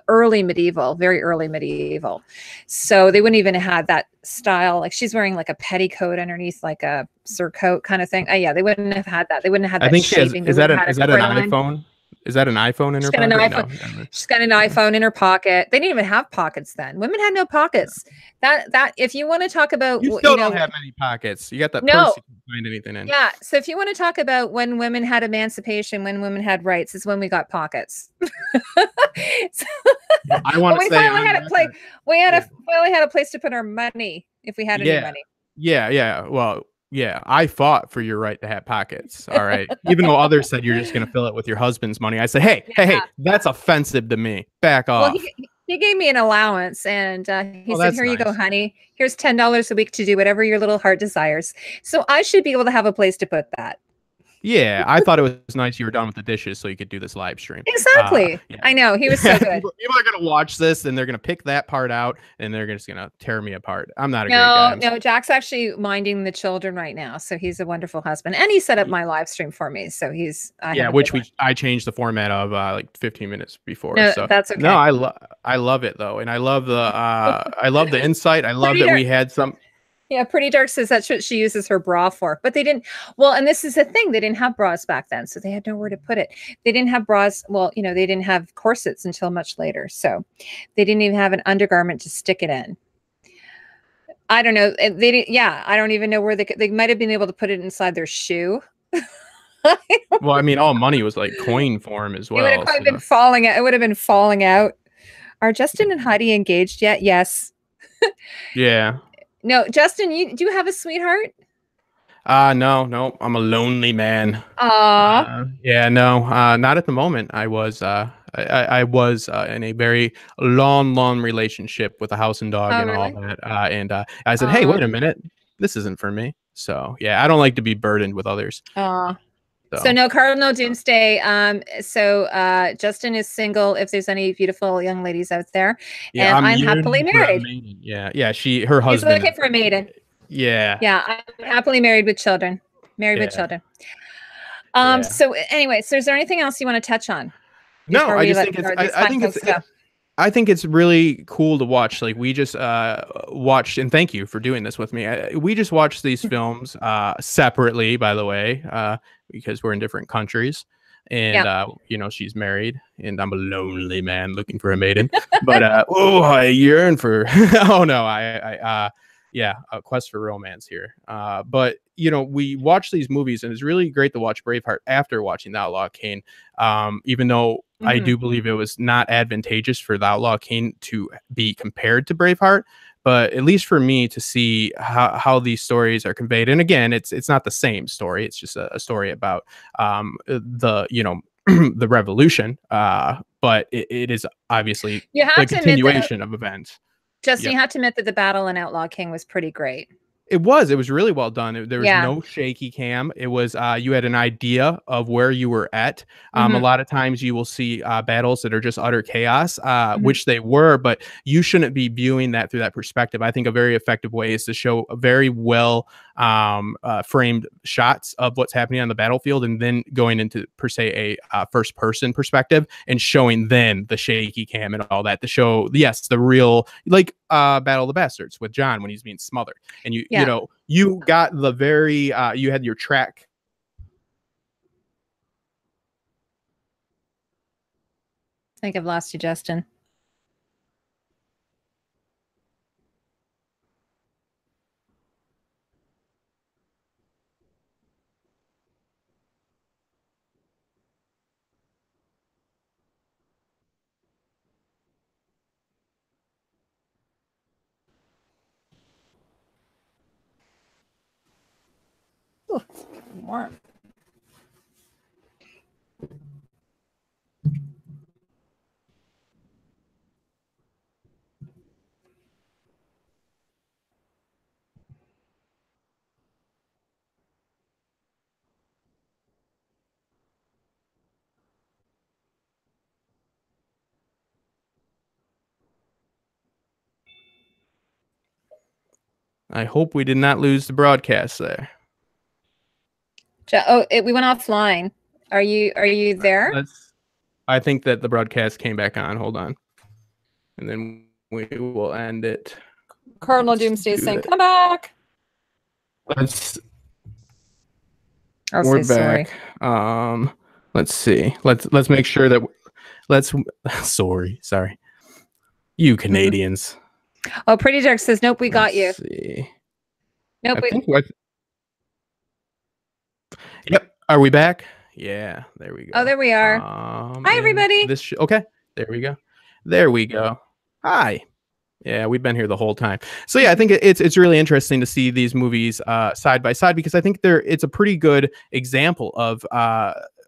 early medieval, very early medieval. So they wouldn't even have had that style. Like, she's wearing like a petticoat underneath, like a surcoat kind of thing. Yeah, they wouldn't have had that. They wouldn't have had that. I think she has. Is that an iPhone? Is that an iPhone in her pocket? She's got an iPhone in her pocket. They didn't even have pockets then. Women had no pockets. That if you want to talk about, you still don't have many pockets. You got that purse you can't find anything in. Yeah. So if you want to talk about when women had emancipation, when women had rights, is when we got pockets. I want to say finally had a place. We finally had a place to put our money if we had any money. Yeah. Well. Yeah, I fought for your right to have pockets. All right. Even though others said you're just going to fill it with your husband's money. I said, hey, that's offensive to me. Back off. Well, he gave me an allowance, and he said, here you go, honey. Here's $10 a week to do whatever your little heart desires. So I should be able to have a place to put that. Yeah, I thought it was nice you were done with the dishes so you could do this live stream. Exactly. I know. He was so good. People are going to watch this and they're going to pick that part out and they're just going to tear me apart. I'm not a great guy. No, Jack's actually minding the children right now. So he's a wonderful husband. And he set up my live stream for me. So he's... I changed the format of like 15 minutes before. No, so that's okay. No, I love it though. And I love the I love the insight. I love that we had some... Yeah, Pretty Dark says that's what she uses her bra for. But they didn't, well, and this is the thing, they didn't have bras back then, so they had nowhere to put it. They didn't have bras, well, they didn't have corsets until much later. So they didn't even have an undergarment to stick it in. I don't know. They didn't, I don't even know where they might have been able to put it inside their shoe. Well, I mean, all money was like coin form as well. It would have been falling out. It would have been falling out. Are Justin and Heidi engaged yet? Yes. Yeah. No, Justin, do you have a sweetheart? No, I'm a lonely man. Not at the moment. I was I was in a very long relationship with a house and dog and all that. And I said, hey, wait a minute, this isn't for me. So yeah, I don't like to be burdened with others. So no Cardinal Doomsday. Justin is single. If there's any beautiful young ladies out there, and I'm happily married. Yeah, her husband. He's looking for a maiden. Yeah. I'm happily married with children. With children. So anyway, so is there anything else you want to touch on? No, I just think I think it's really cool to watch. Like, we just watched, and thank you for doing this with me. We just watched these films separately, by the way, because we're in different countries. And, she's married and I'm a lonely man looking for a maiden. But, I yearn for, a quest for romance here. But, we watch these movies and it's really great to watch Braveheart after watching The Outlaw King. Even though I do believe it was not advantageous for The Outlaw King to be compared to Braveheart, but at least for me to see how these stories are conveyed. And again, it's not the same story. It's just a story about the revolution. But it is obviously a continuation of events. Justin, you have to admit that the battle in Outlaw King was pretty great. It was really well done. There was no shaky cam. It was you had an idea of where you were at. A lot of times you will see battles that are just utter chaos, which they were, but you shouldn't be viewing that through that perspective. I think a very effective way is to show a very well framed shots of what's happening on the battlefield, and then going into per se a first person perspective and showing then the shaky cam and all that to show the real, like Battle of the Bastards with John when he's being smothered, and you got the very you had your track. I think I've lost you, Justin. Ooh, warm. I hope we did not lose the broadcast there. Oh, we went offline. Are you there? I think that the broadcast came back on. Hold on. And then we will end it. Cardinal Doomsday saying, come back. We're back. Let's see. Let's make sure that sorry. You Canadians. Oh, Pretty Dark says, nope, we got you. See. Nope. Yep. Are we back? Yeah, there we go. Oh, there we are. Hi, everybody. Okay, there we go. There we go. Hi. Yeah, we've been here the whole time. So yeah, I think it's really interesting to see these movies side by side, because I think it's a pretty good example of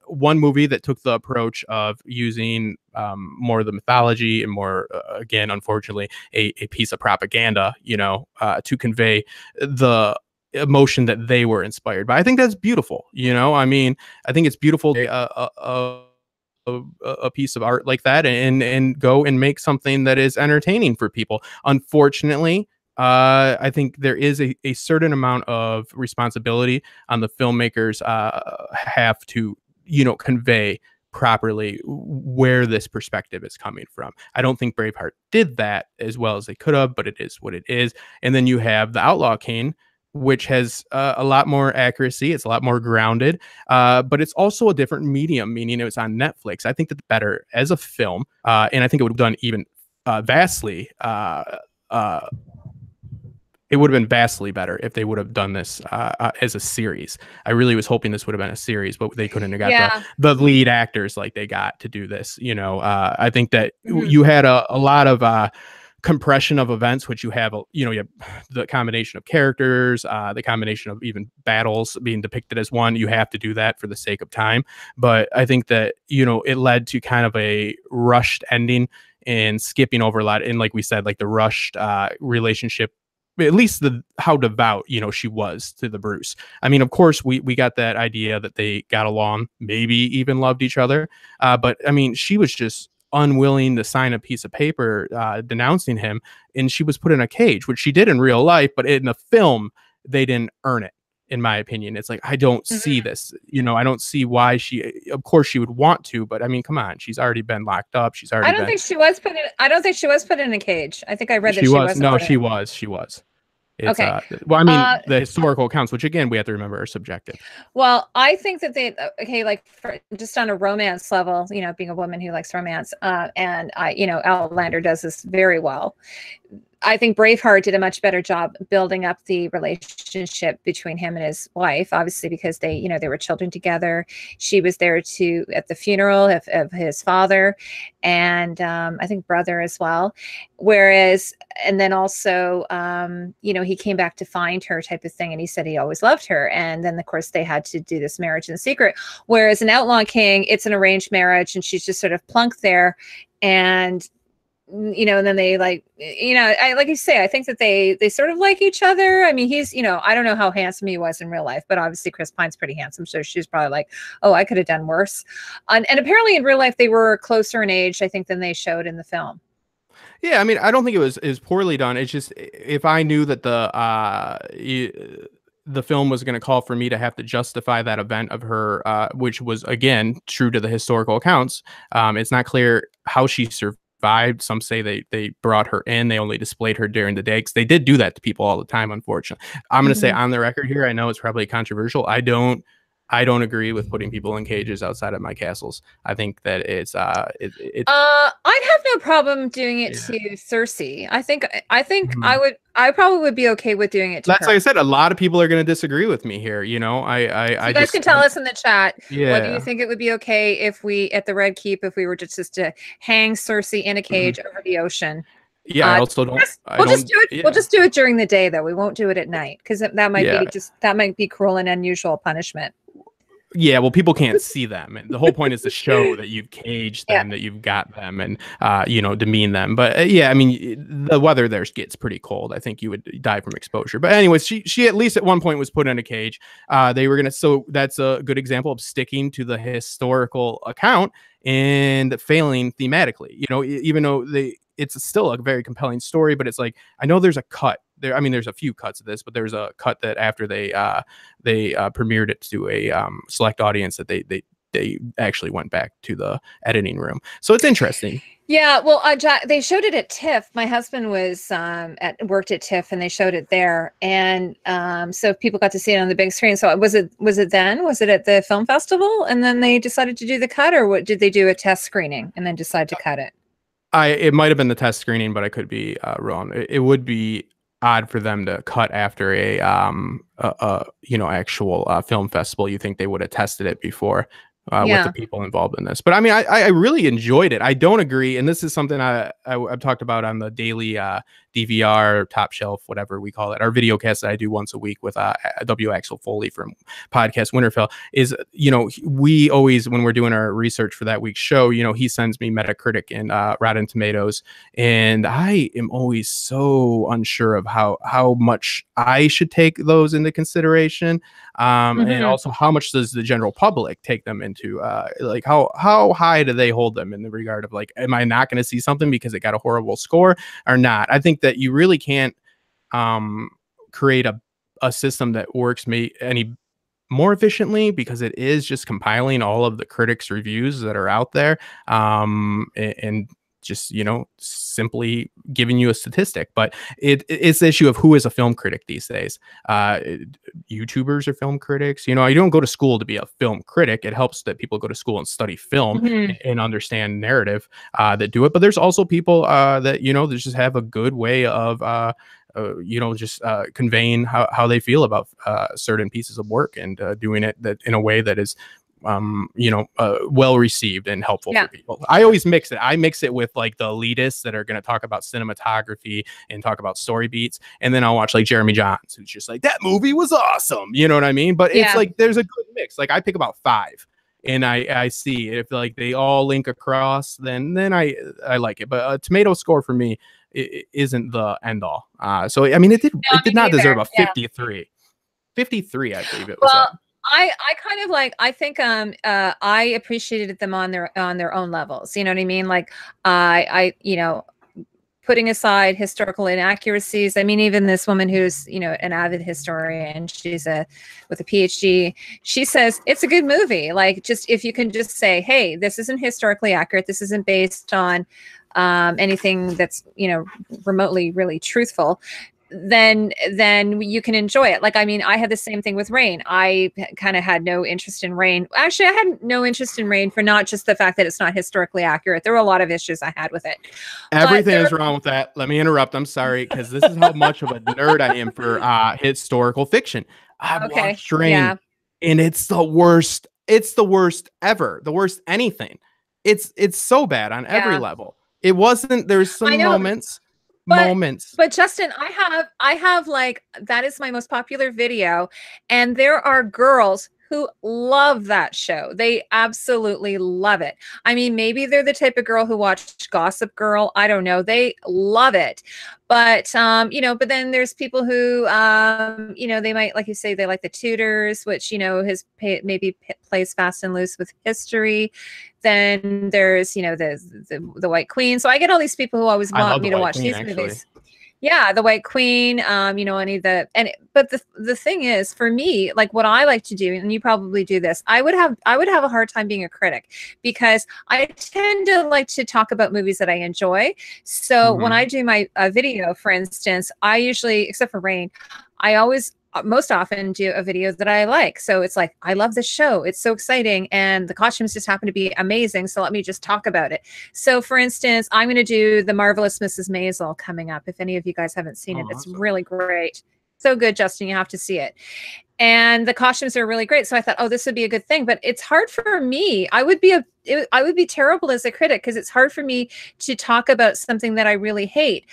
one movie that took the approach of using more of the mythology and more, again, unfortunately, a piece of propaganda, to convey the emotion that they were inspired by. I think that's beautiful. I mean, I think it's beautiful. A piece of art like that and go and make something that is entertaining for people. Unfortunately, I think there is a certain amount of responsibility on the filmmakers have to, convey properly where this perspective is coming from. I don't think Braveheart did that as well as they could have, but it is what it is. And then you have the Outlaw King, which has a lot more accuracy. It's a lot more grounded, but it's also a different medium, meaning it was on Netflix. I think that's better as a film, and I think it would have done even vastly. It would have been vastly better if they would have done this as a series. I really was hoping this would have been a series, but they couldn't have got the lead actors like they got to do this. I think that you had a lot of compression of events, which you have the combination of characters, the combination of even battles being depicted as one. You have to do that for the sake of time. But I think that, it led to kind of a rushed ending and skipping over a lot. And like we said, like the rushed relationship, at least how devout, she was to the Bruce. I mean, of course, we got that idea that they got along, maybe even loved each other. But I mean, she was just unwilling to sign a piece of paper denouncing him, and she was put in a cage, which she did in real life, but in the film they didn't earn it, in my opinion. It's like, I don't see this, I don't see why of course she would want to, but I mean, come on, she's already been locked up. I don't think she was put in a cage. I think I read that she was. No, she was. It's, okay. Well, I mean, the historical accounts, which again we have to remember are subjective. Well, I think that just on a romance level, being a woman who likes romance, and Outlander does this very well. I think Braveheart did a much better job building up the relationship between him and his wife, obviously, because they were children together. She was there at the funeral of his father, and I think brother as well. Whereas, and then also, he came back to find her, type of thing, and he said he always loved her. And then, of course, they had to do this marriage in secret. Whereas in Outlaw King, it's an arranged marriage, and she's just sort of plunked there, and and then they like you say, I think that they sort of like each other. I mean, he's, I don't know how handsome he was in real life, but obviously Chris Pine's pretty handsome. So she's probably like, oh, I could have done worse. And apparently in real life, they were closer in age, I think, than they showed in the film. Yeah. I mean, I don't think it was poorly done. It's just, if I knew that the film was going to call for me to have to justify that event of her, which was, again, true to the historical accounts. It's not clear how she survived. Some say they brought her in. They only displayed her during the day, because they did do that to people all the time, unfortunately. I'm going to say on the record here, I know it's probably controversial. I don't agree with putting people in cages outside of my castles. I think that it's I'd have no problem doing it to Cersei. I think I probably would be okay with doing it to her. Like I said, a lot of people are going to disagree with me here. You guys can tell us in the chat whether you think it would be okay if we, at the Red Keep, if we were just to hang Cersei in a cage over the ocean. Yeah, I also don't. We'll just do it. Yeah. We'll just do it during the day, though. We won't do it at night because that might be cruel and unusual punishment. Yeah, well, people can't see them. And the whole point is to show that you've caged them, that you've got them, and demean them. But yeah, I mean, the weather there gets pretty cold. I think you would die from exposure. But anyways, she at least at one point was put in a cage. They were gonna. So that's a good example of sticking to the historical account and failing thematically. Even though it's still a very compelling story, but it's like, I know there's a cut there. I mean, there's a few cuts of this, but there's a cut that after they premiered it to a select audience that they actually went back to the editing room. So it's interesting. Yeah, well, they showed it at TIFF. My husband was worked at TIFF, and they showed it there, and so people got to see it on the big screen. So was it at the film festival, and then they decided to do the cut, or what did they do a test screening and then decide to cut it? It might have been the test screening, but I could be wrong. It would be odd for them to cut after a actual film festival. You think they would have tested it before with the people involved in this. But I mean, I really enjoyed it. I don't agree, and this is something I've talked about on the daily DVR, Top Shelf, whatever we call it, our video cast that I do once a week with W. Axel Foley from podcast Winterfell, is, we always, when we're doing our research for that week's show, he sends me Metacritic and Rotten Tomatoes, and I am always so unsure of how much I should take those into consideration, and also how much does the general public take them into, like how high do they hold them in the regard of, like, am I not going to see something because it got a horrible score or not? I think that you really can't create a system that works any more efficiently, because it is just compiling all of the critics' reviews that are out there, and just simply giving you a statistic. But it's the issue of who is a film critic these days. YouTubers are film critics. You don't go to school to be a film critic. It helps that people go to school and study film and understand narrative that do it. But there's also people that that just have a good way of conveying how they feel about certain pieces of work, and doing it in a way that is well received and helpful for people. I always mix it. I mix it with, like, the elitists that are going to talk about cinematography and talk about story beats, and then I'll watch, like, Jeremy Johns, who's just like, that movie was awesome. You know what I mean? But it's like there's a good mix. Like, I pick about 5, and I see if, like, they all link across, then I like it. But a tomato score for me isn't the end all. So I mean, it did not deserve a 53. 53, I believe it was. Well, I kind of like, I think I appreciated them on their own levels. You know what I mean? Like, I putting aside historical inaccuracies. I mean, even this woman who's an avid historian, she's with a PhD. She says it's a good movie. Like, just if you can just say, hey, this isn't historically accurate. This isn't based on anything that's remotely really truthful, then you can enjoy it. Like, I mean, I had the same thing with Rain. I kind of had no interest in Rain. Actually, I had no interest in Rain for not just the fact that it's not historically accurate. There were a lot of issues I had with it. Everything is wrong with that. Let me interrupt. I'm sorry, because this is how much of a nerd I am for historical fiction. I've watched Rain, and it's the worst. It's the worst ever. The worst anything. It's so bad on every level. It wasn't. There's some moments. But Justin, I have like, that is my most popular video, and there are girls who love that show. They absolutely love it. I mean, maybe they're the type of girl who watched Gossip Girl. I don't know. They love it. But, but then there's people who, they might, like you say, they like The Tudors, which, maybe plays fast and loose with history. Then there's, the White Queen. So I get all these people who always want me to watch these movies. Yeah, the White Queen, but the thing is, for me, like, what I like to do, and you probably do this, I would have a hard time being a critic, because I tend to like to talk about movies that I enjoy. So when I do my video, for instance, I usually, except for Rain, I always most often do a video that I like. So it's like, I love this show. It's so exciting. And the costumes just happen to be amazing. So let me just talk about it. So for instance, I'm going to do The Marvelous Mrs. Maisel coming up. If any of you guys haven't seen it, it's really great. So good, Justin. You have to see it. And the costumes are really great. So I thought, oh, this would be a good thing. But it's hard for me. I would be terrible as a critic, because it's hard for me to talk about something that I really hate.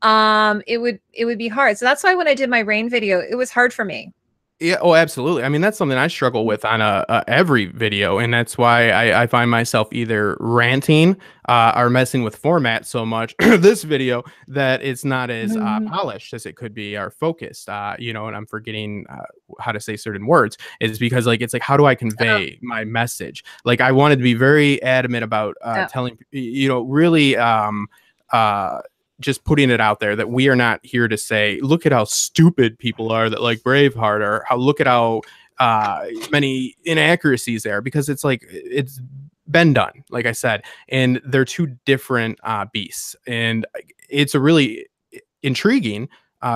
It would be hard. So that's why when I did my Rain video, it was hard for me. Yeah, oh, absolutely. I mean, that's something I struggle with on every video, and that's why I find myself either ranting or messing with format so much this video that it's not as polished as it could be or focused. You know, and I'm forgetting how to say certain words. Is because like it's like, how do I convey my message? Like I wanted to be very adamant about telling, you know, really just putting it out there that we are not here to say, look at how stupid people are that like Braveheart, or how look at how many inaccuracies there, because it's like it's been done, like I said, and they're two different beasts, and it's a really intriguing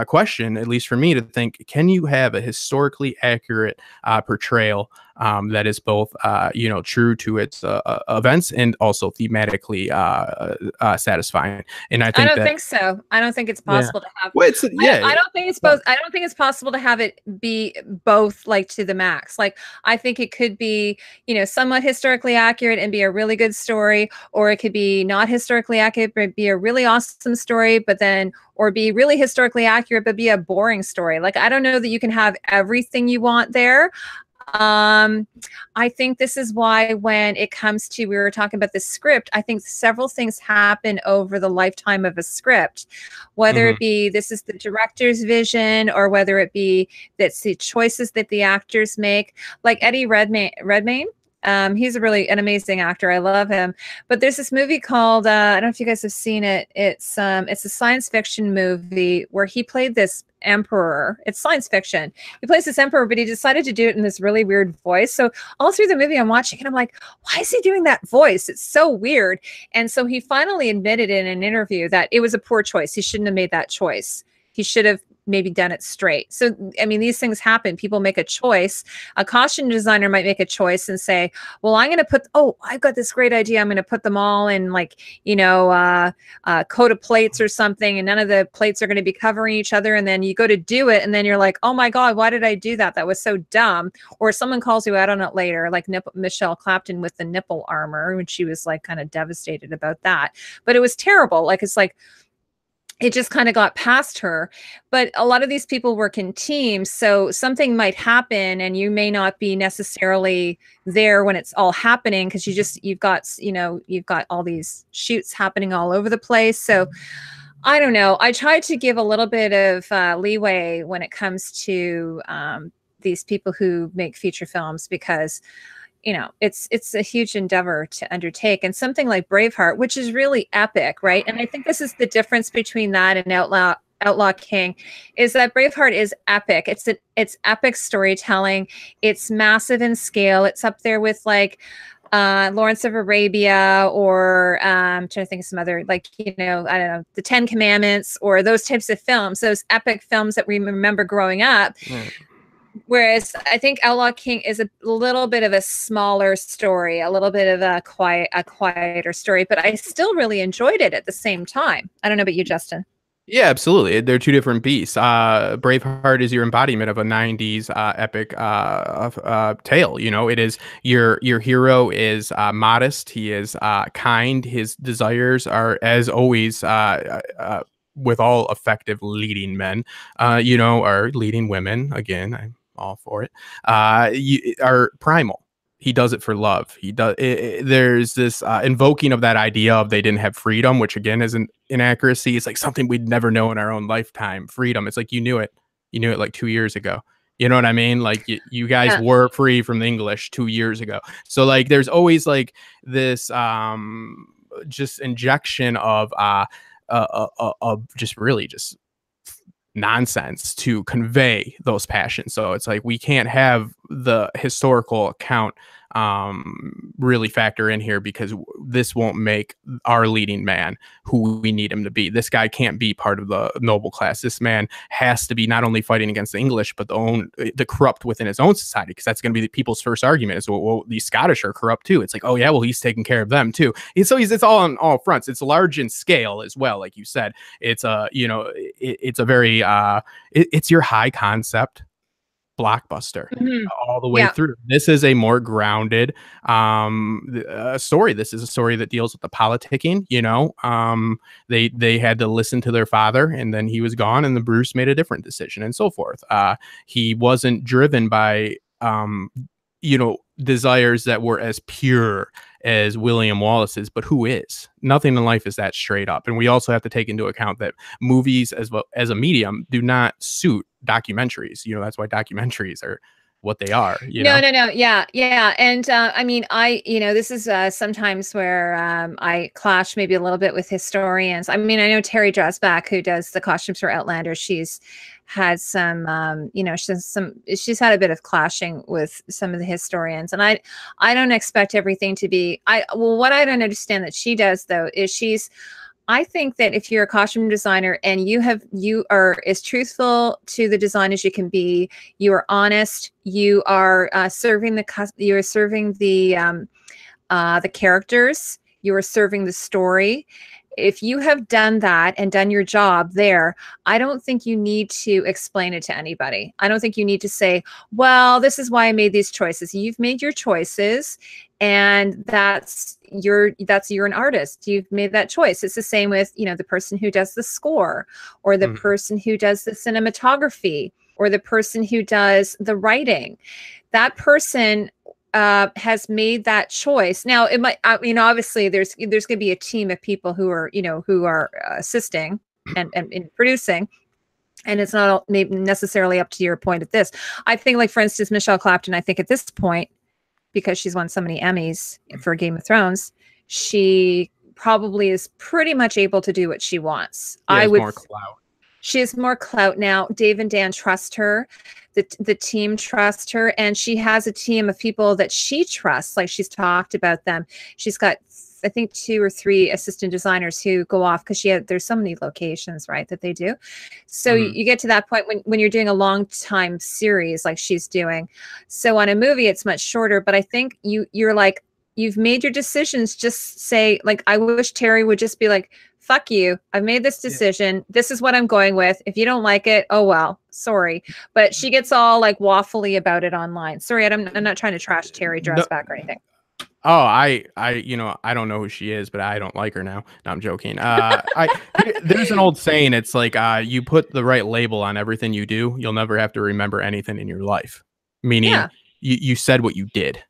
question, at least for me, to think, can you have a historically accurate portrayal that is both, you know, true to its events and also thematically satisfying? And I don't think so. I don't think it's possible to have. Well, I don't think it's both. I don't think it's possible to have it be both, like to the max. Like I think it could be, you know, somewhat historically accurate and be a really good story, or it could be not historically accurate but be a really awesome story, but then, or be really historically accurate but be a boring story. Like I don't know that you can have everything you want there. I think this is why when it comes to, we were talking about the script, I think several things happen over the lifetime of a script, whether it be this is the director's vision, or whether it be that's the choices that the actors make. Like Eddie Redmayne. He's an amazing actor. I love him. But there's this movie called, I don't know if you guys have seen it. It's a science fiction movie where he played this emperor. It's science fiction. He plays this emperor, but he decided to do it in this really weird voice. So all through the movie, I'm watching and I'm like, why is he doing that voice? It's so weird. And so he finally admitted in an interview that it was a poor choice. He shouldn't have made that choice. He should have maybe done it straight. So, I mean, these things happen. People make a choice. A costume designer might make a choice and say, well, I'm going to put, I've got this great idea. I'm going to put them all in like, you know, a coat of plates or something. And none of the plates are going to be covering each other. And then you go to do it. And then you're like, oh my God, why did I do that? That was so dumb. Or someone calls you out on it later, like Michelle Clapton with the nipple armor, when she was like kind of devastated about that. But it was terrible. Like, it's like, it just kind of got past her. But a lot of these people work in teams, so something might happen and you may not be necessarily there when it's all happening, because you've got all these shoots happening all over the place. So I don't know. I tried to give a little bit of leeway when it comes to these people who make feature films, because you know, it's a huge endeavor to undertake. And something like Braveheart, which is really epic, right? And I think this is the difference between that and Outlaw King, is that Braveheart is epic. It's epic storytelling. It's massive in scale. It's up there with like Lawrence of Arabia, or I'm trying to think of some other, like, you know, I don't know, the 10 Commandments, or those types of films, those epic films that we remember growing up. Right. Whereas I think Outlaw King is a little bit of a smaller story, a little bit of a quieter story, but I still really enjoyed it at the same time. I don't know about you, Justin. Yeah, absolutely. They're two different beasts. Braveheart is your embodiment of a 90s epic tale. You know, it is your hero is modest. He is kind. His desires are, as always, with all effective leading men, you know, or leading women. Again, I'm all for it. Are primal. He does it for love. He does. There's this invoking of that idea of they didn't have freedom, which again is an inaccuracy. It's like something we'd never know in our own lifetime. Freedom. It's like you knew it like 2 years ago. You know what I mean? Like you guys were free from the English 2 years ago. So like there's always like this just injection of just really just nonsense to convey those passions. So it's like we can't have the historical account really factor in here, because this won't make our leading man who we need him to be. This guy can't be part of the noble class. This man has to be not only fighting against the English, but the corrupt within his own society, because that's going to be the people's first argument is, well, the Scottish are corrupt too. It's like, oh yeah, well, he's taking care of them too. So it's all on all fronts. It's large in scale as well, like you said. It's it's a very it's your high concept blockbuster all the way through. This is a more grounded story. This is a story that deals with the politicking. They had to listen to their father, and then he was gone, and the Bruce made a different decision, and so forth. He wasn't driven by desires that were as pure as William Wallace's, but who is? Nothing in life is that straight up. And we also have to take into account that movies as well as a medium do not suit documentaries. That's why documentaries are what they are. No. Yeah. And this is sometimes where I clash maybe a little bit with historians. I mean, I know Terry Dresbach, who does the costumes for Outlander, she's had some, she's had a bit of clashing with some of the historians, and I don't expect everything to be. What I don't understand that she does though is I think that if you're a costume designer and you are as truthful to the design as you can be, you are honest, you are serving the characters, you are serving the story. If you have done that and done your job there, I don't think you need to explain it to anybody. I don't think you need to say, well, this is why I made these choices. You've made your choices, and you're an artist. You've made that choice. It's the same with, the person who does the score, or the person who does the cinematography, or the person who does the writing. That person has made that choice. Now, it might, obviously there's going to be a team of people who are assisting and producing, and it's not necessarily up to your point at this. I think, like, for instance, Michelle Clapton, I think at this point, because she's won so many Emmys for Game of Thrones, she probably is pretty much able to do what she wants. More clout. She has more clout now. Dave and Dan trust her. The team trusts her, and she has a team of people that she trusts. Like, she's talked about them. She's got, I think, 2 or 3 assistant designers who go off, because there's so many locations, right, that they do. So you get to that point when you're doing a long time series like she's doing. So on a movie, it's much shorter, but I think you're like, you've made your decisions. Just say, like, I wish Terry would just be like, fuck you, I've made this decision. Yeah. This is what I'm going with. If you don't like it, oh well, sorry. But she gets all like waffly about it online. Sorry, I'm not trying to trash Terry Dresbach or anything. Oh, I don't know who she is, but I don't like her now. No, I'm joking. There's an old saying. It's like, you put the right label on everything you do, you'll never have to remember anything in your life. Meaning, you said what you did.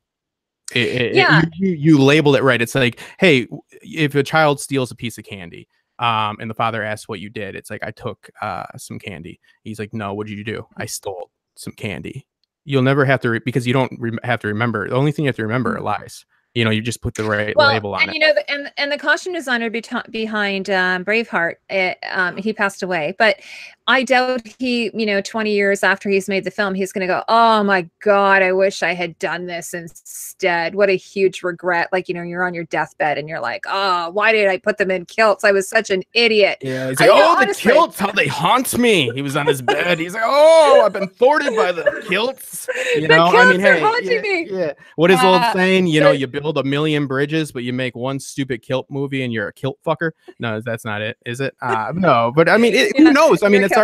You labeled it right. It's like, hey, if a child steals a piece of candy, and the father asks what you did, it's like, I took some candy. He's like, no, what did you do? I stole some candy. You'll never have to, because you don't have to remember. The only thing you have to remember are lies. You just put the right label on it. And the costume designer behind Braveheart, he passed away, but I doubt he, 20 years after he's made the film, he's going to go, oh my God, I wish I had done this instead. What a huge regret. Like, you're on your deathbed and you're like, oh, why did I put them in kilts? I was such an idiot. Yeah, he's like, honestly, the kilts, how they haunt me. He was on his bed. He's like, oh, I've been thorted by the kilts. The kilts are haunting me. Yeah. What is the old saying? You build a million bridges, but you make one stupid kilt movie and you're a kilt fucker. No, that's not it, is it? No, but I mean, who knows? I mean, it's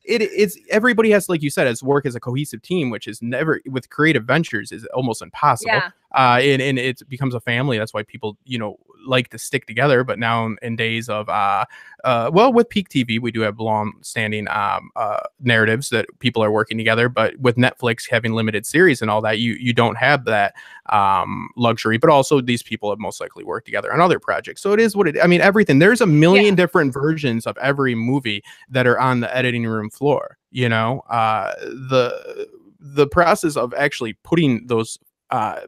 it's everybody has, like you said, has work as a cohesive team, which is never, with creative ventures, is almost impossible. Yeah. And it becomes a family. That's why people, like to stick together. But now in days of with Peak TV, we do have long-standing narratives that people are working together. But with Netflix having limited series and all that, you don't have that luxury. But also, these people have most likely worked together on other projects. So it is what it. I mean, everything. There's a million different versions of every movie that are on the editing room floor. The process of actually putting those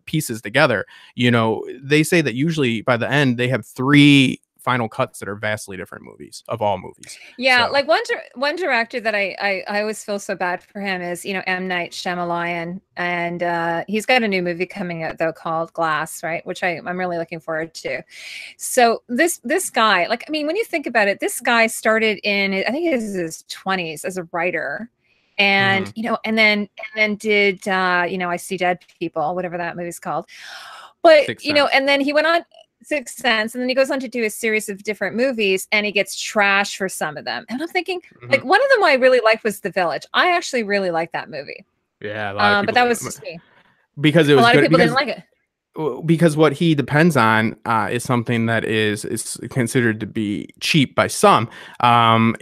pieces together, they say that usually by the end they have 3 final cuts that are vastly different movies of all movies. Yeah, So. like one director that I always feel so bad for him is, you know, M. Night Shyamalan, and he's got a new movie coming out though called Glass, right? Which I'm really looking forward to. So this guy, like, I mean, when you think about it, this guy started in, I think it was his 20s as a writer. And you know, and then did you know, I See Dead People, whatever that movie's called. But you know, and then he went on Sixth Sense, and then he goes on to do a series of different movies, and he gets trashed for some of them. And I'm thinking, like, one of them I really liked was The Village. I actually really liked that movie. Yeah, a lot of people, but that was just me. Because it was a lot good, of people didn't like it. Because what he depends on is something that is considered to be cheap by some. I've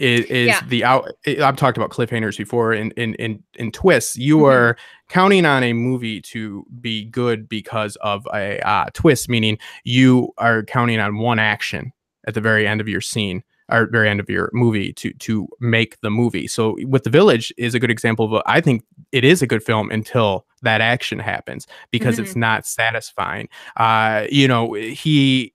talked about cliffhangers before. In twists, you are counting on a movie to be good because of a twist, meaning you are counting on one action at the very end of your scene or very end of your movie to make the movie. So with The Village is a good example of I think it is a good film until that action happens, because it's not satisfying. You know, he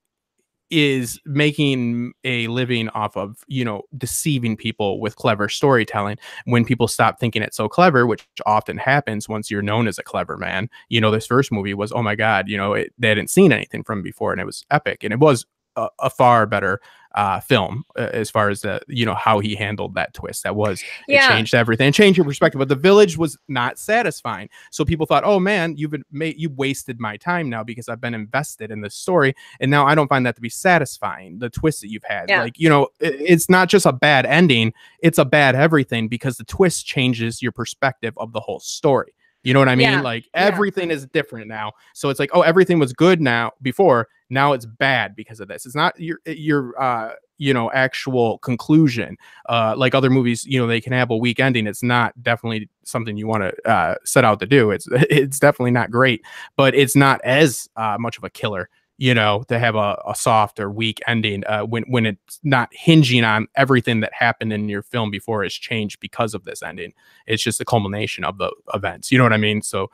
is making a living off of, you know, deceiving people with clever storytelling. When people stop thinking it's so clever, which often happens once you're known as a clever man. You know, this first movie was, oh my God, you know, they hadn't seen anything from before, and it was epic, and it was a far better film as far as the, you know, how he handled that twist. That was, it changed everything, and changed your perspective. But The Village was not satisfying, so people thought, oh man, you wasted my time now because I've been invested in this story, and now I don't find that to be satisfying. The twist that you've had, like, you know, it's not just a bad ending, it's a bad everything, because the twist changes your perspective of the whole story. You know what I mean? Like everything is different now. So it's like, oh, everything was good now before. Now it's bad because of this. It's not your you know, actual conclusion. Like other movies, you know, they can have a weak ending. It's not definitely something you want to set out to do. It's definitely not great, but it's not as much of a killer, you know, to have a soft or weak ending when it's not hinging on everything that happened in your film before it's changed because of this ending. It's just a culmination of the events. You know what I mean? So,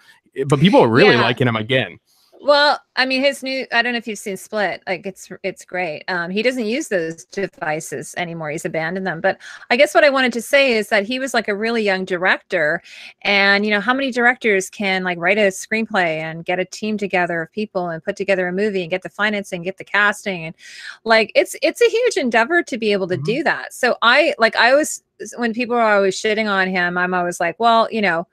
but people are really liking him again. Well, I mean, his new, I don't know if you've seen Split, like it's great. He doesn't use those devices anymore. He's abandoned them. But I guess what I wanted to say is that he was like a really young director, and, you know, how many directors can like write a screenplay and get a team together of people and put together a movie and get the financing, get the casting, and like, it's a huge endeavor to be able to do that. So I was, when people are always shitting on him, I'm always like, well, you know,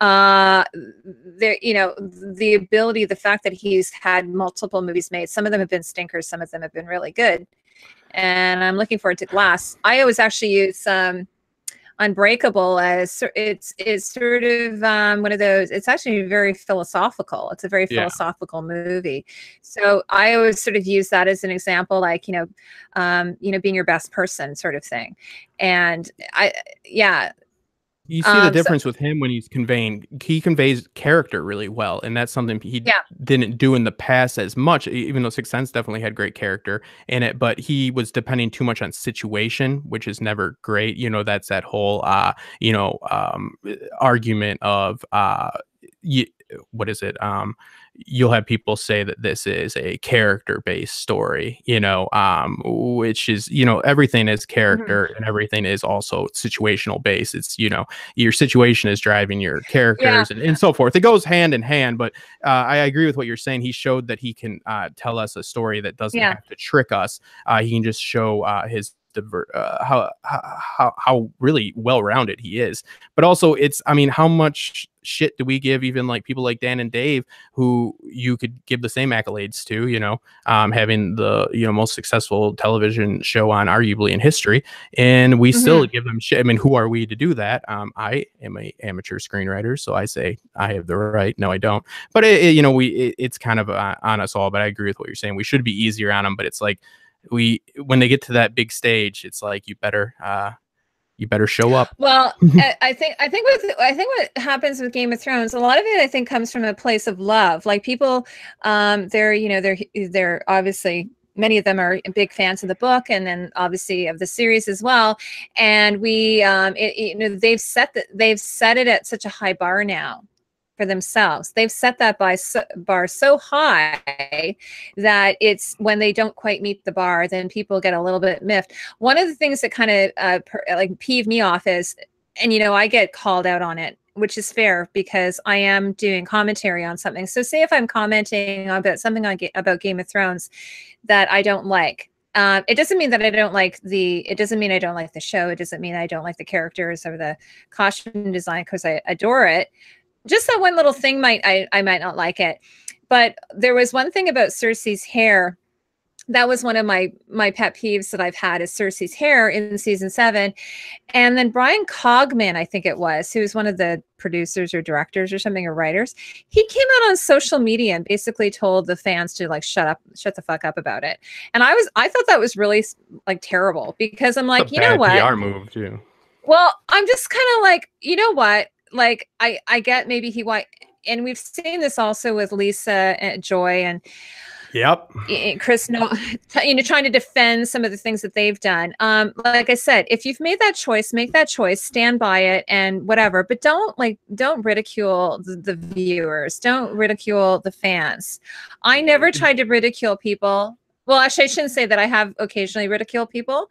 there, you know, the ability, the fact that he's had multiple movies made, some of them have been stinkers, some of them have been really good, and I'm looking forward to Glass. I always actually use Unbreakable as it's sort of one of those, it's actually very philosophical. It's a very philosophical movie. So I always sort of use that as an example, like, you know, being your best person sort of thing. And you see the difference with him when he conveys character really well. And that's something he didn't do in the past as much, even though Sixth Sense definitely had great character in it, but he was depending too much on situation, which is never great. You know, that's that whole, argument of, what is it? You'll have people say that this is a character-based story, you know, which is, you know, everything is character and everything is also situational based. It's, you know, your situation is driving your characters and so forth. It goes hand in hand, but I agree with what you're saying. He showed that he can tell us a story that doesn't have to trick us. He can just show his how really well-rounded he is. But also, it's, I mean, how much shit do we give even like people like Dan and Dave, who you could give the same accolades to, you know, having the, you know, most successful television show on arguably in history, and we still give them shit. I mean, who are we to do that? I am a amateur screenwriter, so I say I have the right. No, I don't. But you know, it's kind of on us all. But I agree with what you're saying. We should be easier on them, but it's like, when they get to that big stage, it's like you better show up. Well, I think what happens with Game of Thrones, a lot of it I think comes from a place of love. Like people, they're obviously, many of them are big fans of the book, and then obviously of the series as well. And we, you know, they've set it at such a high bar now for themselves. They've set that bar so high that it's when they don't quite meet the bar, then people get a little bit miffed. One of the things that kind of like peeve me off is, and you know, I get called out on it, which is fair because I am doing commentary on something. So say if I'm commenting about something about Game of Thrones that I don't like, it doesn't mean that I don't like it doesn't mean I don't like the show. It doesn't mean I don't like the characters or the costume design, because I adore it. Just that one little thing I might not like it. But there was one thing about Cersei's hair. That was one of my pet peeves that I've had, is Cersei's hair in season 7. And then Brian Cogman, I think it was, who was one of the producers or directors or something, or writers, he came out on social media and basically told the fans to like shut the fuck up about it. And I thought that was really like terrible, because I'm like, you know what? PR move too. Well, I'm just kind of like, you know what? Like I get maybe and we've seen this also with Lisa and Joy and yep, Chris, trying to defend some of the things that they've done. Like I said, if you've made that choice, make that choice, stand by it, and whatever. But don't ridicule the viewers. Don't ridicule the fans. I never tried to ridicule people. Well, actually, I shouldn't say that. I have occasionally ridiculed people,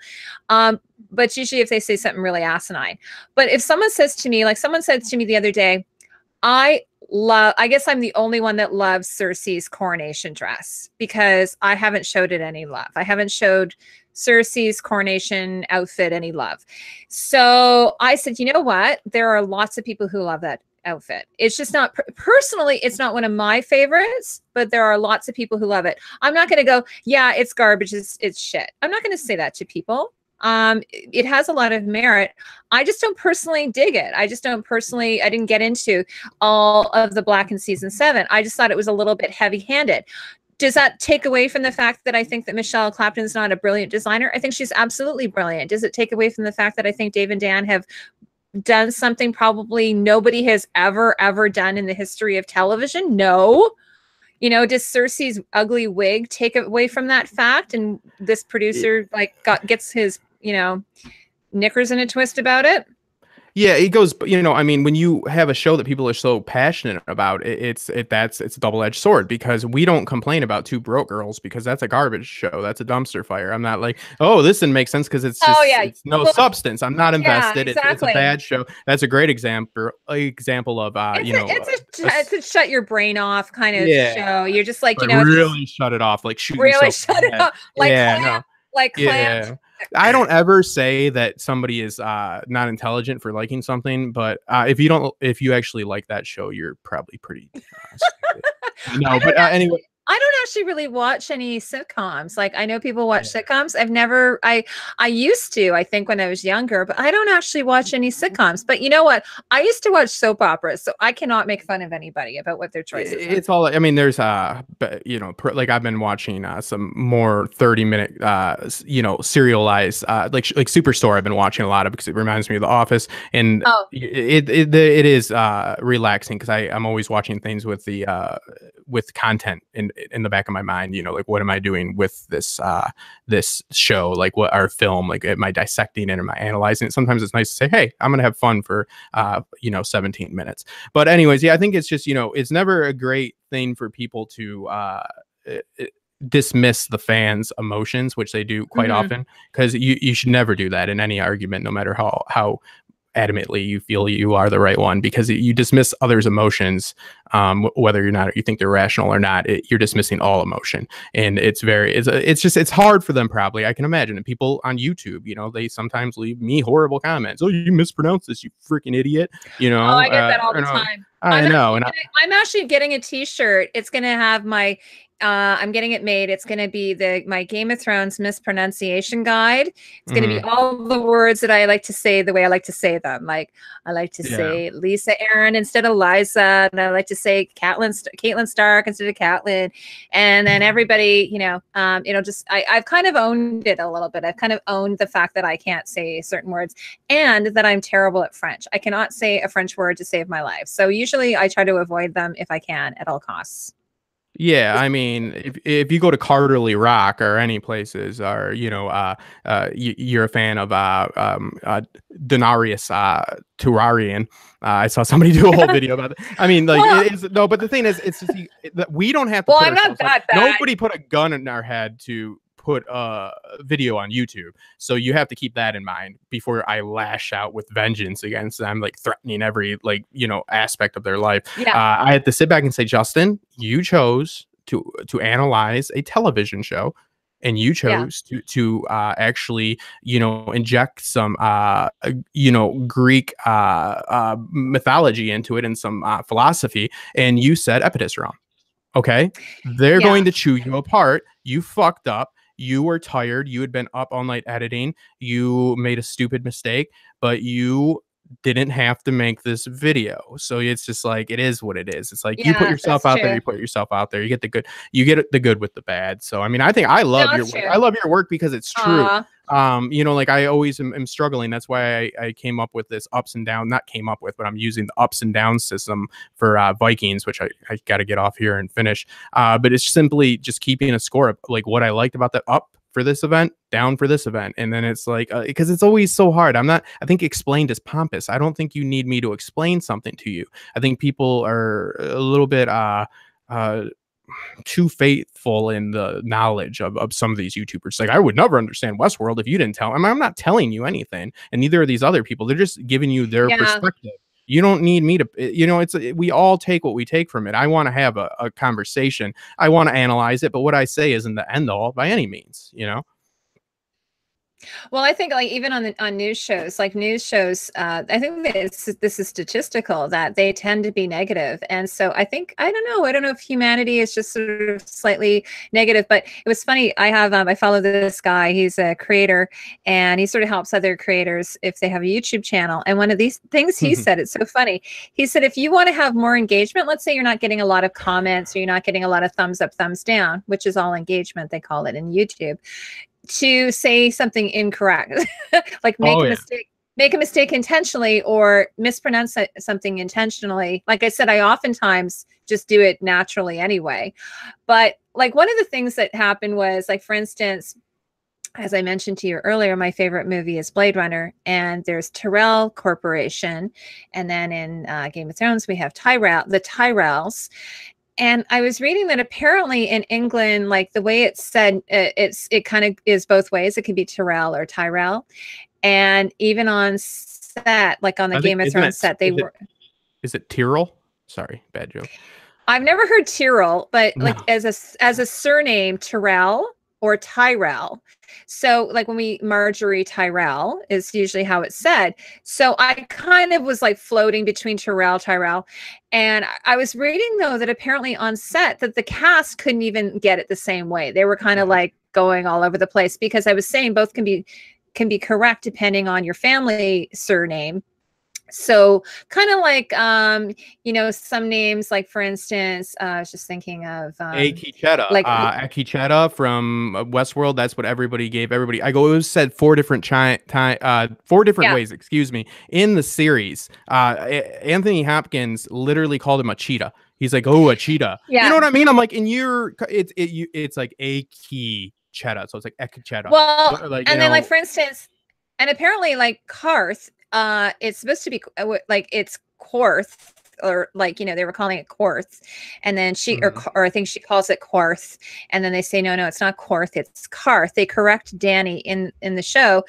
but usually if they say something really asinine. But if someone says to me, like someone said to me the other day, I guess I'm the only one that loves Cersei's coronation dress, because I haven't showed it any love. I haven't showed Cersei's coronation outfit any love. So I said, you know what? There are lots of people who love that outfit. It's just not, personally, it's not one of my favorites, but there are lots of people who love it. I'm not going to go, yeah, it's garbage, it's shit. I'm not going to say that to people. It has a lot of merit. I just don't personally dig it. I didn't get into all of the black in season 7. I just thought it was a little bit heavy-handed. Does that take away from the fact that I think that Michelle Clapton is not a brilliant designer? I think she's absolutely brilliant. Does it take away from the fact that I think Dave and Dan have done something probably nobody has ever done in the history of television? No. You know, does Cersei's ugly wig take away from that fact? And this producer gets his, knickers in a twist about it? Yeah, it goes, I mean, when you have a show that people are so passionate about, it's a double-edged sword, because we don't complain about Two Broke Girls because that's a garbage show. That's a dumpster fire. I'm not like, oh, this didn't make sense because it's just it's no substance. I'm not invested. Yeah, exactly. It's a bad show. That's a great example of it's a shut your brain off kind of show. You're just like, really shut it off, like shoot really shut it off, like Clams. I don't ever say that somebody is not intelligent for liking something, but if you actually like that show, you're probably pretty no, but anyway. I don't actually really watch any sitcoms. Like, I know people watch sitcoms. I used to, I think, when I was younger, but I don't actually watch any sitcoms. But you know what? I used to watch soap operas, so I cannot make fun of anybody about what their choices are. It's all, I mean, there's, like I've been watching some more 30-minute, serialized, like Superstore I've been watching a lot of because it reminds me of The Office. And it is relaxing because I'm always watching things with with content in the back of my mind, like, what am I doing with this show? Like, what our film, like, am I dissecting it? Am I analyzing it? Sometimes it's nice to say, hey, I'm gonna have fun for 17 minutes. But anyways, I think it's just, it's never a great thing for people to dismiss the fans' emotions, which they do quite often, because you should never do that in any argument, no matter how adamantly you feel you are the right one, because you dismiss others' emotions, whether you think they're rational or not. You're dismissing all emotion, and it's hard for them, probably. I can imagine. And people on YouTube, they sometimes leave me horrible comments. Oh, you mispronounced this, you freaking idiot. Oh, I get that all the time. I know. I'm actually getting a T-shirt. It's gonna have my I'm getting it made. It's going to be my Game of Thrones mispronunciation guide. It's going to be all the words that I like to say the way I like to say them. Like, I like to say Lisa Aaron instead of Liza, and I like to say Caitlin Stark instead of Catelyn. And then everybody, I've kind of owned it a little bit. I've kind of owned the fact that I can't say certain words and that I'm terrible at French. I cannot say a French word to save my life. So usually I try to avoid them if I can at all costs. Yeah, I mean, if you go to Carterly Rock or any places, or you're a fan of Denarius Turarian. I saw somebody do a whole video about it. I mean, like Well, it is no, but the thing is, it's just that we don't have to well, put I'm not ourselves on. that bad. Nobody put a gun in our head to put a video on YouTube. So you have to keep that in mind before I lash out with vengeance against them, like threatening every aspect of their life. Yeah, I had to sit back and say, Justin, you chose to analyze a television show, and you yeah, chose to actually inject some Greek mythology into it and some philosophy, and you said Epictetus wrong. Okay, they're yeah. going to chew you apart. You fucked up. You were tired. You had been up all night editing. You made a stupid mistake, but you didn't have to make this video. So it's just like, it is what it is. It's like, you put Yeah, yourself that's out there, true. you put yourself out there, you get the good, you get the good with the bad. So I mean, I think I No, love your that's work. true. I love your work because it's true. Aw. Like I always am struggling. That's why I came up with this ups and down, not came up with, but I'm using the ups and down system for Vikings, which I got to get off here and finish. But it's simply just keeping a score of like what I liked about that up for this event, down for this event. And then it's like, because it's always so hard. I think explained is pompous. I don't think you need me to explain something to you. I think people are a little bit too faithful in the knowledge of some of these YouTubers. Like, I would never understand Westworld if you didn't tell. I'm not telling you anything, and neither are these other people. They're just giving you their Yeah. perspective. You don't need me to, we all take what we take from it. I want to have a conversation. I want to analyze it, but what I say isn't the end all by any means, Well, I think like even on news shows, I think that this is statistical that they tend to be negative. And so I don't know if humanity is just sort of slightly negative, but it was funny. I follow this guy, he's a creator, and he sort of helps other creators if they have a YouTube channel. And one of these things he said, it's so funny. He said, if you want to have more engagement, let's say you're not getting a lot of comments or you're not getting a lot of thumbs up, thumbs down, which is all engagement, they call it in YouTube, to say something incorrect, like make a mistake intentionally or mispronounce something intentionally. Like I said, I oftentimes just do it naturally anyway. But like one of the things that happened was, like, for instance, as I mentioned to you earlier, my favorite movie is Blade Runner, and there's Tyrell Corporation. And then in Game of Thrones, we have the Tyrells. And I was reading that apparently in England, like the way it's said, it kind of is both ways. It can be Tyrell or Tyrell. And even on set, like on the Game of Thrones set, is it Tyrell? Sorry, bad joke. I've never heard Tyrell, but No. like as a surname, Tyrell or Tyrell. So like when Marjorie Tyrell is usually how it's said. So I kind of was like floating between Tyrell. And I was reading though that apparently on set that the cast couldn't even get it the same way. They were kind of like going all over the place, because I was saying both can be correct depending on your family surname. So kind of like, some names, like for instance, I was just thinking of Akicheta, like Akicheta from Westworld. That's what everybody gave everybody. It was said four different ways, excuse me, in the series. Anthony Hopkins literally called him a cheetah. He's like, oh, a cheetah. Yeah. You know what I mean? I'm like, it's like Akicheta, so it's like Akicheta. Well, like, and then like for instance, and apparently like Karth, it's supposed to be like it's Quarth, or like, they were calling it Quarth, and then or I think she calls it Quarth, and then they say no, it's not Quarth, it's Karth. They correct Danny in the show,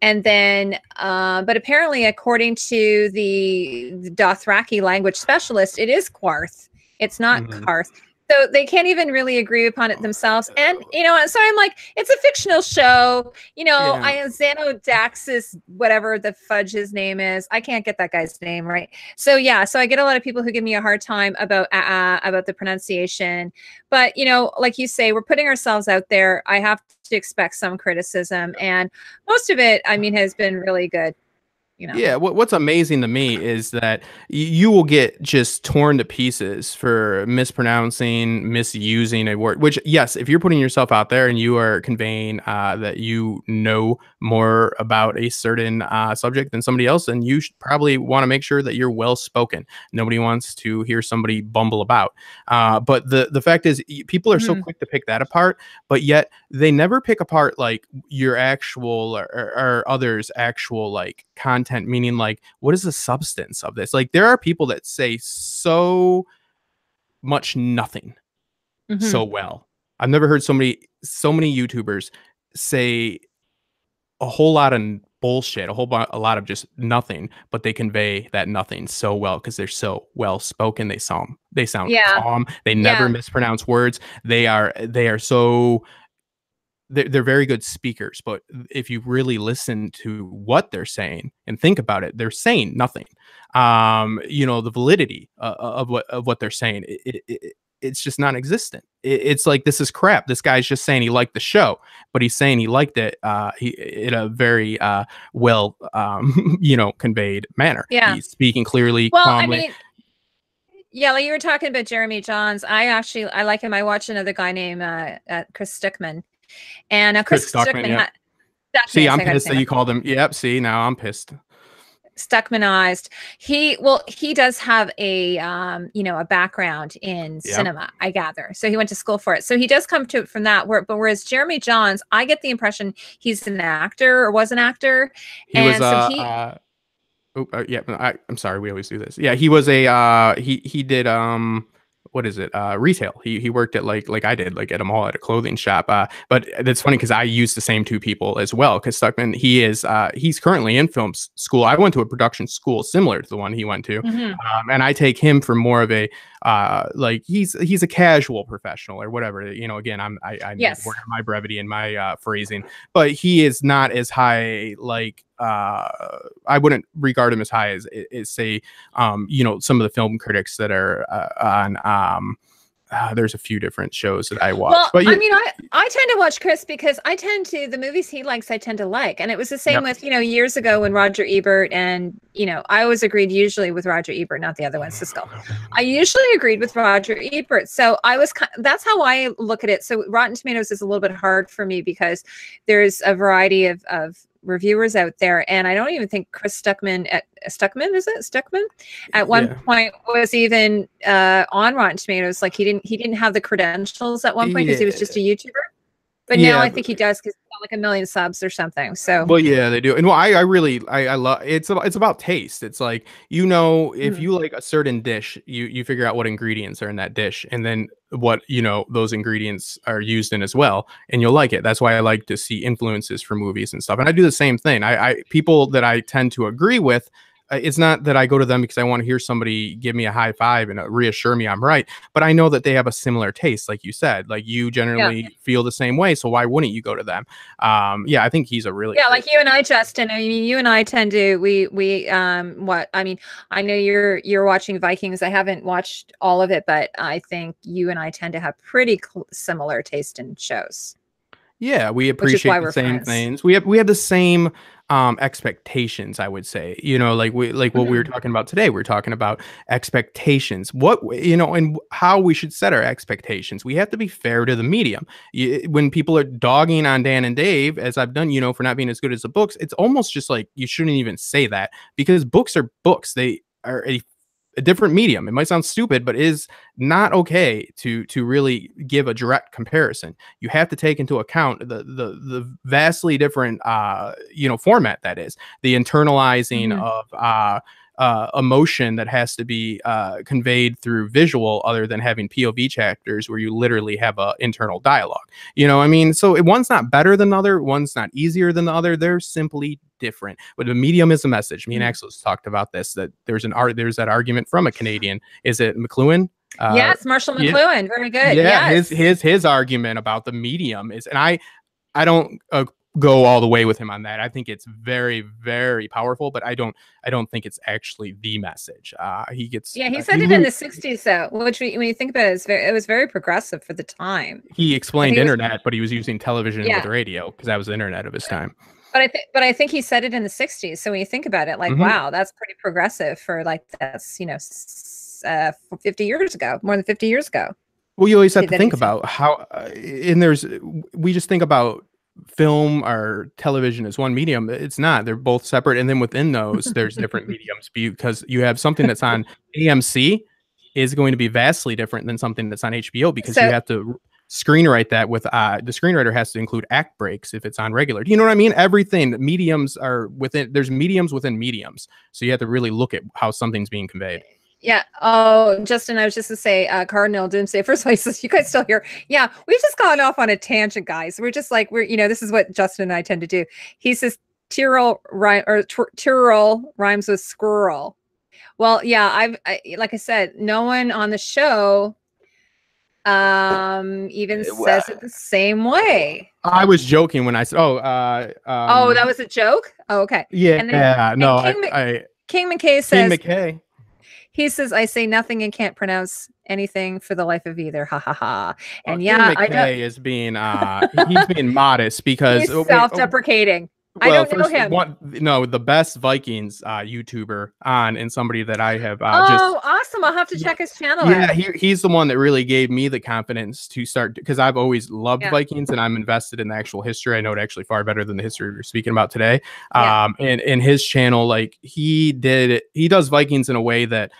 and then but apparently according to the Dothraki language specialist, it is Quarth. It's not Karth. So they can't even really agree upon it themselves. And, so I'm like, it's a fictional show. Xanodaxis, whatever the fudge his name is. I can't get that guy's name right. So, yeah. So I get a lot of people who give me a hard time about the pronunciation. But, like you say, we're putting ourselves out there. I have to expect some criticism. And most of it, I mean, has been really good. you know. Yeah, what's amazing to me is that you will get just torn to pieces for mispronouncing, misusing a word. Which, yes, if you're putting yourself out there and you are conveying that you know more about a certain subject than somebody else, then you should probably want to make sure that you're well spoken. Nobody wants to hear somebody bumble about. But the fact is, people are so quick to pick that apart, but yet they never pick apart like your actual or others' actual like content, meaning like what is the substance of this. Like there are people that say so much nothing so well. I've never heard so many YouTubers say a whole lot of bullshit, a lot of just nothing, but they convey that nothing so well because they're so well spoken. They sound calm, they never mispronounce words. They are so they're very good speakers, but if you really listen to what they're saying and think about it, they're saying nothing. The validity of what they're saying, it's just non-existent. It's like, this is crap. This guy's just saying he liked the show, but he's saying he liked it in a very well conveyed manner. Yeah, he's speaking clearly, well, calmly. I mean, yeah, like you were talking about Jeremy Johns. I like him. I watched another guy named Chris Stuckman. And Chris Stuckman. Yeah. See, I'm pissed that you called him. Yep. See, now I'm pissed. Stuckmanized. He does have a a background in cinema, I gather. So he went to school for it. So he does come to it from that. But whereas Jeremy Johns, I get the impression he's an actor or was an actor. I'm sorry, we always do this. Yeah, he was he did what is it? Retail. He worked at like I did, like at a mall, at a clothing shop. But that's funny because I use the same two people as well. Because Stuckman, he's currently in film school. I went to a production school similar to the one he went to, and I take him for more of a he's a casual professional or whatever. Again, I need to work on my brevity and my phrasing, but he is not as high I wouldn't regard him as high as say some of the film critics that are on there's a few different shows that I watch. Well, but I mean, I tend to watch Chris because the movies he likes, I tend to like. And it was the same with, years ago when Roger Ebert and, I always agreed usually with Roger Ebert, not the other one, Siskel. I usually agreed with Roger Ebert. So that's how I look at it. So Rotten Tomatoes is a little bit hard for me because there's a variety of reviewers out there, and I don't even think Chris Stuckman at one point was even on Rotten Tomatoes. Like he didn't have the credentials at one point because he was just a YouTuber, but now I think he does because he's got like 1 million subs or something. So well, yeah, they do. And well, I really love it's about taste. It's like, if you like a certain dish, you figure out what ingredients are in that dish, and then what those ingredients are used in as well, and you'll like it. That's why I like to see influences for movies and stuff. And I do the same thing. I people that I tend to agree with, it's not that I go to them because I want to hear somebody give me a high five and reassure me I'm right, but I know that they have a similar taste, like you said. Like you generally feel the same way, so why wouldn't you go to them? I think he's a really like you and I, Justin. I mean, you and I tend to I know you're watching Vikings. I haven't watched all of it, but I think you and I tend to have pretty similar taste in shows. Yeah, we appreciate the same things. We have the same expectations, I would say. What we were talking about today. We're talking about expectations. And how we should set our expectations. We have to be fair to the medium. When people are dogging on Dan and Dave, as I've done, for not being as good as the books, it's almost just like you shouldn't even say that, because books are books. They are a different medium. It might sound stupid, but it is not okay to really give a direct comparison. You have to take into account the vastly different format that is, the internalizing of emotion that has to be conveyed through visual, other than having POV chapters where you literally have a internal dialogue. So one's not better than the other, one's not easier than the other. They're simply different. But the medium is a message. Me and Axel's talked about this, that there's that argument from a Canadian. Is it McLuhan? Yes, Marshall McLuhan. Very good. Yeah, yes. his argument about the medium is, and I don't go all the way with him on that. I think it's very, very powerful, but I don't think it's actually the message. He said it in the 60s, though, which when you think about it, it was very progressive for the time. He explained internet, but he was using television with radio because that was the internet of his time. but I think he said it in the 60s. So when you think about it, like, wow, that's pretty progressive for like that's 50 years ago, more than 50 years ago. Well, you always have to think about how, we just think about film or television as one medium. It's not. They're both separate, and then within those, there's different mediums because you have something that's on AMC is going to be vastly different than something that's on HBO because you have to screenwrite that with the screenwriter has to include act breaks if it's on regular. Do you know what I mean? Everything mediums are within. There's mediums within mediums, so you have to really look at how something's being conveyed. Yeah. Oh, Justin, I was just to say, Cardinal Doomsday. First of all, he says, you guys still here? Yeah, we've just gone off on a tangent, guys. We're just like, this is what Justin and I tend to do. He says, Tyrol rhymes with squirrel. Well, yeah, like I said, no one on the show even says it the same way. I was joking when I said, oh, that was a joke? Oh, okay. Yeah. And then, no, King McKay says, King McKay. He says, I say nothing and can't pronounce anything for the life of either. Ha ha ha. And King McKay is being he's being modest because he's self-deprecating. I don't know him. The best Vikings YouTuber on, and somebody that I have awesome. I'll have to check his channel out. He's the one that really gave me the confidence to start, because I've always loved Vikings and I'm invested in the actual history. I know it actually far better than the history we're speaking about today. And his channel, like he does Vikings in a way that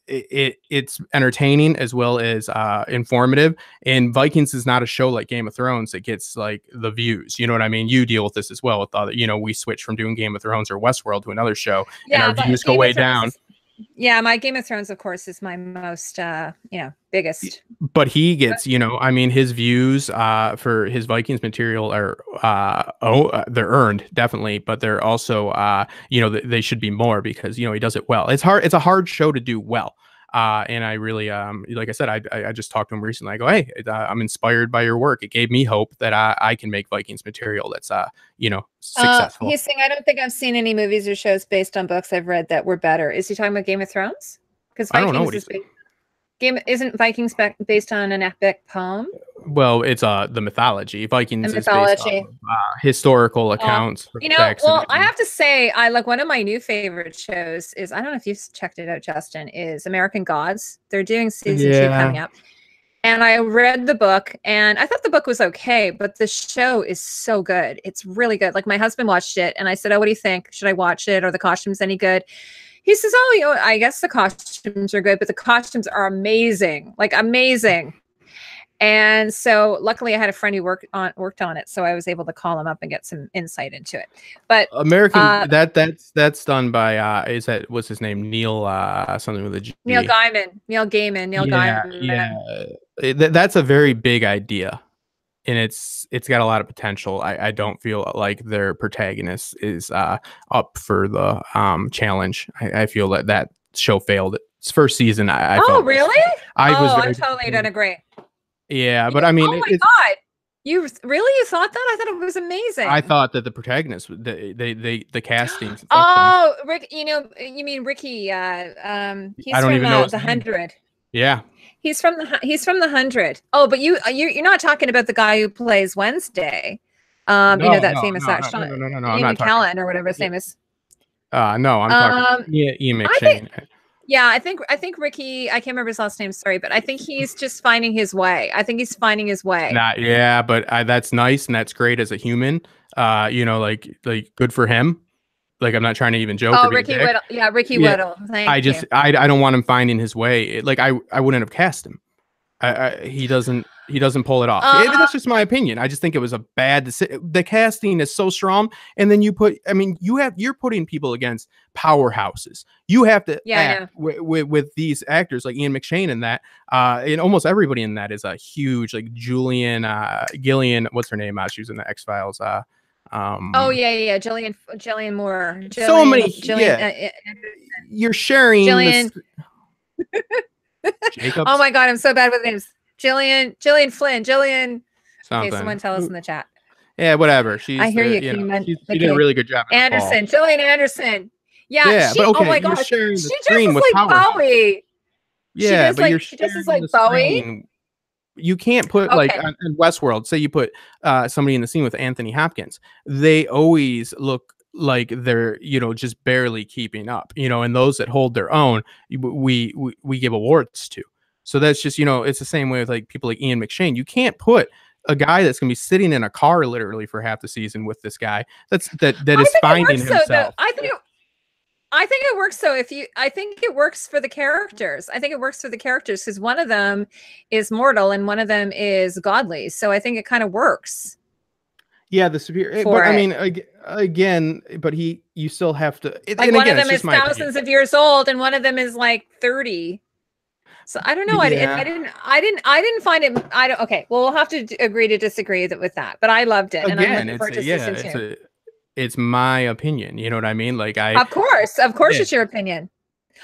it's entertaining as well as informative, and Vikings is not a show like Game of Thrones that gets like the views. You know what I mean? You deal with this as well with other, we switch from doing Game of Thrones or Westworld to another show, and our views go way down. My Game of Thrones, of course, is my most biggest. But he gets, his views for his Vikings material are they're earned, definitely, but they're also they should be more because he does it well. It's a hard show to do well. And I really, like I said, I just talked to him recently. I go, hey, I'm inspired by your work. It gave me hope that I can make Vikings material that's, successful. He's saying, I don't think I've seen any movies or shows based on books I've read that were better. Is he talking about Game of Thrones? Because I don't know what he's saying. Isn't Vikings based on an epic poem? Well, it's the mythology. Vikings is based on historical accounts. I have to say, one of my new favorite shows is, I don't know if you've checked it out, Justin, is American Gods. They're doing season 2 coming up. And I read the book and I thought the book was okay, but the show is so good. It's really good. Like my husband watched it and I said, oh, what do you think? Should I watch it? Are the costumes any good? He says, oh, I guess the costumes are good, but the costumes are amazing, like amazing. And so luckily I had a friend who worked on it. So I was able to call him up and get some insight into it. But American, that's done by, what's his name? Neil, something with a G. Neil Gaiman. Yeah. That's a very big idea. And it's got a lot of potential. I don't feel like their protagonist is up for the challenge. I feel that show failed its first season. I felt really? I totally don't agree. Yeah, but I mean, oh my god, you thought that? I thought it was amazing. I thought that the protagonist, the casting. Oh, Rick, you mean Ricky? He's I don't even know the 100. Yeah, he's from the 100. Oh, but you're not talking about the guy who plays Wednesday. That famous actor, Ian McKellen or whatever his name is. No, I'm talking Ian McShane. I think Ricky, I can't remember his last name, sorry, but I think he's just finding his way. But that's nice and that's great as a human. Like good for him. Like I'm not trying to even joke. Oh, Ricky Whittle. Yeah, Ricky Whittle. Thank you. I don't want him finding his way. Like I wouldn't have cast him. He doesn't pull it off. That's just my opinion. I just think it was a bad decision. The casting is so strong, and then you're putting people against powerhouses. You have to act with these actors like Ian McShane and that, and almost everybody in that is a huge, like Gillian, what's her name? She was in the X-Files. Gillian Moore. So many. You're sharing. Gillian. Jacobs? Oh my god, I'm so bad with names. Gillian Flynn, Gillian. Something. Okay, someone tell us in the chat. Yeah, whatever. I hear you. She did a really good job. Gillian Anderson. Yeah. But okay, oh my gosh, she dresses like Bowie. Yeah, she dresses like Bowie. You can't put like in Westworld, say you put somebody in the scene with Anthony Hopkins, they always look like they're, you know, just barely keeping up, you know, and those that hold their own, we give awards to. So that's just, you know, it's the same way with like people like Ian McShane. You can't put a guy that's gonna be sitting in a car literally for half the season with this guy that is finding himself. I think it works though. I think it works for the characters. I think it works for the characters because one of them is mortal and one of them is godly. So I think it kind of works. Yeah, the superior. But I mean, again, but you still have to. Like one of them is thousands of years old, and one of them is like 30. So I don't know. Yeah. I didn't find it. Okay. Well, we'll have to agree to disagree with that. But I loved it, and I'm looking forward to season 2. It's my opinion. You know what I mean? Like of course, it's your opinion.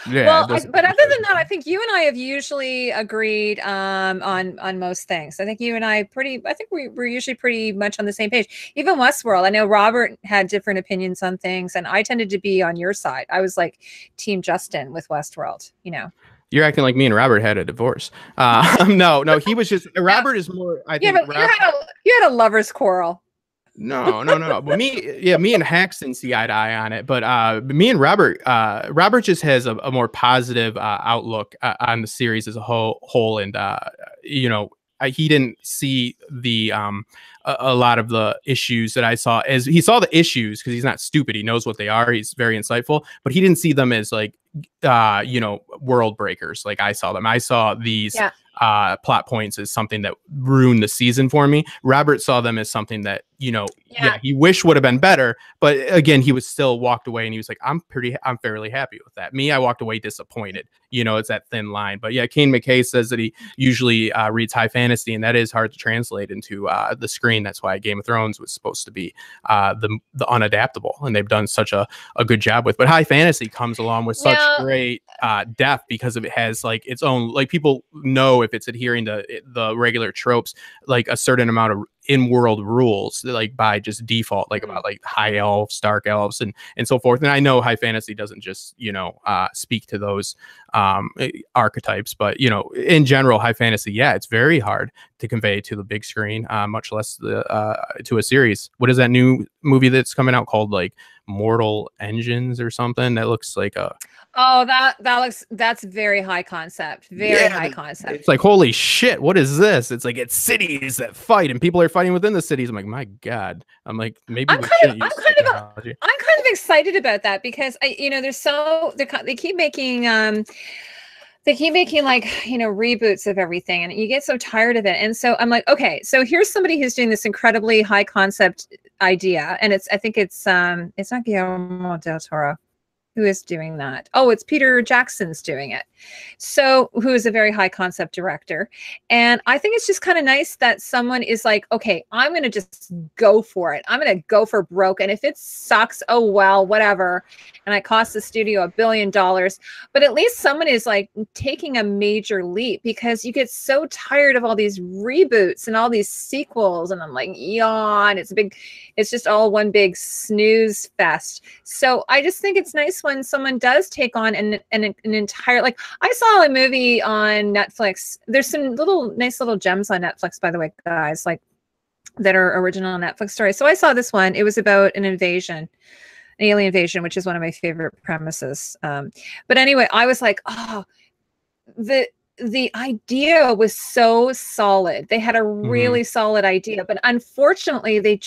Yeah. Well, but other than that, I think you and I have usually agreed on most things. I think you and I we're usually pretty much on the same page. Even Westworld, I know Robert had different opinions on things, and I tended to be on your side. I was like Team Justin with Westworld, you know. You're acting like me and Robert had a divorce. No, he was just Robert is more. I think you had a lover's quarrel. No. But me and Haxton see eye to eye on it. But me and Robert just has a more positive outlook on the series as a whole. And you know, he didn't see the a lot of the issues that I saw. As he saw the issues because he's not stupid. He knows what they are. He's very insightful. But he didn't see them as like you know, world breakers like I saw them. I saw these plot points as something that ruined the season for me. Robert saw them as something that, you know, he wished would have been better, but again, he was still walked away and he was like, I'm fairly happy with that. Me, I walked away disappointed. You know, it's that thin line. But yeah, Kane McKay says that he usually reads high fantasy, and that is hard to translate into the screen. That's why Game of Thrones was supposed to be the unadaptable, and they've done such a good job with. But high fantasy comes along with such great depth because it has like its own, like people know if it's adhering to the regular tropes, like a certain amount of in-world rules, like by just default, like about like high elves, dark elves, and so forth. And I know high fantasy doesn't just, you know, speak to those archetypes, but you know, in general, high fantasy, it's very hard to convey to the big screen, much less to a series. What is that new movie that's coming out called like Mortal Engines or something? That looks like a that's very high concept. High concept. It's like, holy shit, what is this? It's like it's cities that fight and people are fighting within the cities. I'm like, my God. I'm like, maybe I'm kind of excited about that because you know, they keep making like, you know, reboots of everything and you get so tired of it. And so I'm like, okay, so here's somebody who's doing this incredibly high concept idea. And I think it's not Guillermo del Toro who is doing that. Oh, it's Peter Jackson's doing it. So who is a very high concept director. And I think it's just kind of nice that someone is like, okay, I'm going to just go for it. I'm going to go for broke. And if it sucks, oh, well, whatever. And it costs the studio $1 billion. But at least someone is like taking a major leap because you get so tired of all these reboots and all these sequels. And I'm like, yawn. It's just all one big snooze fest. So I just think it's nice when someone does take on an entire, like I saw a movie on Netflix. There's some nice little gems on Netflix, by the way, guys, like that are original Netflix stories. So I saw this one. It was about an alien invasion, which is one of my favorite premises. But anyway, I was like, oh, the idea was so solid. They had a really solid idea, but unfortunately they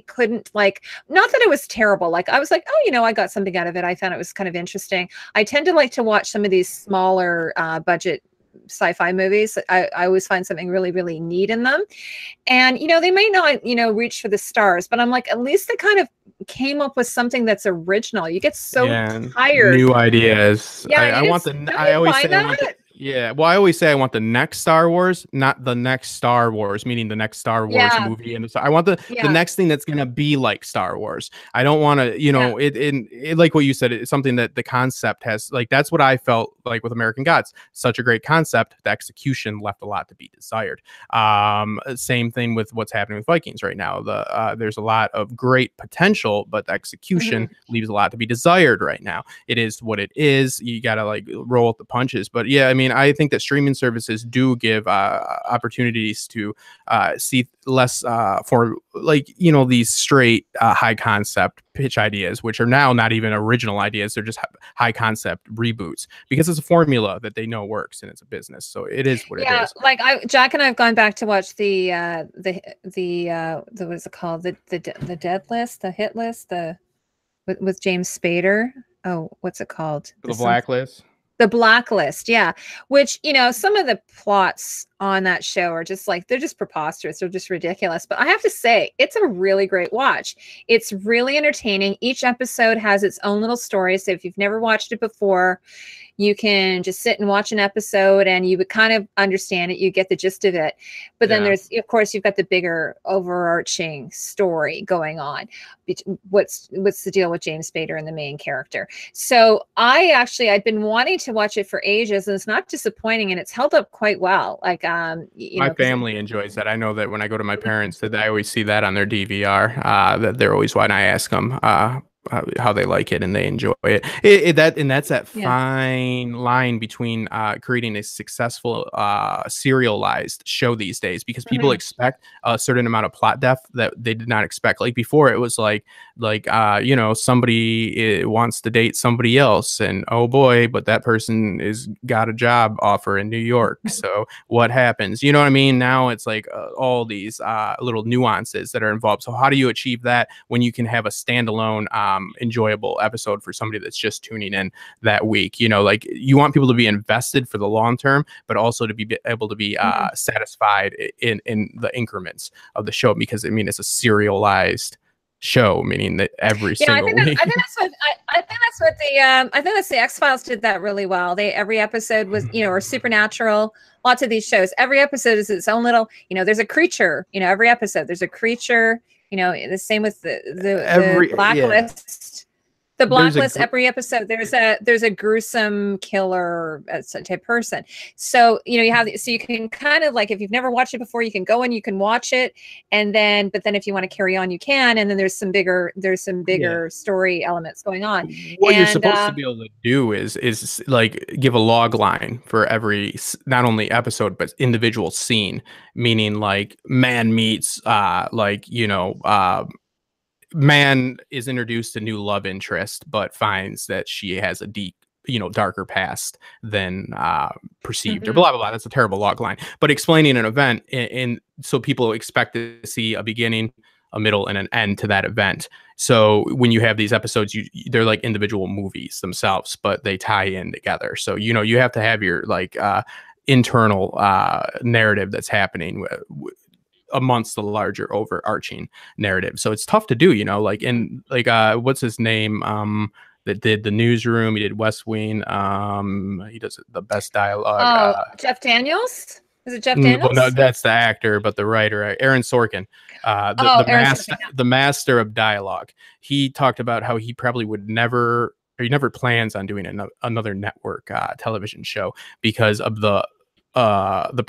couldn't, like, not that it was terrible. Like I was like, oh, you know, I got something out of it. I found it was kind of interesting. I tend to like to watch some of these smaller budget sci-fi movies. I always find something really, really neat in them. And, you know, they may not, you know, reach for the stars, but I'm like, at least they kind of came up with something that's original. You get so tired. New ideas. Yeah, I always say Yeah, well, I always say I want the next Star Wars, not the next Star Wars, meaning the next Star Wars movie. And so I want the next thing that's gonna be like Star Wars. I don't want to, you know, it like what you said, it's something that the concept has, like, that's what I felt like with American Gods. Such a great concept. The execution left a lot to be desired. Same thing with what's happening with Vikings right now. There's a lot of great potential, but the execution leaves a lot to be desired right now. It is what it is. You gotta like roll with the punches. But yeah, I mean, mean, I think that streaming services do give opportunities to see less for like, you know, these straight high concept pitch ideas, which are now not even original ideas. They're just high concept reboots because it's a formula that they know works and it's a business. So it is what it is. Like Jack and I have gone back to watch the what is it called? The dead list, the hit list, with James Spader. Oh, what's it called? The Blacklist. The Blacklist, yeah. Which, you know, some of the plots on that show are just like, they're just preposterous. They're just ridiculous. But I have to say, it's a really great watch. It's really entertaining. Each episode has its own little story. So if you've never watched it before, you can just sit and watch an episode and you would kind of understand it. You get the gist of it. But then there's, of course, you've got the bigger overarching story going on. What's the deal with James Spader and the main character? So I'd been wanting to watch it for ages, and it's not disappointing, and it's held up quite well. Like, my family enjoys that. I know that when I go to my parents, that I always see that on their DVR, that they're always, when I ask them, how they like it, and they enjoy it. That's that fine line between creating a successful serialized show these days, because people expect a certain amount of plot depth that they did not expect. Like before, it was like you know, somebody wants to date somebody else, and oh boy, but that person is got a job offer in New York. So what happens? You know what I mean? Now it's like all these little nuances that are involved. So how do you achieve that when you can have a standalone enjoyable episode for somebody that's just tuning in that week? You know, like, you want people to be invested for the long term, but also to be able to be satisfied in the increments of the show, because I mean, it's a serialized show, meaning that every single week. I think that's the X-Files did that really well. Every episode was, you know, or Supernatural. Lots of these shows, every episode is its own little, you know, there's a creature, you know, every episode there's a creature. You know, the same with the Blacklist. The Blacklist, every episode there's a gruesome killer type person. So, you know, you can kind of, like, if you've never watched it before, you can go and you can watch it, but then if you want to carry on, you can. And then there's some bigger story elements going on. What you're supposed to be able to do is like give a log line for every, not only episode but individual scene, meaning like man meets like, you know, man is introduced to new love interest, but finds that she has a deep, you know, darker past than perceived, or blah, blah, blah. That's a terrible log line, but explaining an event in so people expect to see a beginning, a middle, and an end to that event. So when you have these episodes, they're like individual movies themselves, but they tie in together. So, you know, you have to have your like internal narrative that's happening amongst the larger overarching narrative. So it's tough to do, you know, like, in like what's his name that did The Newsroom, he did West Wing, he does the best dialogue. Jeff Daniels? Is it Jeff Daniels? Well, no, that's the actor, but the writer, Aaron Sorkin, the master of dialogue. He talked about how he probably would never, or he never plans on doing another network television show because of the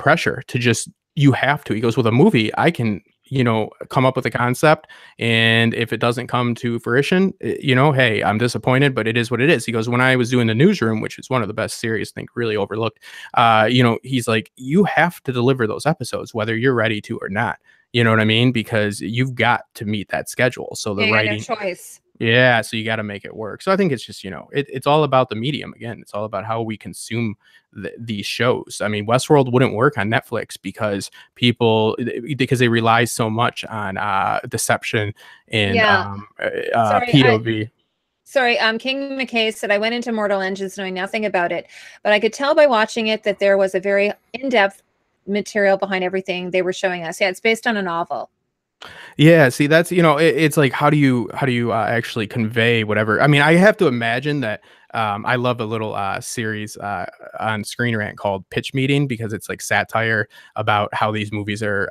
pressure to just, you have to. He goes, with a movie, I can, you know, come up with a concept, and if it doesn't come to fruition, you know, hey, I'm disappointed, but it is what it is. He goes, when I was doing The Newsroom, which is one of the best series, I think, really overlooked, you know, he's like, you have to deliver those episodes whether you're ready to or not. You know what I mean? Because you've got to meet that schedule. So the writing, no choice. Yeah, so you got to make it work. So I think it's just, you know, it's all about the medium. Again, it's all about how we consume these shows. I mean, Westworld wouldn't work on Netflix because they rely so much on deception and POV. King McKay said, I went into Mortal Engines knowing nothing about it, but I could tell by watching it that there was a very in-depth material behind everything they were showing us. Yeah, it's based on a novel. Yeah, see, that's, you know, it's like, how do you actually convey whatever? I mean, I have to imagine that I love a little series on Screen Rant called Pitch Meeting, because it's like satire about how these movies are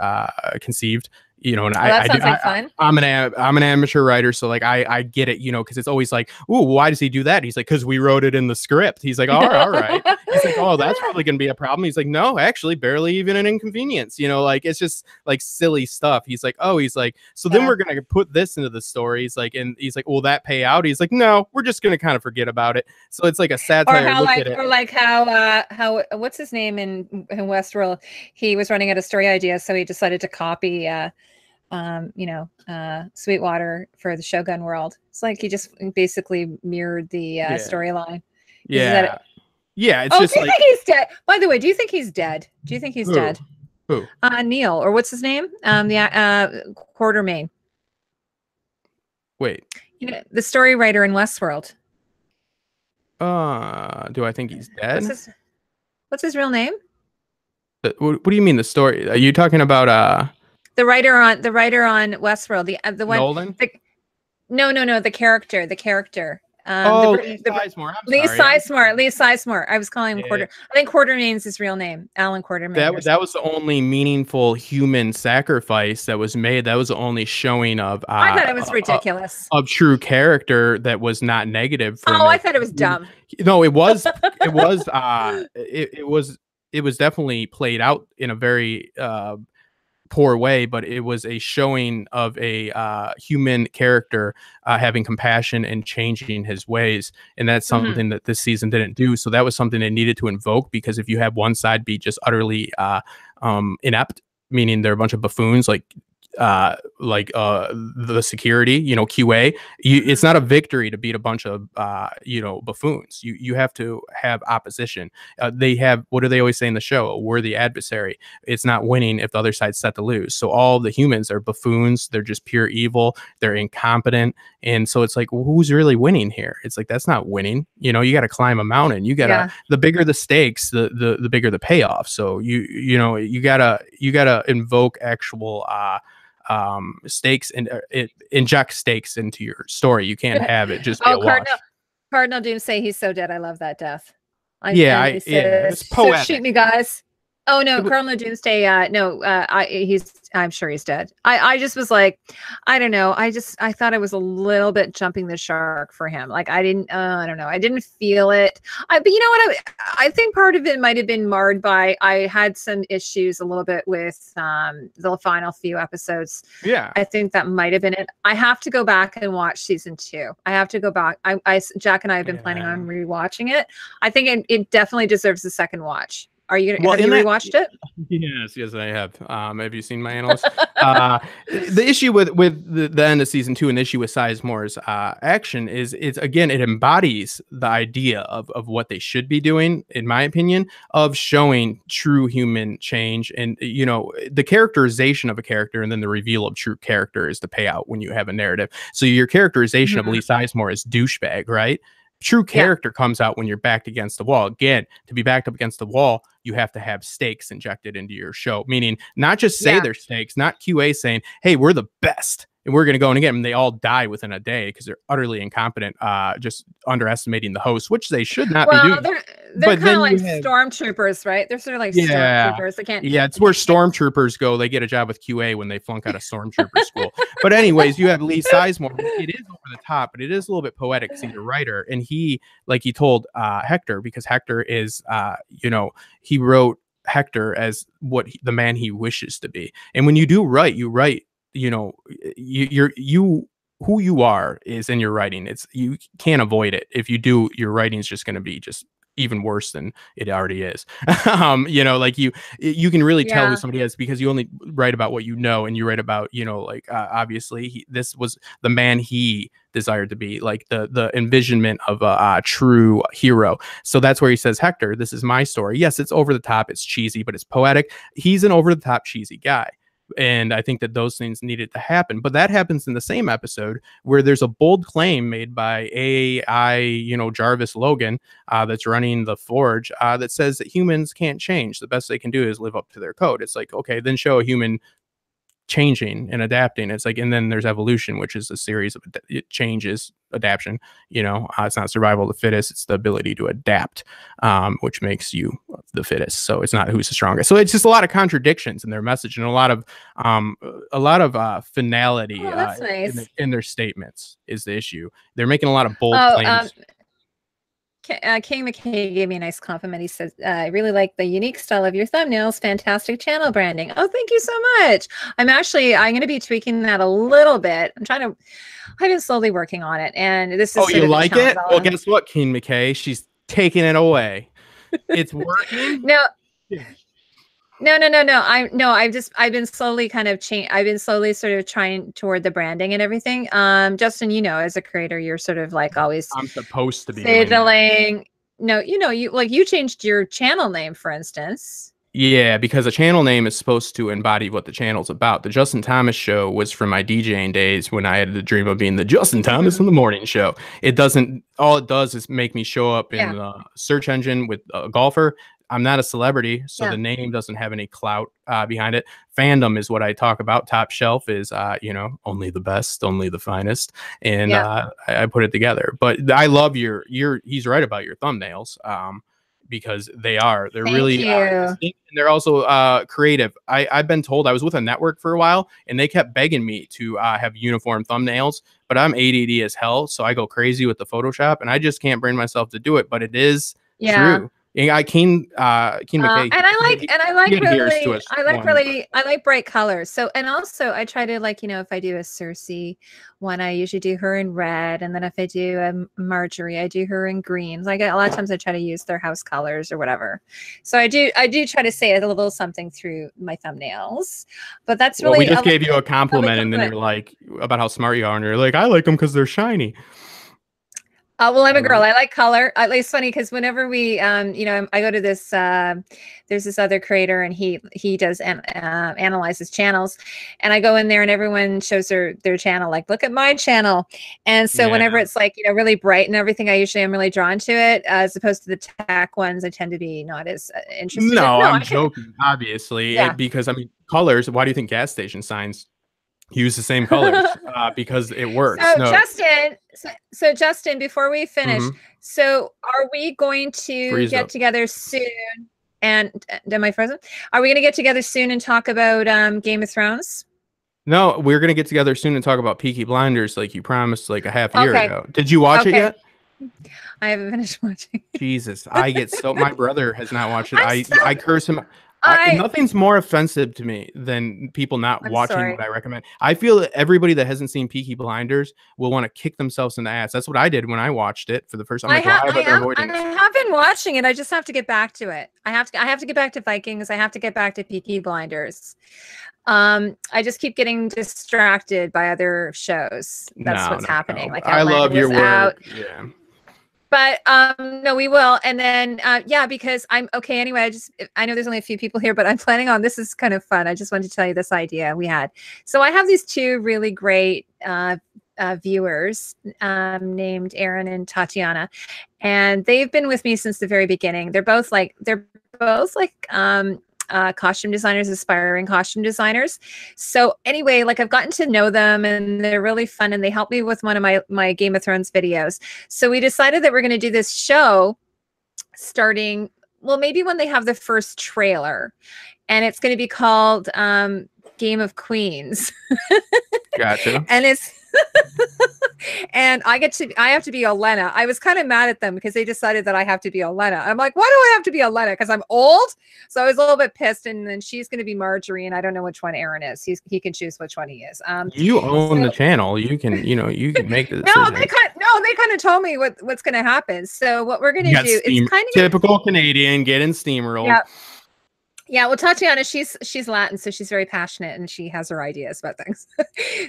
conceived you know, and that sounds like fun. I'm an amateur writer, so like I get it, you know, because it's always like, ooh, why does he do that? He's like, because we wrote it in the script. He's like, all right. He's like, oh, that's probably gonna be a problem. He's like, no, actually, barely even an inconvenience. You know, like it's just like silly stuff. He's like, oh, he's like, so then we're gonna put this into the story. He's like, and he's like, will that pay out? He's like, no, we're just gonna kind of forget about it. So it's like a satire. Or like how what's his name in Westworld? He was running out of story ideas, so he decided to copy Sweetwater for the Shogun world. It's like he just basically mirrored the storyline. Yeah. It's just do you think he's dead? By the way, do you think he's dead? Do you think he's dead? Who? Neil, or what's his name? The Quartermain. Wait. You know, the story writer in Westworld. Do I think he's dead? What's his real name? What do you mean the story? Are you talking about the writer on Westworld? The one. Nolan? No, the character. Lee Sizemore. I was calling him Quarter. I think Quartermain's his real name. Alan Quartermain. That was the only meaningful human sacrifice that was made. That was the only showing of. I thought it was ridiculous. Of true character that was not negative. I thought it was dumb. No, it was. It was. It was definitely played out in a very poor way, but it was a showing of a human character having compassion and changing his ways, and that's something that this season didn't do. So that was something they needed to invoke, because if you have one side be just utterly inept, meaning they're a bunch of buffoons, like the security, you know, QA, it's not a victory to beat a bunch of buffoons. You have to have opposition. They have, what do they always say in the show? A worthy adversary. It's not winning if the other side's set to lose. So all the humans are buffoons. They're just pure evil. They're incompetent. And so it's like, well, who's really winning here? It's like, that's not winning. You know, you got to climb a mountain. You got to, the bigger the stakes, the bigger the payoff. So you gotta invoke actual stakes and inject stakes into your story. You can't have it just be a wash. Cardinal Doomsday, he's so dead. I love that death. It's poetic. So shoot me, guys. Oh no, Cardinal Doomsday. I'm sure he's dead. I just was like, I don't know. I thought I was a little bit jumping the shark for him. Like I don't know. I didn't feel it. But you know what? I think part of it might have been marred by, I had some issues a little bit with the final few episodes. Yeah. I think that might have been it. I have to go back and watch season 2. I have to go back. Jack and I have been planning on rewatching it. I think it definitely deserves a second watch. Are you gonna? Have you rewatched it? Yes, I have. Have you seen my analysis? The issue with the end of season 2 and the issue with Sizemore's action is it embodies the idea of what they should be doing, in my opinion, of showing true human change, and the characterization of a character, and then the reveal of true character is the payout when you have a narrative. So your characterization of Lee Sizemore is douchebag, right? True character comes out when you're backed against the wall. Again, to be backed up against the wall, you have to have stakes injected into your show, meaning not just say their stakes, not QA saying, hey, we're the best and we're going to go in again. And they all die within a day because they're utterly incompetent, just underestimating the host, which they should not be doing. They're kind of like stormtroopers, right? They're sort of like stormtroopers. They can't. Yeah, it's where stormtroopers go. They get a job with QA when they flunk out of stormtrooper school. But anyways, you have Lee Sizemore. It is over the top, but it is a little bit poetic. He's a writer, and he told Hector, because Hector is, he wrote Hector as the man he wishes to be. And when you do write, you write, who you are is in your writing. You can't avoid it. If you do, your writing is just going to be just even worse than it already is. You can really tell who somebody is because you only write about what you know, and you write about, obviously this was the man he desired to be, like the envisionment of a true hero. So that's where he says, Hector, this is my story. Yes, it's over the top, it's cheesy, but it's poetic. He's an over the top cheesy guy. And I think that those things needed to happen. But that happens in the same episode where there's a bold claim made by AI, Jarvis Logan, that's running the Forge, that says that humans can't change. The best they can do is live up to their code. It's like, okay, then show a human changing and adapting. It's like, and then there's evolution, which is a series of changes adaptation. You know, it's not survival of the fittest; it's the ability to adapt, which makes you the fittest. So it's not who's the strongest. So it's just a lot of contradictions in their message and a lot of finality that's nice. in their statements is the issue. They're making a lot of bold claims. King McKay gave me a nice compliment. He says, I really like the unique style of your thumbnails. Fantastic channel branding. Oh, thank you so much. I'm going to be tweaking that a little bit. I've been slowly working on it. And this is Oh, you like it? Well, guess what, King McKay? She's taking it away. It's working. No. I've been slowly kind of I've been slowly sort of trying toward the branding and everything. Justin, you know, as a creator, you're sort of like always I'm supposed to be fiddling. No, you changed your channel name, for instance. Yeah, because a channel name is supposed to embody what the channel's about. The Justin Thomas Show was from my DJing days when I had the dream of being the Justin Thomas in the Morning Show. All it does is make me show up in the search engine with a golfer. I'm not a celebrity, so the name doesn't have any clout behind it. Fandom is what I talk about. Top Shelf is, only the best, only the finest. And I put it together. But I love he's right about your thumbnails. Because they're really distinct, and they're also creative. I've been told, I was with a network for a while and they kept begging me to have uniform thumbnails, but I'm ADD as hell, so I go crazy with the Photoshop and I just can't bring myself to do it. But it is true. King McKay, I like bright colors. So, and also I try to, like, if I do a Cersei one, I usually do her in red, and then if I do a Marjorie, I do her in greens. Like, a lot of times I try to use their house colors or whatever. So I do try to say a little something through my thumbnails. But that's really, we just gave you a compliment, and then you're like about how smart you are, and you're like, I like them because they're shiny. Well, I'm a girl. I like color. It's funny because whenever we, I go to this, there's this other creator, and he does analyzes channels, and I go in there and everyone shows their channel, like, look at my channel. And so whenever it's like, really bright and everything, I usually am really drawn to it, as opposed to the tech ones. I tend to be not as interested. No, I'm joking, obviously, because colors. Why do you think gas station signs use the same colors? Because it works. So Justin, before we finish, so are we going to get together soon? And am I frozen? Are we going to get together soon and talk about Game of Thrones? No, we're going to get together soon and talk about Peaky Blinders, like you promised, like a half year ago. Did you watch it yet? I haven't finished watching. Jesus, my brother has not watched it. I curse him. Nothing's more offensive to me than people not watching what I recommend. I feel that everybody that hasn't seen Peaky Blinders will want to kick themselves in the ass. That's what I did when I watched it for the first time. I have been watching it. I just have to get back to it. I have to get back to Vikings. I have to get back to Peaky Blinders. I just keep getting distracted by other shows. That's what's happening. Like, I love your work. Yeah. But no, we will. And then because I'm okay anyway. I know there's only a few people here, but I'm planning on, this is kind of fun. I just wanted to tell you this idea we had. So I have these two really great viewers named Aaron and Tatiana, and they've been with me since the very beginning. They're both costume designers, aspiring costume designers. So anyway, like, I've gotten to know them, and they're really fun, and they helped me with one of my Game of Thrones videos. So we decided that we're going to do this show starting, well, maybe when they have the first trailer, and it's going to be called Game of Queens. Gotcha. And it's and I have to be Olenna. I was kind of mad at them because they decided that I have to be Olenna. I'm like, why do I have to be Olenna? Because I'm old. So I was a little bit pissed. And then she's going to be Marjorie, and I don't know which one Aaron is. He can choose which one he is. You own the channel. You can make the decision. No, they kind of told me what's going to happen. So what we're going to do is kind of typical Canadian, getting steamrolled. Yeah. Yeah, well, Tatiana, she's Latin, so she's very passionate, and she has her ideas about things.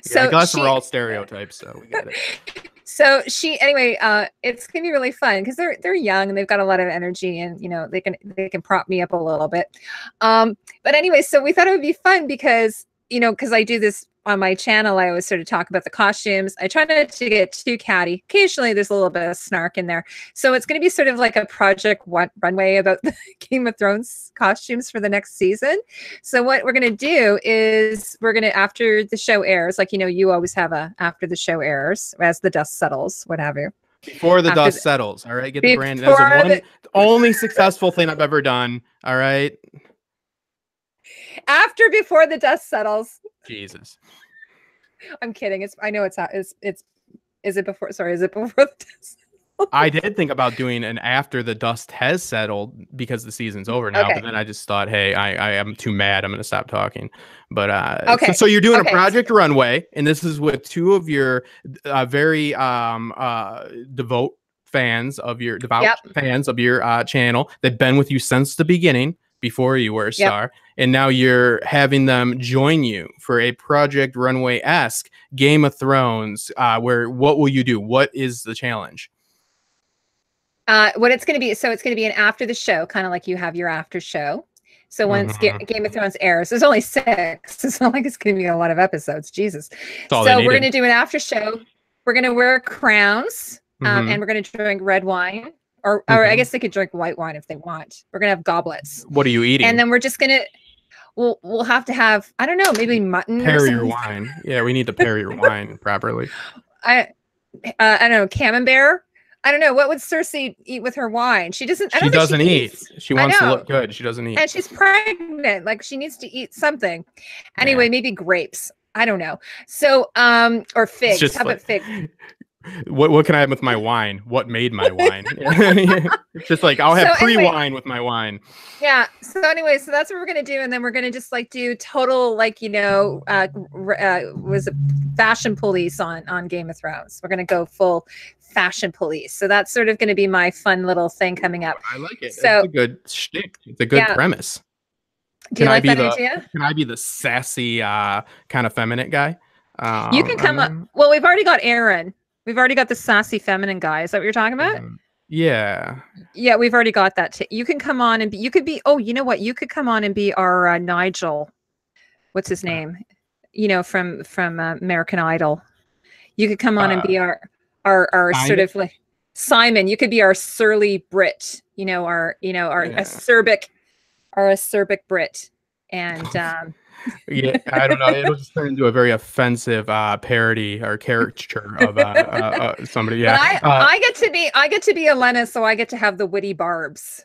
So we're all stereotypes, so we get it. So anyway, it's gonna be really fun because they're young and they've got a lot of energy, and they can prop me up a little bit. But anyway, so we thought it would be fun because you know, because I do this on my channel, I always sort of talk about the costumes. I try not to get too catty. Occasionally there's a little bit of snark in there. So it's going to be sort of like a Project Runway about the Game of Thrones costumes for the next season. So what we're going to do is we're going to, after the show airs, like, you know, you always have a after the show airs, as the dust settles, what have you. Before the dust settles, all right? Get the brand. That's the only successful thing I've ever done, all right? After before the dust settles. Jesus. I'm kidding. I know is it before? Sorry, is it before the dust? I did think about doing an after the dust has settled because the season's over now, but then I just thought, hey, I am too mad. I'm going to stop talking. But okay. So you're doing a Project Runway, and this is with two of your very devout fans of your channel. They've been with you since the beginning, before you were a star, and now you're having them join you for a Project Runway-esque Game of Thrones, where what will you do? What is the challenge? What it's going to be, so it's going to be an after the show, kind of like you have your after show. So once Game of Thrones airs, there's only 6. It's not like it's going to be a lot of episodes. Jesus. So we're going to do an after show. We're going to wear crowns, and we're going to drink red wine. Or I guess they could drink white wine if they want. We're going to have goblets. What are you eating? And then we're just going to, we'll have to have, I don't know, maybe mutton. Pair your wine. Yeah, we need to pair your wine properly. I don't know, camembert. I don't know. What would Cersei eat with her wine? She doesn't. She doesn't eat. She wants to look good. She doesn't eat. And she's pregnant. Like, she needs to eat something. Anyway, maybe grapes. I don't know. So, or figs. How about figs? What can I have with my wine? What made my wine? It's just like, I'll have pre-wine with my wine. Yeah. So anyway, so that's what we're going to do. And then we're going to just like do total, like, you know, was it fashion police on Game of Thrones. We're going to go full fashion police. So that's sort of going to be my fun little thing coming up. I like it. So, it's a good shtick. It's a good premise. Do you like that idea? Can I be the sassy, kind of feminine guy? You can come up. Well, we've already got Aaron. We've already got the sassy feminine guy. Is that what you're talking about? Yeah. Yeah, we've already got that. You can come on and you could be, oh, you know what? You could come on and be our Nigel. What's his name? You know, from American Idol. You could come on and be our sort of like Simon. You could be our surly Brit, our acerbic Brit. And yeah, I don't know. It'll just turn into a very offensive parody or caricature of somebody. Yeah, I get to be Elena, so I get to have the witty barbs.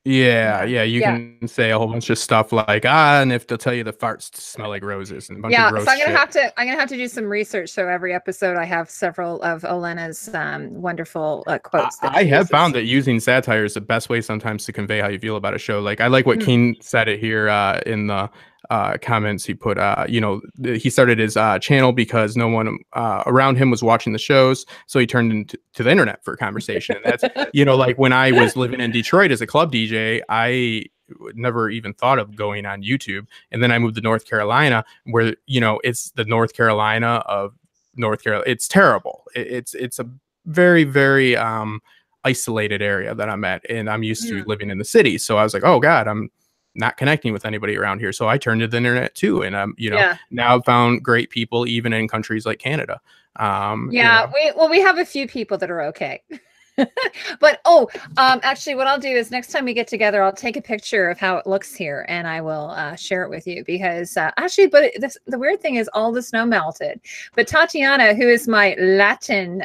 Yeah. You can say a whole bunch of stuff like and if they'll tell you the farts smell like roses and a bunch of gross so I'm gonna have to do some research. So every episode I have several of Elena's wonderful quotes. I have found that using satire is the best way sometimes to convey how you feel about a show. Like, I like what Keen said it here in the comments. He put he started his channel because no one around him was watching the shows, so he turned into the internet for conversation. And that's like when I was living in Detroit as a club DJ, I never even thought of going on YouTube, and then I moved to North Carolina, where it's the North Carolina of North Carolina. It's terrible. It's a very, very isolated area that I'm at, and I'm used to living in the city. So I was like, oh God, I'm not connecting with anybody around here. So I turned to the internet too. And now I've found great people even in countries like Canada. We have a few people that are okay. But actually what I'll do is next time we get together, I'll take a picture of how it looks here and I will share it with you, because the weird thing is all the snow melted. But Tatiana, who is my Latin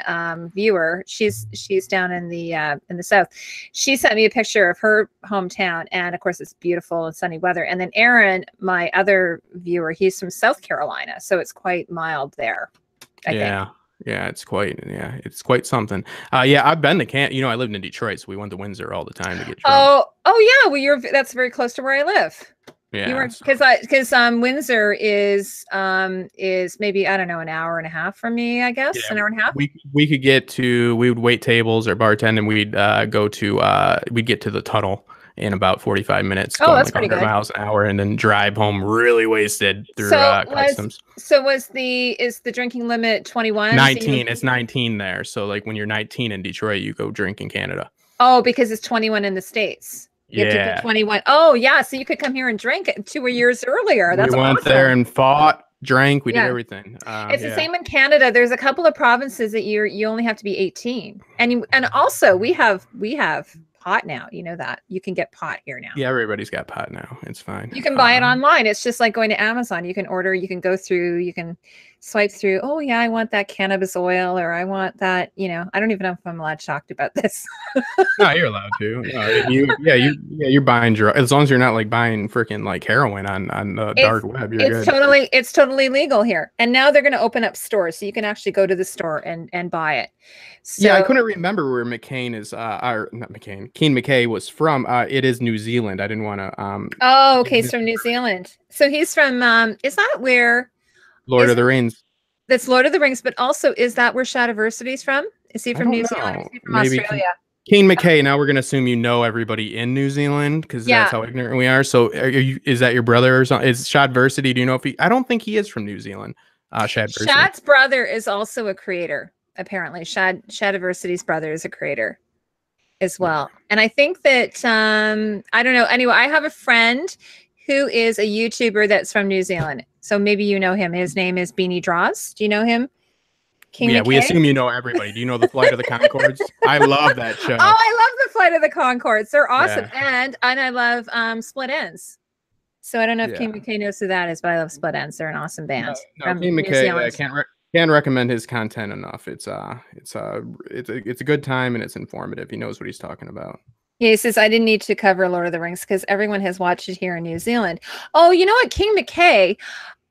viewer, she's down in the south. She sent me a picture of her hometown, and of course it's beautiful and sunny weather. And then Aaron, my other viewer, he's from South Carolina, so it's quite mild there, I think. Yeah, it's quite something. I've been to I lived in Detroit, so we went to Windsor all the time to get drunk. Oh yeah, that's very close to where I live. Yeah, because Windsor is maybe, I don't know, an hour and a half from me, I guess. An hour and a half. We would wait tables or bartend, and we'd we'd get to the tunnel in about 45 minutes. That's pretty good. Miles an hour, and then drive home really wasted through customs. So is the drinking limit 21? 19. It's 19 there. So like when you're 19 in Detroit, you go drink in Canada. Oh, because it's 21 in the States. You have to be 21. Oh, yeah. So you could come here and drink 2 years earlier. That's we went awesome. there and fought, drank. We did everything. It's the same in Canada. There's a couple of provinces that you only have to be 18. And also we have pot now. You know that. You can get pot here now. Yeah, everybody's got pot now. It's fine. You can buy it online. It's just like going to Amazon. You can order, you can go through, you can swipe through. Oh yeah, I want that cannabis oil, or I want that, I don't even know if I'm allowed to talk about this. No, you're allowed to. You're buying drugs, as long as you're not like buying freaking like heroin on the dark web. You're good. It's totally legal here. And now they're going to open up stores, so you can actually go to the store and buy it. So, yeah, I couldn't remember where McCain is. Not McCain. Keane McKay was from. It is New Zealand. I didn't want to. Oh, okay, he's from New Zealand. So he's from. Is that where? Lord of the Rings. That's Lord of the Rings, but also is that where Shadiversity's from? Is he from New Zealand? Is he from Australia? Keane McKay. Now we're gonna assume you know everybody in New Zealand because that's how ignorant we are. So, is that your brother or something? Is Shadversity? Do you know if he? I don't think he is from New Zealand. Shad's brother is also a creator. Apparently, Shadiversity's brother is a creator as well. And I think that I don't know. Anyway, I have a friend who is a YouTuber that's from New Zealand. So maybe you know him. His name is Beanie Draws. Do you know him? King McKay? We assume you know everybody. Do you know the Flight of the Conchords? I love that show. Oh, I love the Flight of the Conchords. They're awesome. Yeah. And I love Split Ends. So I don't know if King McKay knows who that is, but I love Split Ends. They're an awesome band. No, King McKay, I can't recommend his content enough. It's a good time and it's informative. He knows what he's talking about. Yeah, he says, I didn't need to cover Lord of the Rings because everyone has watched it here in New Zealand. Oh, you know what? King McKay,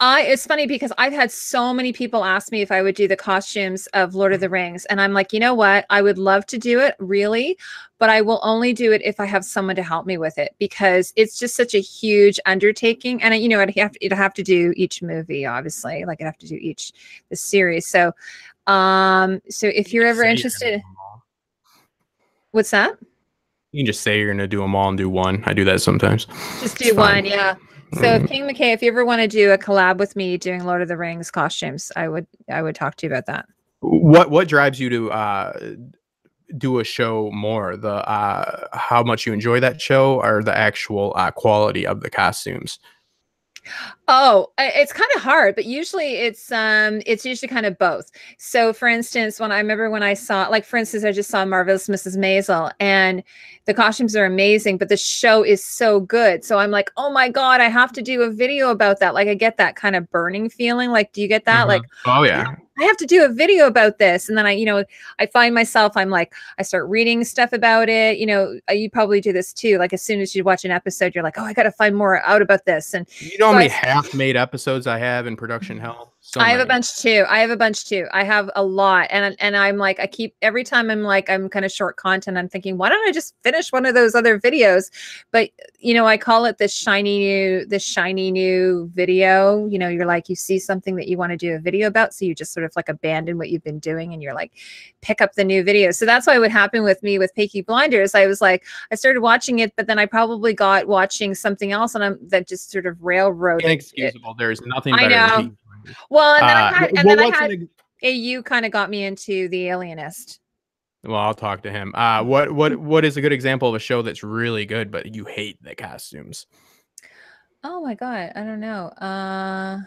it's funny because I've had so many people ask me if I would do the costumes of Lord of the Rings. And I'm like, you know what? I would love to do it, really, but I will only do it if I have someone to help me with it because it's just such a huge undertaking. And, I'd have to do each movie, obviously. Like, I'd have to do the series. So if you're ever interested. What's that? You can just say you're going to do them all and do one. I do that sometimes. Just do one, yeah. So King McKay, if you ever want to do a collab with me doing Lord of the Rings costumes, I would talk to you about that. What drives you to do a show more? The how much you enjoy that show or the actual quality of the costumes? Oh, it's kind of hard, but usually it's usually kind of both. So for instance, I remember when I saw, like, for instance, I just saw Marvelous Mrs. Maisel and the costumes are amazing, but the show is so good. So I'm like, oh my God, I have to do a video about that. Like, I get that kind of burning feeling. Like, do you get that? Like, oh yeah. I have to do a video about this. And then I find myself, I'm like, I start reading stuff about it. You probably do this too. Like, as soon as you watch an episode, you're like, oh, I got to find more out about this. And you know how many half-made episodes I have in production hell? I have a bunch too. I have a lot. And I'm like, every time I'm kind of short content, I'm thinking, why don't I just finish one of those other videos? But, I call it this shiny new video. You're like, you see something that you want to do a video about. So you just sort of like abandon what you've been doing and you're like, pick up the new video. So that's why what happened with me with Peaky Blinders. I was like, I started watching it, but then I probably got watching something else and that just sort of railroaded. Inexcusable. There's nothing better than Peaky. Well, and then I had you kind of got me into The Alienist. Well, I'll talk to him. What is a good example of a show that's really good, but you hate the costumes? Oh my God, I don't know. I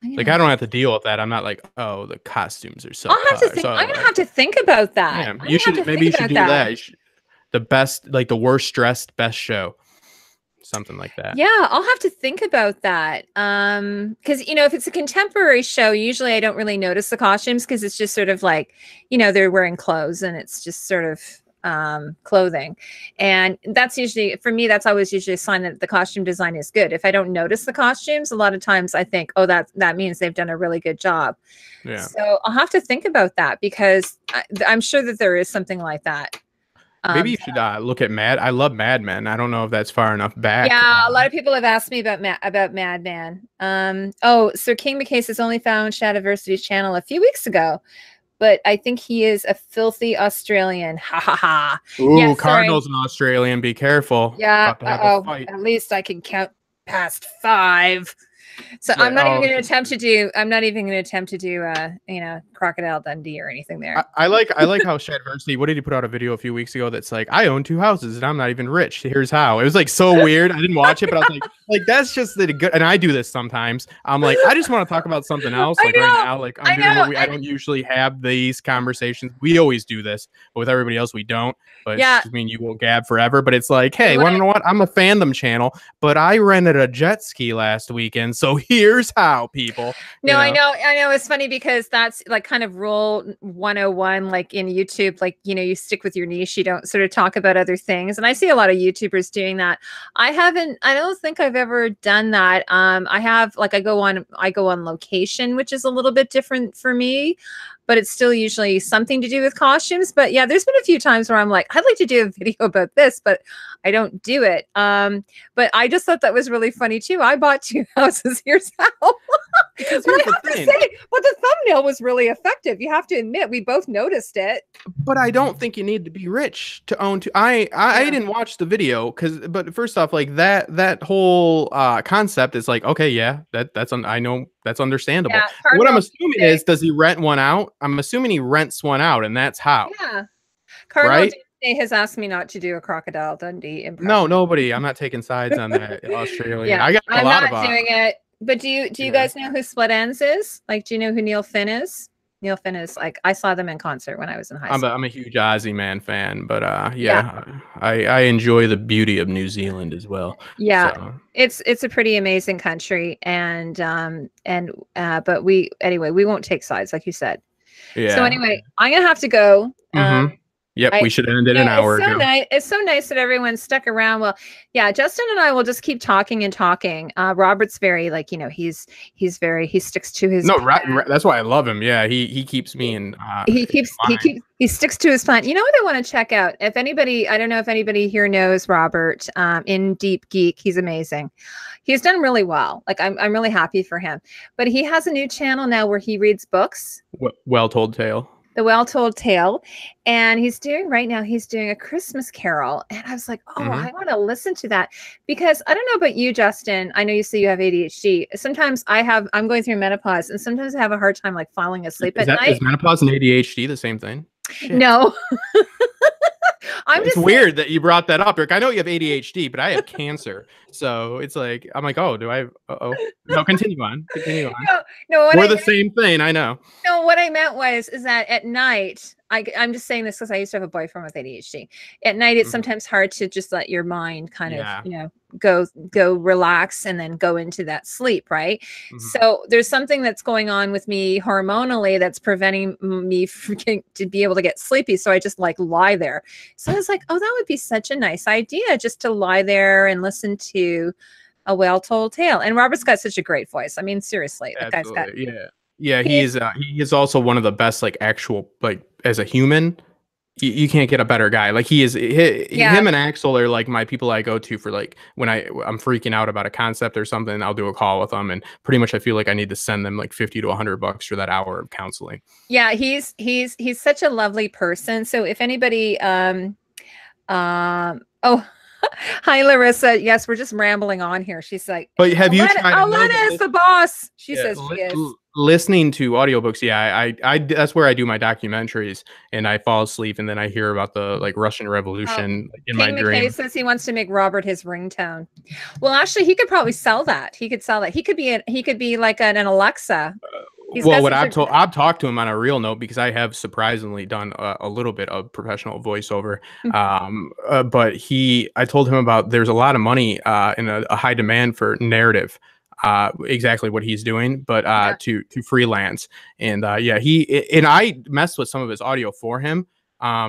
don't have to deal with that. I'm not like, oh, the costumes are so. I'm gonna have to think about that. Yeah, you should do that. The best, like the worst dressed best show. Something like that. Yeah, I'll have to think about that. Because if it's a contemporary show, usually I don't really notice the costumes because it's just sort of like, they're wearing clothes and it's just sort of clothing. And that's usually, for me, that's always usually a sign that the costume design is good. If I don't notice the costumes, a lot of times I think, oh, that means they've done a really good job. Yeah. So I'll have to think about that because I'm sure that there is something like that. Maybe you should look at I love Mad Men. I don't know if that's far enough back. Yeah, a lot of people have asked me about Mad Men. So King McKay has only found Shadiversity's channel a few weeks ago, but I think he is a filthy Australian. Ha ha ha. Ooh, yes, Cardinal's an Australian. Be careful. Yeah. At least I can count past 5. So I'm not even going to attempt to do. I'm not even going to attempt to do. Crocodile Dundee or anything there. I like how Shadversity. What did he put out a video a few weeks ago that's like, I own 2 houses and I'm not even rich. Here's how. It was like so weird. I didn't watch it, but I was like that's just the good. And I do this sometimes. I'm like, I just want to talk about something else. Like right now, like I'm doing what I don't usually have these conversations. We always do this, but with everybody else we don't. But yeah, I mean, you will gab forever. But it's like, hey, want to know what? I'm a fandom channel, but I rented a jet ski last weekend, so here's how, people. No, I know. It's funny because that's like kind of rule 101, like in YouTube, like, you stick with your niche. You don't sort of talk about other things. And I see a lot of YouTubers doing that. I don't think I've ever done that. I have, like, I go on location, which is a little bit different for me, but it's still usually something to do with costumes. But yeah, there's been a few times where I'm like, I'd like to do a video about this, but I don't do it. But I just thought that was really funny too. I bought 2 houses. Here's how. Because but the thumbnail was really effective. You have to admit, we both noticed it. But I don't think you need to be rich to own 2. I didn't watch the video but first off, like that whole concept is like, okay, yeah, I know that's understandable. Yeah, what I'm assuming is, does he rent one out? I'm assuming he rents one out, and that's how. Yeah. Cardinal Doomsday has asked me not to do a Crocodile Dundee impression. No, nobody. I'm not taking sides on that. Australian. Yeah, I'm not doing it. But do you guys know who Split Ends is? Like, do you know who Neil Finn is? Neil Finn is, like, I saw them in concert when I was in high school. I'm a huge Aussie Man fan, but I enjoy the beauty of New Zealand as well. Yeah, so. It's a pretty amazing country, and but we won't take sides, like you said. Yeah. So anyway, I'm gonna have to go. Yep, we should end it an hour ago. It's so nice that everyone stuck around. Well, yeah, Justin and I will just keep talking and talking. Robert's very, like, he sticks to his plan. That's why I love him. Yeah, he keeps me in. He sticks to his plan. You know what I want to check out? If anybody, I don't know if anybody here knows Robert, in Deep Geek, he's amazing. He's done really well. Like, I'm really happy for him. But he has a new channel now where he reads books. Well Told Tale. The Well Told Tale, and he's doing a Christmas Carol, and I was like, I want to listen to that, because I don't know about you, Justin. I know you say you have ADHD. Sometimes I'm going through menopause, and sometimes I have a hard time, like, falling asleep at night. Is menopause and ADHD the same thing? Shit. No. It's weird that you brought that up, Rick. I know you have ADHD, but I have cancer. So it's like, I'm like, do I? No, continue on. No, we're the same thing. I know. No, what I meant is that at night, I'm just saying this because I used to have a boyfriend with ADHD. At night, it's sometimes hard to just let your mind kind of, go relax and then go into that sleep, right? So there's something that's going on with me hormonally that's preventing me to be able to get sleepy. So I just, like, lie there. So I was like, that would be such a nice idea, just to lie there and listen to A Well Told Tale. And Robert's got such a great voice. I mean, seriously, that guy's got. Yeah, he is also one of the best, like, actual, like, as a human. You can't get a better guy. Like, him and Axel are, like, my people I go to for, like, when I'm freaking out about a concept or something. I'll do a call with them, and pretty much I feel like I need to send them like $50 to $100 for that hour of counseling. Yeah, he's such a lovely person. So if anybody, hi, Larissa. Yes, we're just rambling on here. She's like, but have you tried? Alana is the boss. She says she is. Listening to audiobooks, I that's where I do my documentaries, and I fall asleep, and then I hear about the, like, Russian Revolution in my dream. McKay says he wants to make Robert his ringtone. Well, actually, he could probably sell that. He could sell that. He could be like an Alexa. I've talked to him on a real note, because I have surprisingly done a little bit of professional voiceover. But I told him about, there's a lot of money in a high demand for narrative. Exactly what he's doing, but to freelance. And I messed with some of his audio for him,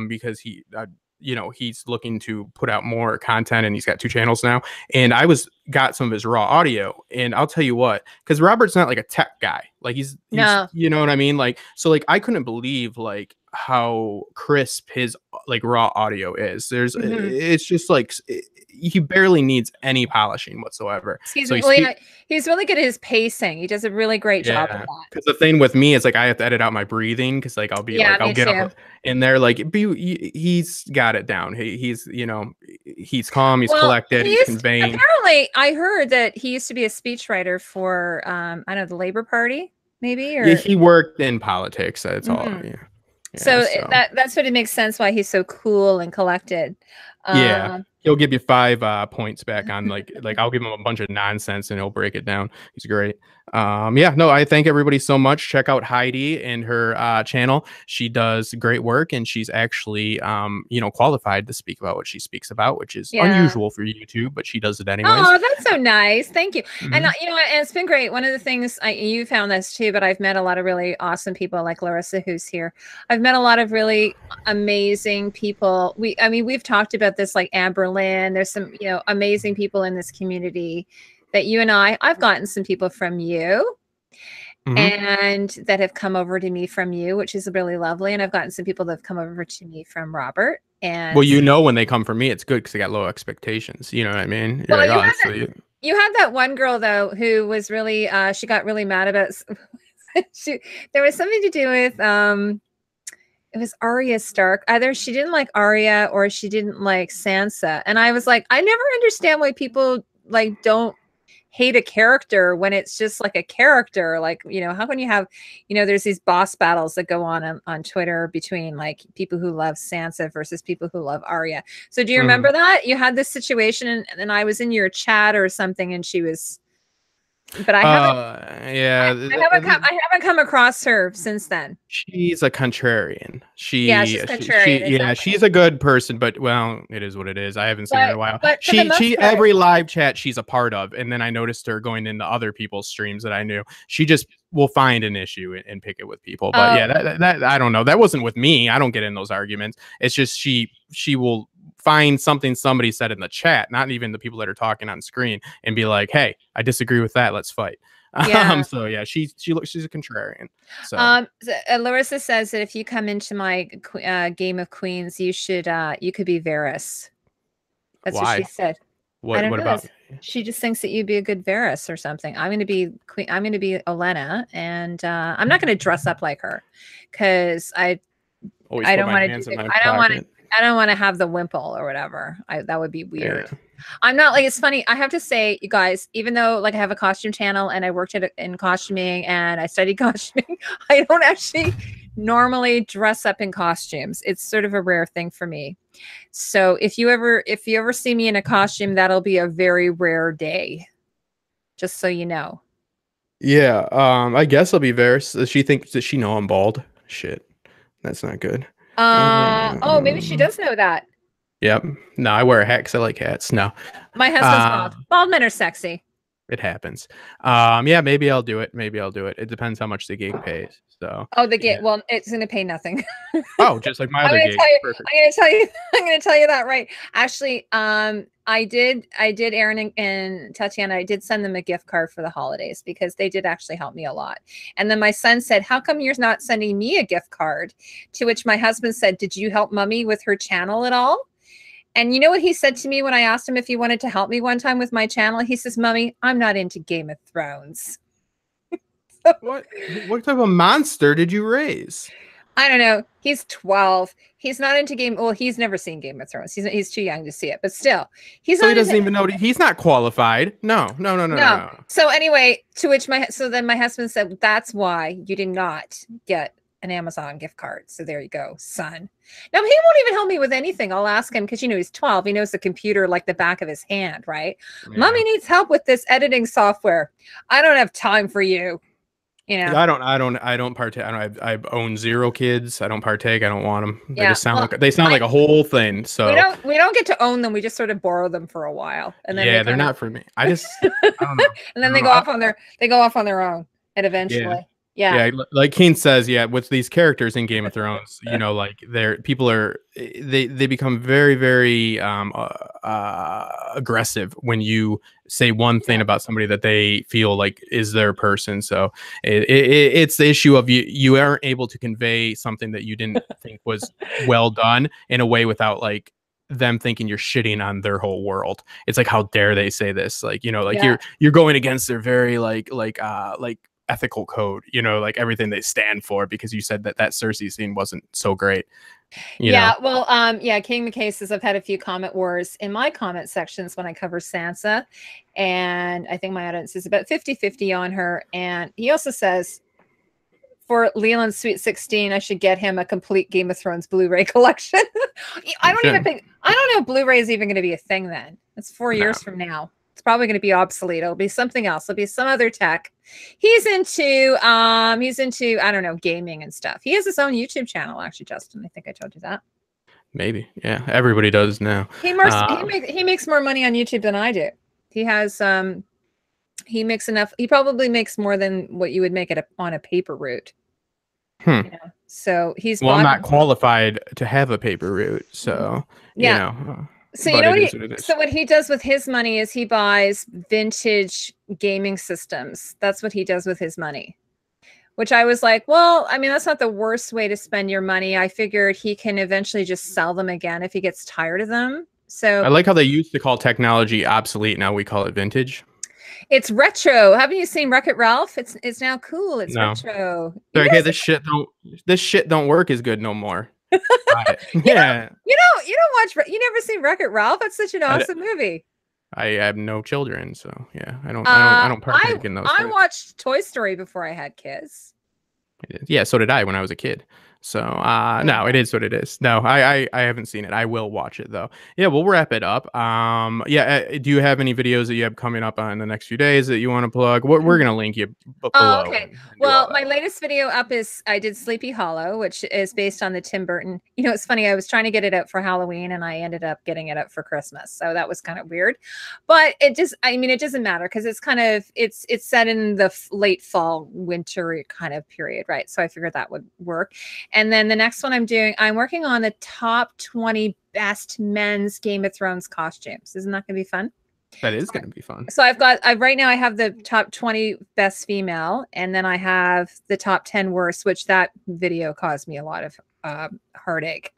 because he's looking to put out more content, and he's got 2 channels now. And I got some of his raw audio, and I'll tell you what, because Robert's not like a tech guy. Like, he's you know what I mean? Like, so, like, I couldn't believe, like, how crisp his, like, raw audio is. It's just like, he barely needs any polishing whatsoever. He's really good at his pacing. He does a really great job of that. Because the thing with me is, like, I have to edit out my breathing, because, like, I'll be I'll get up in there, like, he's got it down. He's he's calm, he's collected, he's conveying. Apparently, I heard that he used to be a speechwriter for I don't know, the Labor Party, maybe. Or Yeah, he worked in politics. That's all. Yeah. So that's what it makes sense why he's so cool and collected. Yeah, he'll give you 5 points back on like I'll give him a bunch of nonsense and he'll break it down. He's great. Yeah, no, I thank everybody so much. Check out Heidi and her channel. She does great work, and she's actually qualified to speak about what she speaks about, which is unusual for YouTube, but she does it anyways. Oh, that's so nice. Thank you. And and it's been great. One of the things you found this too, but I've met a lot of really awesome people like Larissa, who's here. I've met a lot of really amazing people. We've talked about this, like Amberlyn. There's some amazing people in this community that you and I've gotten some people from you and that have come over to me from you, which is really lovely. And I've gotten some people that have come over to me from Robert. And well, when they come from me, it's good because I got low expectations. You know what I mean? Well, you had that one girl though who was really she got really mad about there was something to do with it was Arya Stark. Either she didn't like Arya or she didn't like Sansa. And I was like, I never understand why people like don't hate a character when it's just like a character. Like, how can you have, there's these boss battles that go on Twitter between like people who love Sansa versus people who love Arya. So do you remember that? You had this situation and I was in your chat or something and she was, but I haven't come across her since then. She's a contrarian. She's contrarian. She's a good person, but well, it is what it is. I haven't seen her in a while. She every live chat she's a part of, and then I noticed her going into other people's streams that I knew. She just will find an issue and pick it with people. But that I don't know. That wasn't with me. I don't get in those arguments. It's just she will find something somebody said in the chat, not even the people that are talking on screen, and be like, hey, I disagree with that, let's fight. So yeah, she's a contrarian. So Larissa says that if you come into my Game of Queens, you could be Varys. That's what she said. What about? She just thinks that you'd be a good Varys or something. I'm going to be Queen. I'm going to be Olenna, and I'm not going to dress up like her because I don't want to. I don't want to have the wimple or whatever. That would be weird. Yeah. I'm not like, it's funny. I have to say, you guys, even though like I have a costume channel and I worked in costuming and I studied costuming, I don't actually normally dress up in costumes. It's sort of a rare thing for me. So if you ever see me in a costume, that'll be a very rare day. Just so you know. Yeah. I guess I'll be Varys. Does she know I'm bald? Shit. That's not good. Maybe she does know that. Yep. No, I wear a hat because I like hats. No. My husband's bald. Bald men are sexy. It happens. Yeah, maybe I'll do it. It depends how much the gig pays. So the gig, well, it's gonna pay nothing. Oh, just like my other gig. I'm gonna tell you that right. Actually, I did Aaron and Tatiana, I did send them a gift card for the holidays because they did actually help me a lot. And then my son said, how come you're not sending me a gift card? To which my husband said, did you help mommy with her channel at all? And you know what he said to me when I asked him if he wanted to help me one time with my channel? He says, Mommy, I'm not into Game of Thrones. What type of monster did you raise? I don't know. He's 12. He's not into he's never seen Game of Thrones. He's too young to see it, but still. He doesn't even know. He's not qualified. No. So anyway, then my husband said, that's why you did not get an Amazon gift card. So there you go, son. Now he won't even help me with anything. I'll ask him because he's 12. He knows the computer like the back of his hand, right? Yeah. Mommy needs help with this editing software. I don't have time for you. I don't partake. I own 0 kids. I don't partake. I don't want them. They just sound like a whole thing. So we don't get to own them. We just sort of borrow them for a while, and then they're not for me. I don't know. And then they go off on their own, and eventually. Yeah, like Keen says, with these characters in Game of Thrones, like they become very, very aggressive when you say one thing about somebody that they feel like is their person. So it's the issue of you aren't able to convey something that you didn't think was well done in a way without like them thinking you're shitting on their whole world. It's like, how dare they say this? Like, you're going against their very like ethical code, you know, like everything they stand for, because you said that Cersei scene wasn't so great. You know? Well, King McKay says I've had a few comment wars in my comment sections when I cover Sansa, and I think my audience is about 50-50 on her. And he also says for Leland's Sweet 16, I should get him a complete Game of Thrones Blu-ray collection. I don't know if Blu-ray is even going to be a thing then. It's 4 years from now. It's probably going to be obsolete. It'll be something else. It'll be some other tech. He's into, I don't know, gaming and stuff. He has his own YouTube channel, actually, Justin. I think I told you that. Maybe. Yeah. Everybody does now. He makes more money on YouTube than I do. He has, he makes enough. He probably makes more than what you would make it on a paper route. You know? So he's. Well, I'm not qualified to have a paper route. So, you know. So you know what he does with his money is he buys vintage gaming systems. That's what he does with his money. Which I was like, well, I mean, that's not the worst way to spend your money. I figured he can eventually just sell them again if he gets tired of them. So I like how they used to call technology obsolete. Now we call it vintage. It's retro. Haven't you seen Wreck-It Ralph? It's now cool. It's retro. Okay, this shit don't work as good no more. Yeah. You don't watch. You never seen Wreck-It Ralph? That's such an awesome movie. I have no children, so yeah, I don't partake in those. I watched Toy Story before I had kids. Yeah, so did I when I was a kid. So no, it is what it is. No, I haven't seen it. I will watch it though. Yeah, we'll wrap it up. Do you have any videos that you have coming up on the next few days that you want to plug? We're gonna link you below. Oh, okay. Well, my latest video up is I did Sleepy Hollow, which is based on the Tim Burton. You know, it's funny. I was trying to get it up for Halloween, and I ended up getting it up for Christmas. So that was kind of weird. But it doesn't matter because it's kind of it's set in the late fall, winter kind of period, right? So I figured that would work. And then the next one I'm working on the top 20 best men's Game of Thrones costumes. Isn't that going to be fun? That is going to be fun. So right now I have the top 20 best female, and then I have the top 10 worst, which that video caused me a lot of heartache.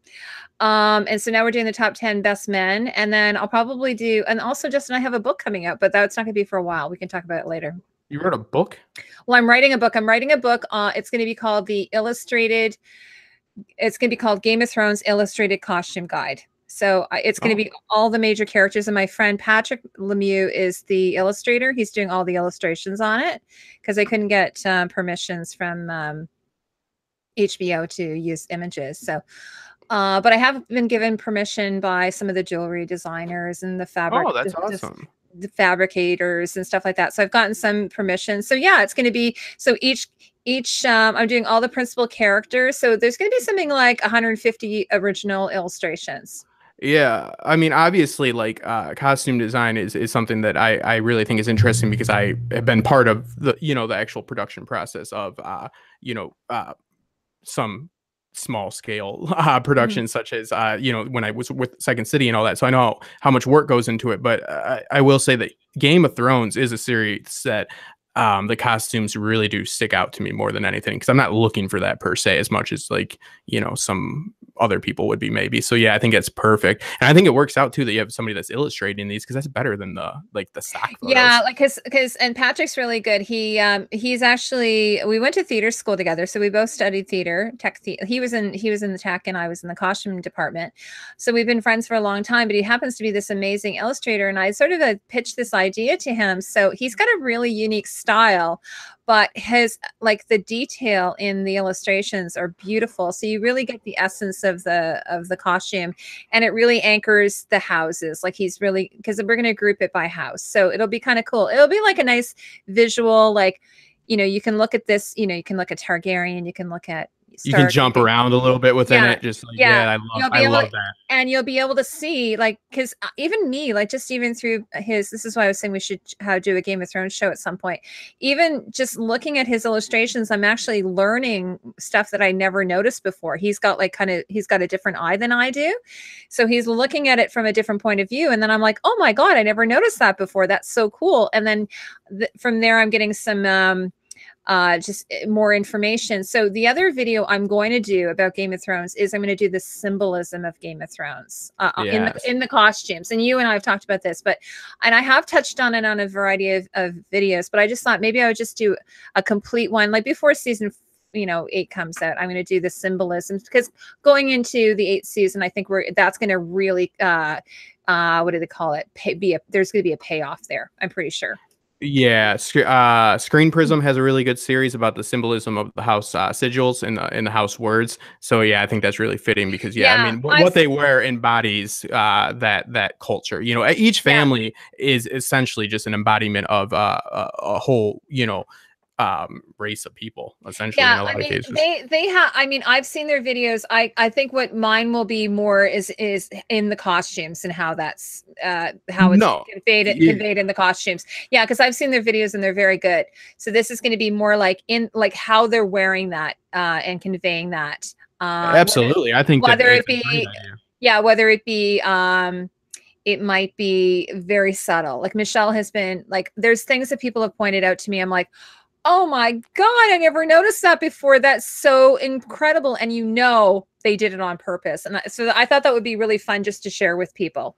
And so now we're doing the top 10 best men, and then I'll probably do, and also Justin, I have a book coming out, but that's not going to be for a while. We can talk about it later. You wrote a book? Well, I'm writing a book. It's going to be called it's going to be called Game of Thrones Illustrated Costume Guide. So it's going to be all the major characters. And my friend Patrick Lemieux is the illustrator. He's doing all the illustrations on it because I couldn't get permissions from HBO to use images. So, but I have been given permission by some of the jewelry designers and the fabric. Oh, that's awesome. The fabricators and stuff like that. So I've gotten some permission. So yeah, it's going to be, so each I'm doing all the principal characters. So there's going to be something like 150 original illustrations. Yeah. I mean, obviously like costume design is something that I really think is interesting because I have been part of the actual production process of, some small scale productions such as when I was with Second City and all that, so I know how much work goes into it. But I will say that Game of Thrones is a series that the costumes really do stick out to me more than anything, because I'm not looking for that per se as much as some other people would be maybe. So yeah, I think it's perfect, and I think it works out too that you have somebody that's illustrating these, because that's better than the stock photos. Yeah, because Patrick's really good. He's actually, we went to theater school together, so we both studied theater, he was in the tech and I was in the costume department, so we've been friends for a long time. But he happens to be this amazing illustrator, and I sort of pitched this idea to him. So he's got a really unique style, but his the detail in the illustrations are beautiful. So you really get the essence of the costume, and it really anchors the houses. Like he's really, because we're going to group it by house, so it'll be kind of cool. It'll be like a nice visual, you can look at this, you can look at Targaryen, you can look at you can jump around a little bit within it. Just I love that. And you'll be able to see, because even me, just even through this is why I was saying we should do a Game of Thrones show at some point. Even just looking at his illustrations, I'm actually learning stuff that I never noticed before. He's got he's got a different eye than I do. So he's looking at it from a different point of view. And then I'm like, oh my God, I never noticed that before. That's so cool. And then from there, I'm getting some just more information. So the other video I'm going to do about Game of Thrones is I'm going to do the symbolism of Game of Thrones in the costumes. And you and I have talked about this, and I have touched on it on a variety of videos, but I just thought maybe I would just do a complete one, like before season 8 comes out. I'm going to do the symbolisms, because going into the 8th season, I think that's going to really what do they call it? There's going to be a payoff there. I'm pretty sure. Yeah, Screen Prism has a really good series about the symbolism of the house sigils and the house words. So yeah, I think that's really fitting, because I mean, what they wear embodies that culture. Each family is essentially just an embodiment of a whole race of people, essentially. In a lot of cases, they have. I mean, I've seen their videos. I think what mine will be more is in the costumes and how that's how it's conveyed in the costumes. Yeah, because I've seen their videos and they're very good. So this is going to be more like how they're wearing that and conveying that. Absolutely, I think whether it be it might be very subtle. Like Michelle has been like, there's things that people have pointed out to me. I'm like, oh my God, I never noticed that before. That's so incredible. And they did it on purpose. And so I thought that would be really fun just to share with people.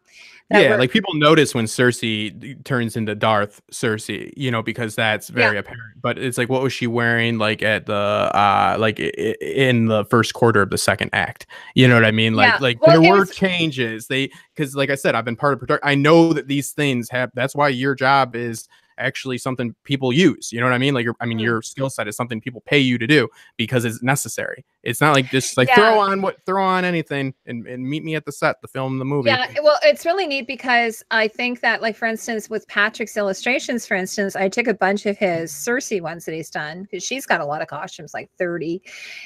Like people notice when Cersei turns into Darth Cersei, because that's very apparent. But it's like, what was she wearing like at the in the first quarter of the second act? You know what I mean? There were changes. Because like I said, I've been part of production. I know that these things that's why your job is actually something people use. You know what I mean? Your skill set is something people pay you to do because it's necessary. It's not like just throw on anything and meet me at the set to film the movie. Yeah, well, it's really neat because I think that, like, for instance, with Patrick's illustrations, for instance, I took a bunch of his Cersei ones that he's done, because she's got a lot of costumes, like 30,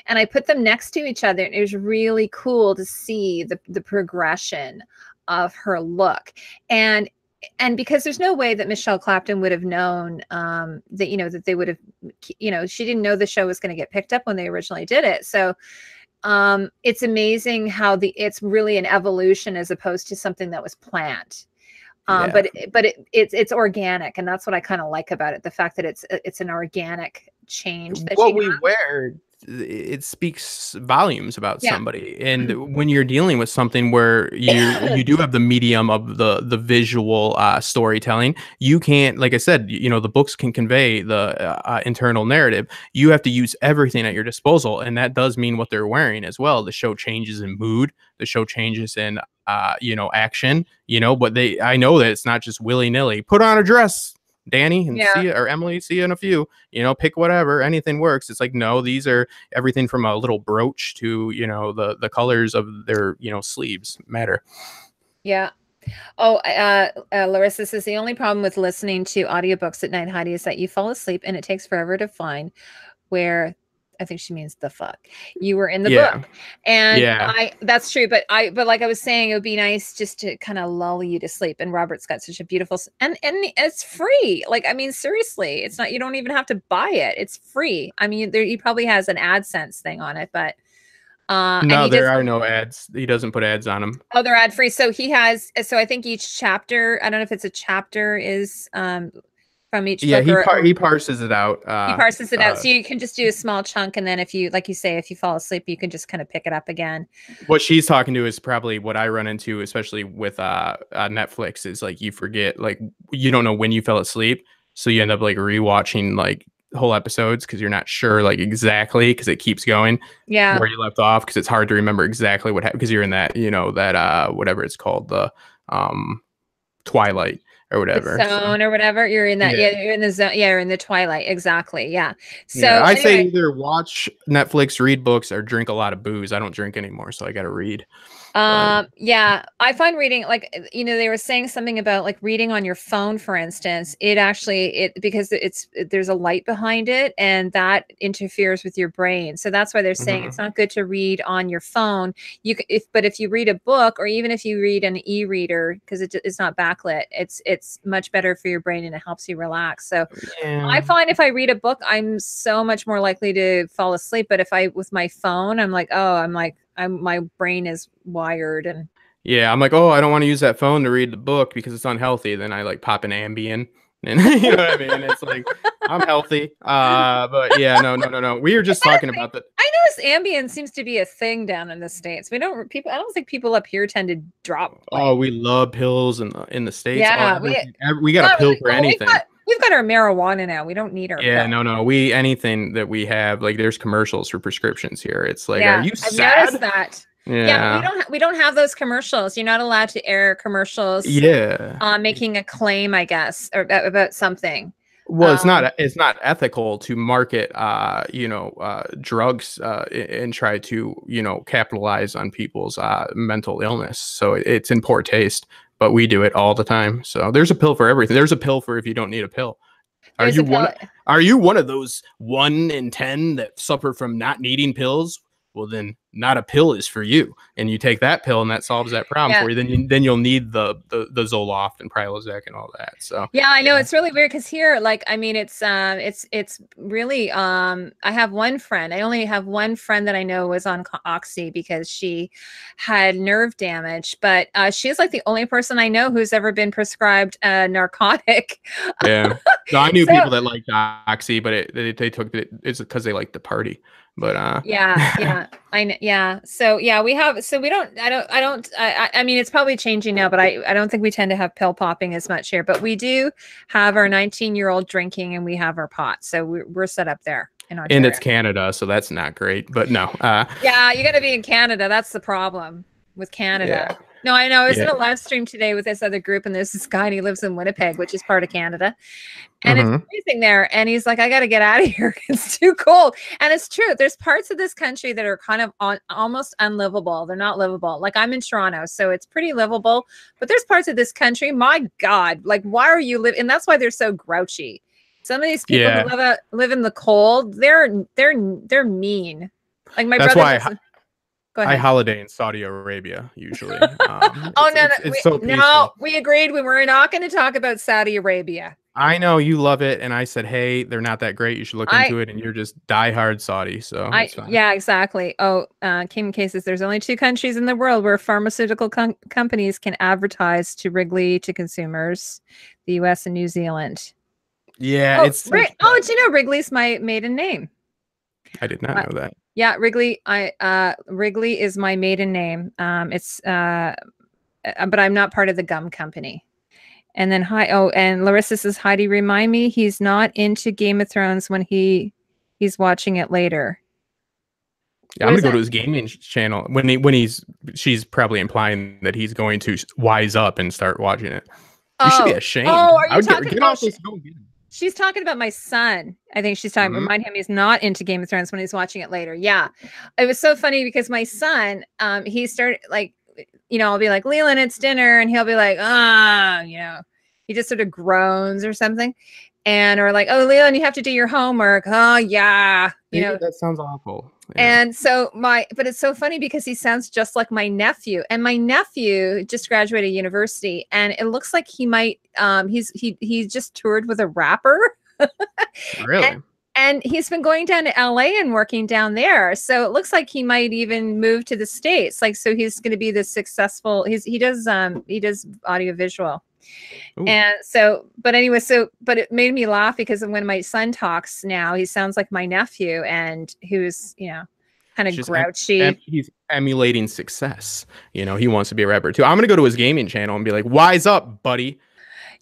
and I put them next to each other, and it was really cool to see the progression of her look. And because there's no way that Michelle Clapton would have known that, that they would have, she didn't know the show was going to get picked up when they originally did it. So it's amazing how it's really an evolution as opposed to something that was planned. But it's organic, and that's what I kind of like about it. The fact that it's an organic change. What we wear, it speaks volumes about somebody. And when you're dealing with something where you do have the medium of the visual storytelling, you can't, like I said, the books can convey the internal narrative. You have to use everything at your disposal, and that does mean what they're wearing as well. The show changes in mood, the show changes in action, but I know that it's not just willy-nilly put on a dress, Danny, and see you, or Emily, see you in a few, pick whatever, anything works. It's like, no, these are everything from a little brooch to, the colors of their, sleeves matter. Yeah. Oh, Larissa says the only problem with listening to audiobooks at night, Heidi, is that you fall asleep and it takes forever to find where, I think she means the fuck you were in the book. And that's true. But like I was saying, it would be nice just to kind of lull you to sleep. And Robert's got such a beautiful, and it's free. Like, I mean, seriously, it's not, you don't even have to buy it. It's free. I mean, he probably has an AdSense thing on it, but no, there are no ads. He doesn't put ads on them. Oh, they're ad free. So I think each chapter, I don't know if it's a chapter, is from each book. He parses it out. He parses it out. So you can just do a small chunk, and then if you, like you say, if you fall asleep, you can just kind of pick it up again. What she's talking to is probably what I run into, especially with Netflix, is like you forget, like you don't know when you fell asleep. So you end up like rewatching like whole episodes because you're not sure like exactly, because it keeps going where you left off, because it's hard to remember exactly what happened because you're in that, that whatever it's called, the twilight or whatever, the zone or whatever. You're in that. You're in the zone. Yeah, you're in the twilight. Exactly. Yeah. So I say either watch Netflix, read books, or drink a lot of booze. I don't drink anymore, so I got to read. Yeah, I find reading, like, they were saying something about like reading on your phone, for instance, because there's a light behind it, and that interferes with your brain. So that's why they're saying it's not good to read on your phone. But if you read a book, or even if you read an e-reader, because it's not backlit, it's much better for your brain, and it helps you relax. So I find if I read a book, I'm so much more likely to fall asleep. But with my phone, my brain is wired, and I'm like, oh, I don't want to use that phone to read the book because it's unhealthy. Then I like pop an Ambien, And you know what I mean? It's like, I'm healthy. But yeah, no. We were just talking about that. I notice Ambien seems to be a thing down in the States. I don't think people up here tend to drop. Like, oh, we love pills in the States. Yeah, we got a pill for anything. We've got our marijuana now. We don't need our pill. No. Anything that we have, like, there's commercials for prescriptions here. It's like, are you sad? I've noticed that. Yeah, we don't have those commercials. You're not allowed to air commercials. Yeah, making a claim, I guess, or about something. Well, it's not ethical to market, drugs and try to, capitalize on people's mental illness. So it's in poor taste, but we do it all the time. So there's a pill for everything. There's a pill for if you don't need a pill. Are you one of those 1 in 10 that suffer from not needing pills? Well, then not a pill is for you, and you take that pill and that solves that problem for you. Then you'll need the Zoloft and Prilosec and all that. So I know it's really weird because here, like, I mean, it's really I have one friend. I only have one friend that I know was on Oxy because she had nerve damage, but she's like the only person I know who's ever been prescribed a narcotic. Yeah, no, I knew people that liked Oxy, but they took it. It's because they like to party. But so we don't I mean, it's probably changing now, but I don't think we tend to have pill popping as much here, but we do have our 19-year-old drinking and we have our pot, so we're set up there in Ontario. And it's Canada, so that's not great, but no. You got to be in Canada. That's the problem with Canada. No, I know. I was in a live stream today with this other group, and there's this guy, and he lives in Winnipeg, which is part of Canada. And it's freezing there. And he's like, I got to get out of here. It's too cold. And it's true. There's parts of this country that are kind of almost unlivable. They're not livable. Like, I'm in Toronto, so it's pretty livable. But there's parts of this country, my God, like, why are you living? And that's why they're so grouchy. Some of these people who live in the cold, they're mean. Like my brother. I holiday in Saudi Arabia usually. We agreed we were not going to talk about Saudi Arabia. I know you love it, and I said, hey, they're not that great. You should look into it, and you're just diehard Saudi. So yeah, exactly. Kim cases. There's only 2 countries in the world where pharmaceutical companies can advertise to Wrigley to consumers: the U.S. and New Zealand. Yeah, do you know Wrigley's my maiden name? I did not know that. Yeah, Wrigley. Wrigley is my maiden name. But I'm not part of the gum company. And then and Larissa says, Heidi, remind me he's not into Game of Thrones when he's watching it later. Yeah, I'm gonna go to his gaming channel she's probably implying that he's going to wise up and start watching it. You should be ashamed. Are you talking about She's talking about my son. I think she's talking. Remind him he's not into Game of Thrones when he's watching it later. Yeah, it was so funny because my son, he started like, I'll be like, Leland, it's dinner, and he'll be like, he just sort of groans or something, or like, oh, Leland, you have to do your homework. Oh yeah, that sounds awful. Yeah. And so but it's so funny because he sounds just like my nephew, and my nephew just graduated university, and it looks like he might, he just toured with a rapper. Really? And he's been going down to LA and working down there. So it looks like he might even move to the States. Like, so he's going to be this successful, he does audiovisual. Ooh. And so, but anyway, but it made me laugh because when my son talks now, he sounds like my nephew, and who's, kind of grouchy. He's emulating success. He wants to be a rapper too. I'm going to go to his gaming channel and be like, wise up, buddy.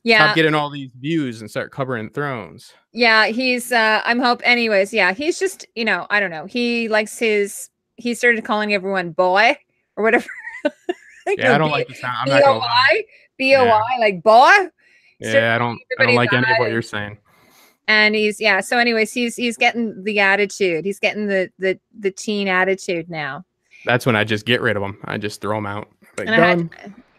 Yeah. Stop getting all these views and start covering thrones. Yeah. He's, anyways. Yeah. He's just, I don't know. He started calling everyone boy or whatever. I don't like the sound. I'm not gonna lie. B-O-I, like boy. Yeah, I don't like any of what you're saying. And so anyways, he's getting the attitude. He's getting the teen attitude now. That's when I just get rid of him. I just throw him out. Like, done.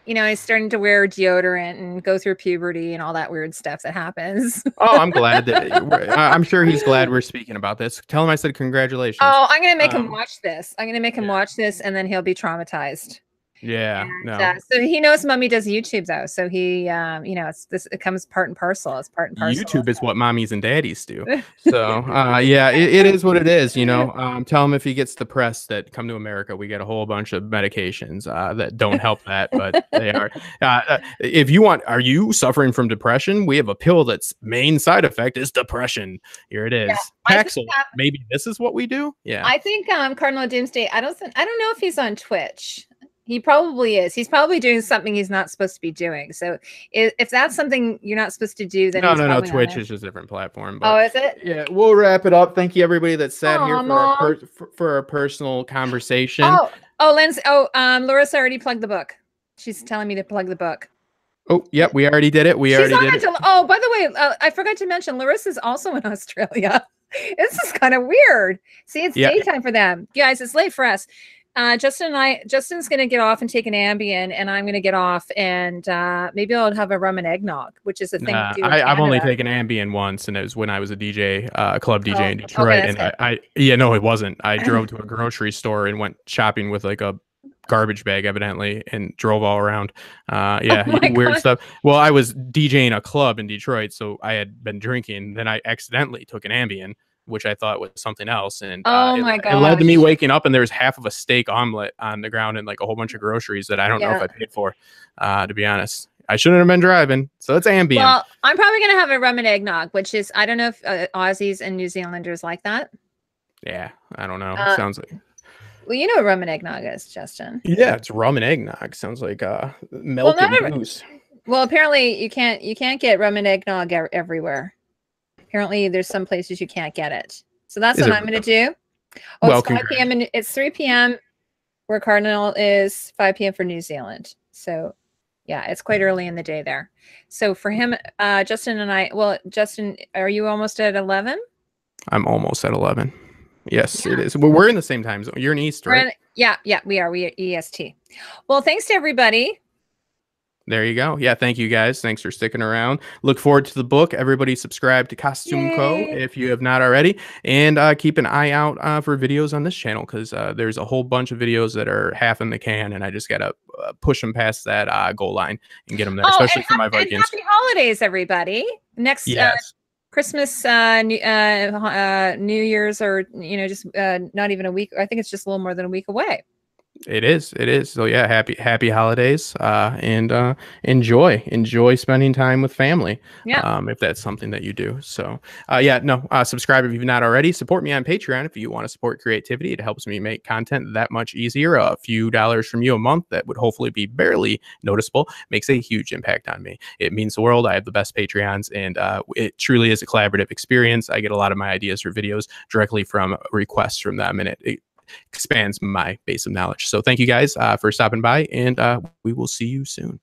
He's starting to wear deodorant and go through puberty and all that weird stuff that happens. Oh, I'm glad that I'm sure he's glad we're speaking about this. Tell him I said congratulations. Oh, I'm going to make him watch this. I'm going to make him watch this, and then he'll be traumatized. Yeah, And, no. so he knows Mommy does YouTube though. So he, you know, it comes part and parcel. It's part and parcel. YouTube is what mommies and daddies do. So yeah, it is what it is. You know, tell him if he gets the press that come to America, we get a whole bunch of medications that don't help that, but they are. If you want, are you suffering from depression? We have a pill that's main side effect is depression. Here it is. Yeah, Paxil. Maybe this is what we do. Yeah. I think Cardinal Doomsday. I don't know if he's on Twitch. He probably is. He's probably doing something he's not supposed to be doing. So if that's something you're not supposed to do, then no. Twitch is just a different platform. But oh, is it? Yeah, we'll wrap it up. Thank you, everybody that sat here for a personal conversation. Lindsay. Larissa already plugged the book. She's telling me to plug the book. Oh, yep, we already did it. Oh, by the way, I forgot to mention Larissa's also in Australia. This is kind of weird. See, it's daytime for them. Guys, it's late for us. Justin's going to get off and take an Ambien, and I'm going to get off, and maybe I'll have a rum and eggnog, which is a thing to do in I've only taken Ambien once, and it was when I was a DJ, club DJ in Detroit. Okay, and no, it wasn't. I drove to a grocery store and went shopping with like a garbage bag, evidently, and drove all around. Weird stuff. Well, I was DJing a club in Detroit, so I had been drinking. Then I accidentally took an Ambien, which I thought was something else. And it led to me waking up and there was half of a steak omelet on the ground and like a whole bunch of groceries that I don't know if I paid for, to be honest. I shouldn't have been driving. So it's Ambien. Well, I'm probably going to have a rum and eggnog, which is, I don't know if Aussies and New Zealanders like that. Yeah, I don't know. Sounds like. Well, you know what rum and eggnog is, Justin. Yeah, it's rum and eggnog. Sounds like milk and booze. Well, apparently you can't get rum and eggnog everywhere. Apparently, there's some places you can't get it. So that's what I'm going to do. Oh, it's 5 p.m. and it's 3 p.m. where Cardinal is, 5 p.m. for New Zealand. So, yeah, it's quite early in the day there. So for him, Justin and I, well, Justin, are you almost at 11? I'm almost at 11. Yes, it is. Well, we're in the same time zone. You're in East, right? Yeah, we are. We are EST. Well, thanks to everybody. There you go. Yeah, thank you guys. Thanks for sticking around. Look forward to the book. Everybody subscribe to Costume Co. if you have not already. And keep an eye out for videos on this channel because there's a whole bunch of videos that are half in the can, and I just got to push them past that goal line and get them there, especially for my Vikings. Happy holidays, everybody. Next Christmas, New Year's, or, just not even a week. I think it's just a little more than a week away. It is. So yeah, happy holidays, and enjoy spending time with family. Yeah. If that's something that you do. So subscribe if you've not already. Support me on Patreon if you want to support creativity. It helps me make content that much easier. A few dollars from you a month that would hopefully be barely noticeable makes a huge impact on me. It means the world. I have the best Patreons, and it truly is a collaborative experience. I get a lot of my ideas for videos directly from requests from them, and it expands my base of knowledge. So thank you guys for stopping by, and we will see you soon.